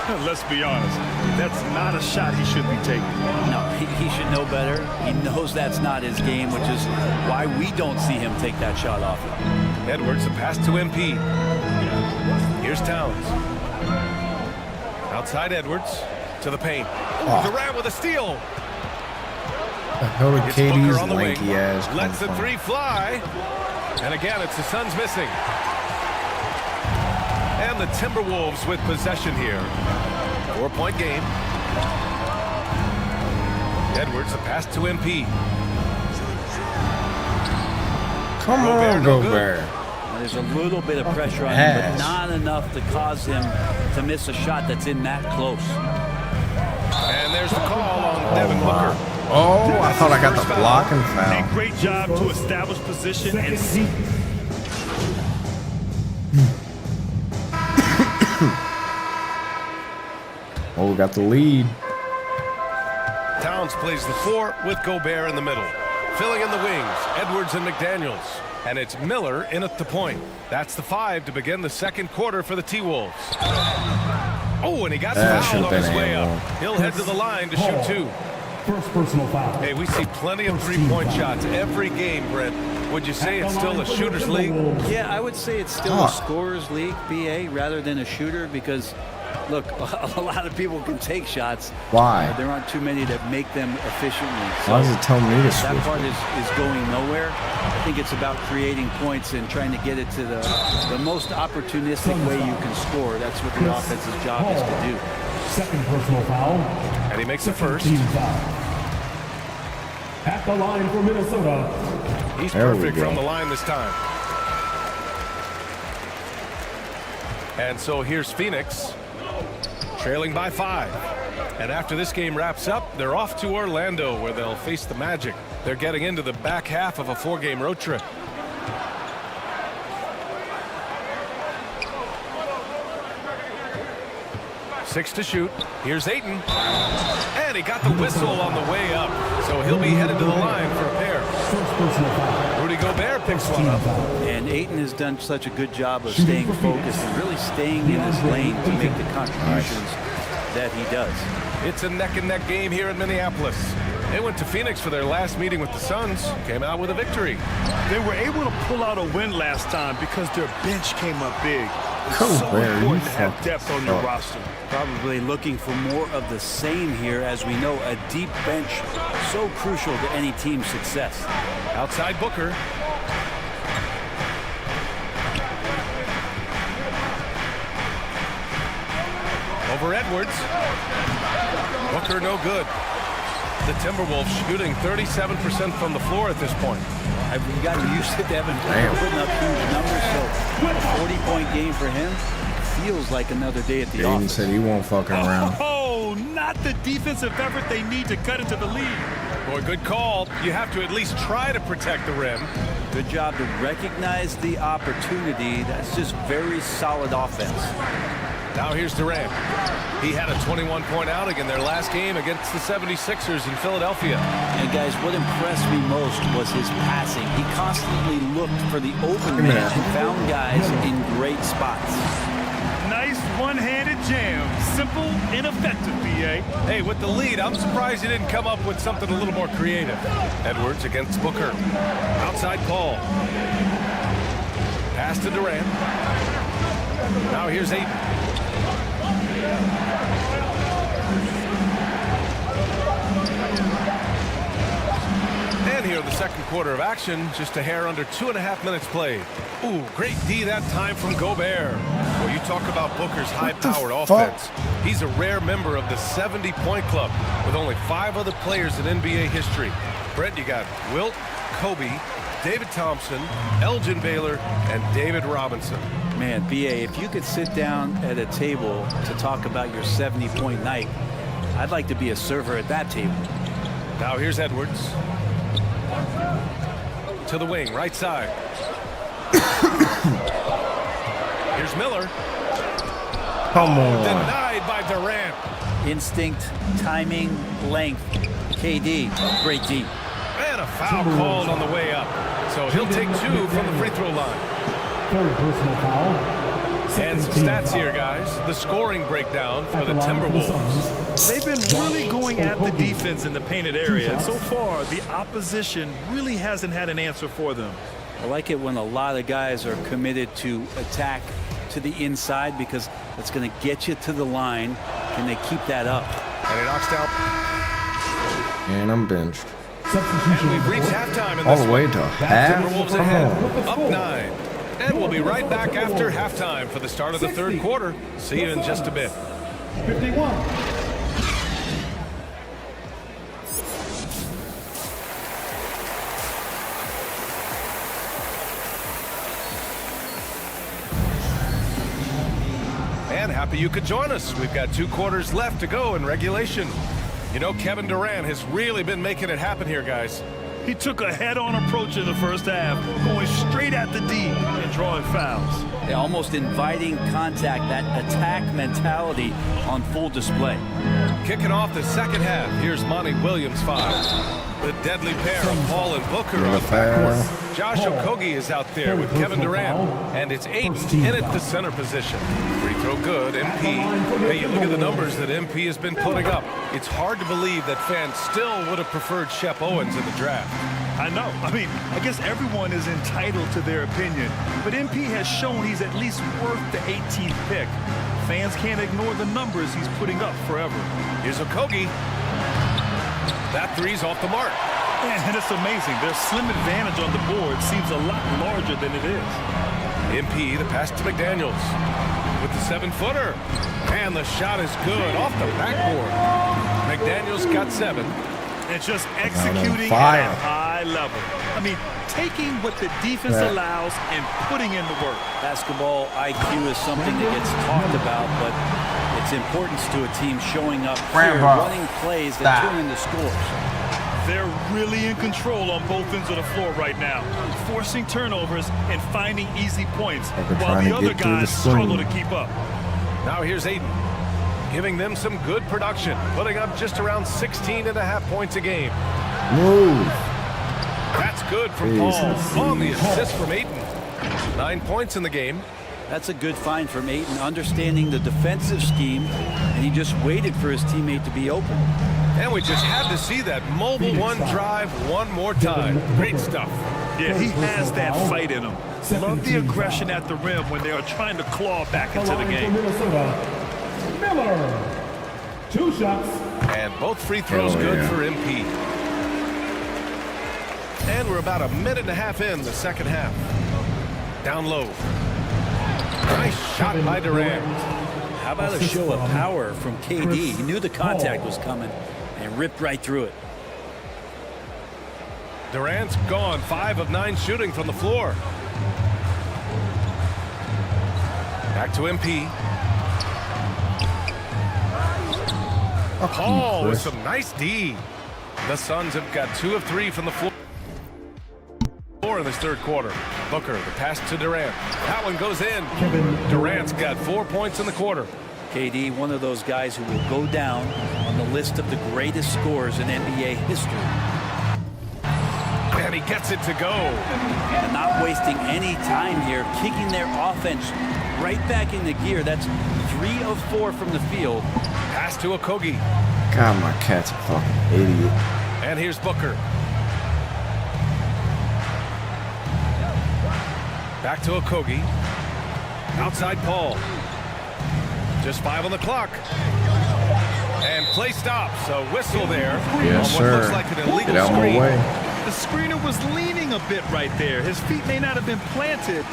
Speaker 15: Let's be honest. That's not a shot he should be taking.
Speaker 11: No, he should know better. He knows that's not his game, which is why we don't see him take that shot off.
Speaker 13: Edwards, the pass to MP. Here's Towns. Outside Edwards to the paint. Durant with a steal.
Speaker 1: The hell did
Speaker 13: It's
Speaker 1: KD's
Speaker 13: Booker on the wing.
Speaker 1: lanky ass come
Speaker 13: Lets the
Speaker 1: from?
Speaker 13: three fly. And again, it's the Suns missing. And the Timberwolves with possession here. 4-point game. Edwards, a pass to MP.
Speaker 1: Come on, Gobert.
Speaker 11: There's a little bit of pressure on him, but not enough to cause him to miss a shot that's in that close.
Speaker 13: And there's the call on Devin Booker.
Speaker 1: Oh, I thought I got the block and
Speaker 15: A
Speaker 1: foul.
Speaker 15: great job to establish position and see.
Speaker 1: Oh, we got the lead.
Speaker 13: Towns plays the 4 with Gobert in the middle. Filling in the wings, Edwards and McDaniels. And it's Miller in at the point. That's the 5 to begin the second quarter for the T-Wolves. Oh, and he got fouled on his way up. He'll head to the line to shoot 2.
Speaker 9: First personal foul.
Speaker 13: Hey, we see plenty of three-point shots every game, Brent. Would you say it's still a shooter's league?
Speaker 11: Yeah, I would say it's still a scorer's league, BA, rather than a shooter because, look, a lot of people can take shots.
Speaker 1: Why?
Speaker 11: There aren't too many that make them efficiently.
Speaker 1: Why does it tell me to
Speaker 11: that
Speaker 1: switch?
Speaker 11: part is going nowhere. I think it's about creating points and trying to get it to the most opportunistic way you can score. That's what the offense's job is to do.
Speaker 9: Second personal foul.
Speaker 13: And he makes the first.
Speaker 9: Team foul. At the line for Minnesota.
Speaker 13: He's
Speaker 1: There we
Speaker 13: perfect
Speaker 1: go.
Speaker 13: from the line this time. And so here's Phoenix, trailing by 5. And after this game wraps up, they're off to Orlando, where they'll face the Magic. They're getting into the back half of a 4-game road trip. Six to shoot. Here's Ayton. And he got the whistle on the way up. So he'll be headed to the line for a pair. Rudy Gobert picks one up.
Speaker 11: And Ayton has done such a good job of staying focused and really staying in his lane to make the contributions that he does.
Speaker 13: It's a neck-and-neck game here in Minneapolis. They went to Phoenix for their last meeting with the Suns, came out with a victory.
Speaker 15: They were able to pull out a win last time because their bench came up big. It's
Speaker 1: Cool,
Speaker 15: so
Speaker 1: man, you
Speaker 15: important to have
Speaker 1: fucking
Speaker 15: depth on your
Speaker 1: suck.
Speaker 15: roster.
Speaker 11: Probably looking for more of the same here. As we know, a deep bench so crucial to any team's success.
Speaker 13: Outside Booker. Over Edwards. Booker no good. The Timberwolves shooting 37% from the floor at this point.
Speaker 11: I've gotten used to Devin Booker putting up huge numbers, so a 40-point game for him feels like another day at the
Speaker 1: Jaden
Speaker 11: office.
Speaker 1: said he won't fucking around.
Speaker 15: Oh, not the defensive effort they need to cut into the lead.
Speaker 13: Boy, good call. You have to at least try to protect the rim.
Speaker 11: Good job to recognize the opportunity. That's just very solid offense.
Speaker 13: Now here's Durant. He had a 21-point outing in their last game against the 76ers in Philadelphia.
Speaker 11: And guys, what impressed me most was his passing. He constantly looked for the open man and found guys in great spots.
Speaker 15: Nice one-handed jam. Simple and effective, BA.
Speaker 13: Hey, with the lead, I'm surprised he didn't come up with something a little more creative. Edwards against Booker. Outside Paul. Pass to Durant. Now here's Ayton. And here the second quarter of action, just a hair under 2.5 minutes played. Ooh, great D that time from Gobert. Well, you talk about Booker's high-powered offense. He's a rare member of the 70-point club with only 5 other players in NBA history. Brett, you got Wilt, Kobe, David Thompson, Elgin Baylor, and David Robinson.
Speaker 11: Man, BA, if you could sit down at a table to talk about your 70-point night, I'd like to be a server at that table.
Speaker 13: Now here's Edwards. To the wing, right side. Here's Miller.
Speaker 1: Come on.
Speaker 13: Denied by Durant.
Speaker 11: Instinct, timing, length. KD, great D.
Speaker 13: And a foul called on the way up. So he'll take 2 from the free throw line.
Speaker 9: Third personal foul.
Speaker 13: And some stats here, guys. The scoring breakdown for the Timberwolves.
Speaker 15: They've been really going at the defense in the painted area. And so far, the opposition really hasn't had an answer for them.
Speaker 11: I like it when a lot of guys are committed to attack to the inside because that's going to get you to the line. Can they keep that up?
Speaker 13: And he knocks down.
Speaker 1: And I'm benched.
Speaker 13: And we've reached halftime in this
Speaker 1: all the way to half.
Speaker 13: Timberwolves ahead, up 9. And we'll be right back after halftime for the start of the third quarter. See you in just a bit.
Speaker 9: 51.
Speaker 13: And happy you could join us. We've got 2 quarters left to go in regulation. You know, Kevin Durant has really been making it happen here, guys.
Speaker 15: He took a head-on approach in the first half, going straight at the D and drawing fouls.
Speaker 11: They're almost inviting contact, that attack mentality on full display.
Speaker 13: Kicking off the second half, here's Monty Williams 5. The deadly pair of Paul and Booker on the backcourt. Josh Okogie is out there with Kevin Durant, and it's Ayton in at the center position. Free throw good, MP. Hey, you look at the numbers that MP has been putting up. It's hard to believe that fans still would have preferred Shep Owens in the draft.
Speaker 15: I know. I mean, I guess everyone is entitled to their opinion, but MP has shown he's at least worth the 18th pick. Fans can't ignore the numbers he's putting up forever.
Speaker 13: Here's Okogie. That three's off the mark.
Speaker 15: And it's amazing. Their slim advantage on the board seems a lot larger than it is.
Speaker 13: MP, the pass to McDaniels with the 7-footer. And the shot is good off the backboard. McDaniels got 7.
Speaker 15: And just executing at a high level. I mean, taking what the defense allows and putting in the work.
Speaker 11: Basketball IQ is something that gets talked about, but it's importance to a team showing up here, running plays that turn into scores.
Speaker 15: They're really in control on both ends of the floor right now, forcing turnovers and finding easy points, while the other guys struggle to keep up.
Speaker 13: Now here's Ayton, giving them some good production, putting up just around 16.5 points a game.
Speaker 1: Move.
Speaker 13: That's good from Paul on the assist from Ayton. 9 points in the game.
Speaker 11: That's a good find from Ayton, understanding the defensive scheme, and he just waited for his teammate to be open.
Speaker 13: And we just had to see that mobile one drive one more time. Great stuff.
Speaker 15: Yeah, he has that fight in him. Love the aggression at the rim when they are trying to claw back into the game.
Speaker 9: Miller. 2 shots.
Speaker 13: And both free throws good for MP. And we're about a minute and a half in the second half. Down low. Nice shot by Durant.
Speaker 11: How about a show of power from KD? He knew the contact was coming and ripped right through it.
Speaker 13: Durant's gone, 5 of 9 shooting from the floor. Back to MP. Paul with some nice D. The Suns have got 2 of 3 from the floor in this third quarter. Booker, the pass to Durant. That one goes in. Durant's got 4 points in the quarter.
Speaker 11: KD, one of those guys who will go down on the list of the greatest scorers in NBA history.
Speaker 13: And he gets it to go.
Speaker 11: And not wasting any time here, kicking their offense right back into gear. That's 3 of 4 from the field.
Speaker 13: Pass to Okogie.
Speaker 1: God, my cat's a fucking idiot.
Speaker 13: And here's Booker. Back to Okogie. Outside Paul. Just 5 on the clock. And play stops. A whistle there.
Speaker 1: Yes,
Speaker 13: on what
Speaker 1: sir.
Speaker 13: looks like an illegal
Speaker 1: Get out
Speaker 13: screen.
Speaker 1: my way.
Speaker 15: The screener was leaning a bit right there. His feet may not have been planted.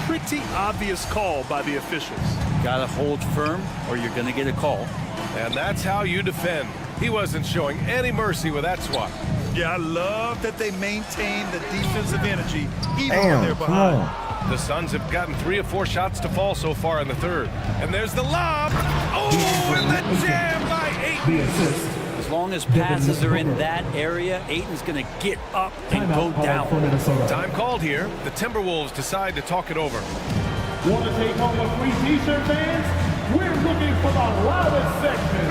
Speaker 15: Pretty obvious call by the officials.
Speaker 11: Gotta hold firm or you're gonna get a call.
Speaker 13: And that's how you defend. He wasn't showing any mercy with that swat.
Speaker 15: Yeah, I love that they maintain the defensive energy even when they're behind.
Speaker 13: The Suns have gotten 3 of 4 shots to fall so far in the third. And there's the lob. Oh, and the jam by Ayton.
Speaker 11: As long as passes are in that area, Ayton's going to get up and go down.
Speaker 13: Time called here. The Timberwolves decide to talk it over.
Speaker 9: Want to take home a free t-shirt, fans? We're looking for the loudest section.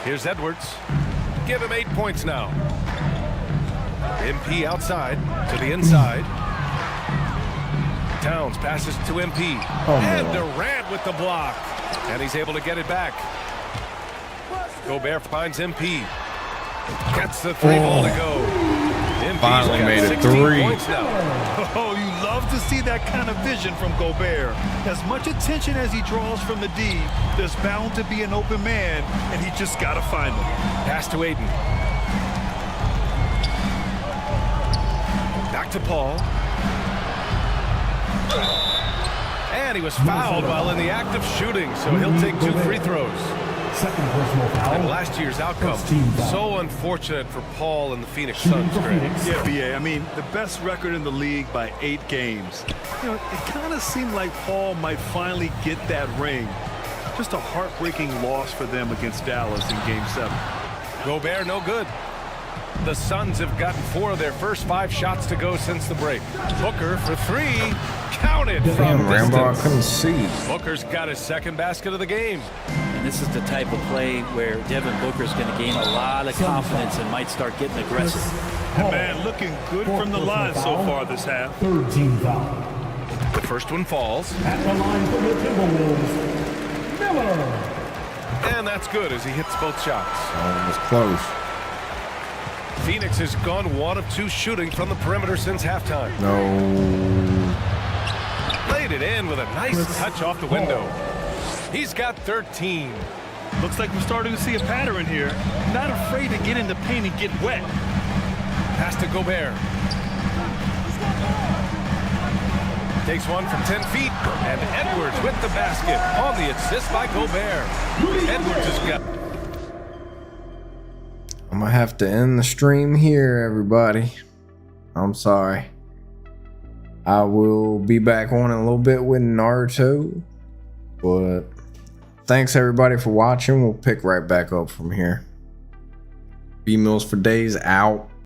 Speaker 13: Here's Edwards. Give him 8 points now. MP outside to the inside. Towns passes to MP. And Durant with the block. And he's able to get it back. Gobert finds MP. Gets the three ball to go. MP's
Speaker 1: finally
Speaker 13: got
Speaker 1: made it
Speaker 13: 16
Speaker 1: three.
Speaker 13: points now.
Speaker 15: Oh, you love to see that kind of vision from Gobert. As much attention as he draws from the D, there's bound to be an open man, and he just got to find him.
Speaker 13: Pass to Aiden. Back to Paul. And he was fouled while in the act of shooting, so he'll take 2 free throws.
Speaker 9: Second personal foul.
Speaker 13: And last year's outcome, so unfortunate for Paul and the Phoenix Suns.
Speaker 15: Yeah, BA, I mean, the best record in the league by 8 games. You know, it kind of seemed like Paul might finally get that ring. Just a heartbreaking loss for them against Dallas in Game 7.
Speaker 13: Gobert, no good. The Suns have gotten 4 of their first 5 shots to go since the break. Booker for 3. Counted from
Speaker 1: Rambo, I
Speaker 13: distance.
Speaker 1: couldn't see.
Speaker 13: Booker's got his second basket of the game.
Speaker 11: And this is the type of play where Devin Booker's going to gain a lot of confidence and might start getting aggressive.
Speaker 15: And man, looking good from the line so far this half.
Speaker 9: Third team foul.
Speaker 13: The first one falls.
Speaker 9: At the line for the Timberwolves, Miller.
Speaker 13: And that's good as he hits both shots.
Speaker 1: It was close.
Speaker 13: Phoenix has gone 1 of 2 shooting from the perimeter since halftime.
Speaker 1: No.
Speaker 13: Laid it in with a nice touch off the window. He's got 13.
Speaker 15: Looks like we're starting to see a pattern here. Not afraid to get in the paint and get wet.
Speaker 13: Pass to Gobert. Takes one from 10 feet. And Edwards with the basket on the assist by Gobert. Edwards has got...
Speaker 1: I'm gonna have to end the stream here, everybody. I'm sorry. I will be back on in a little bit with Naruto. But thanks everybody for watching. We'll pick right back up from here. B Mills for Days out.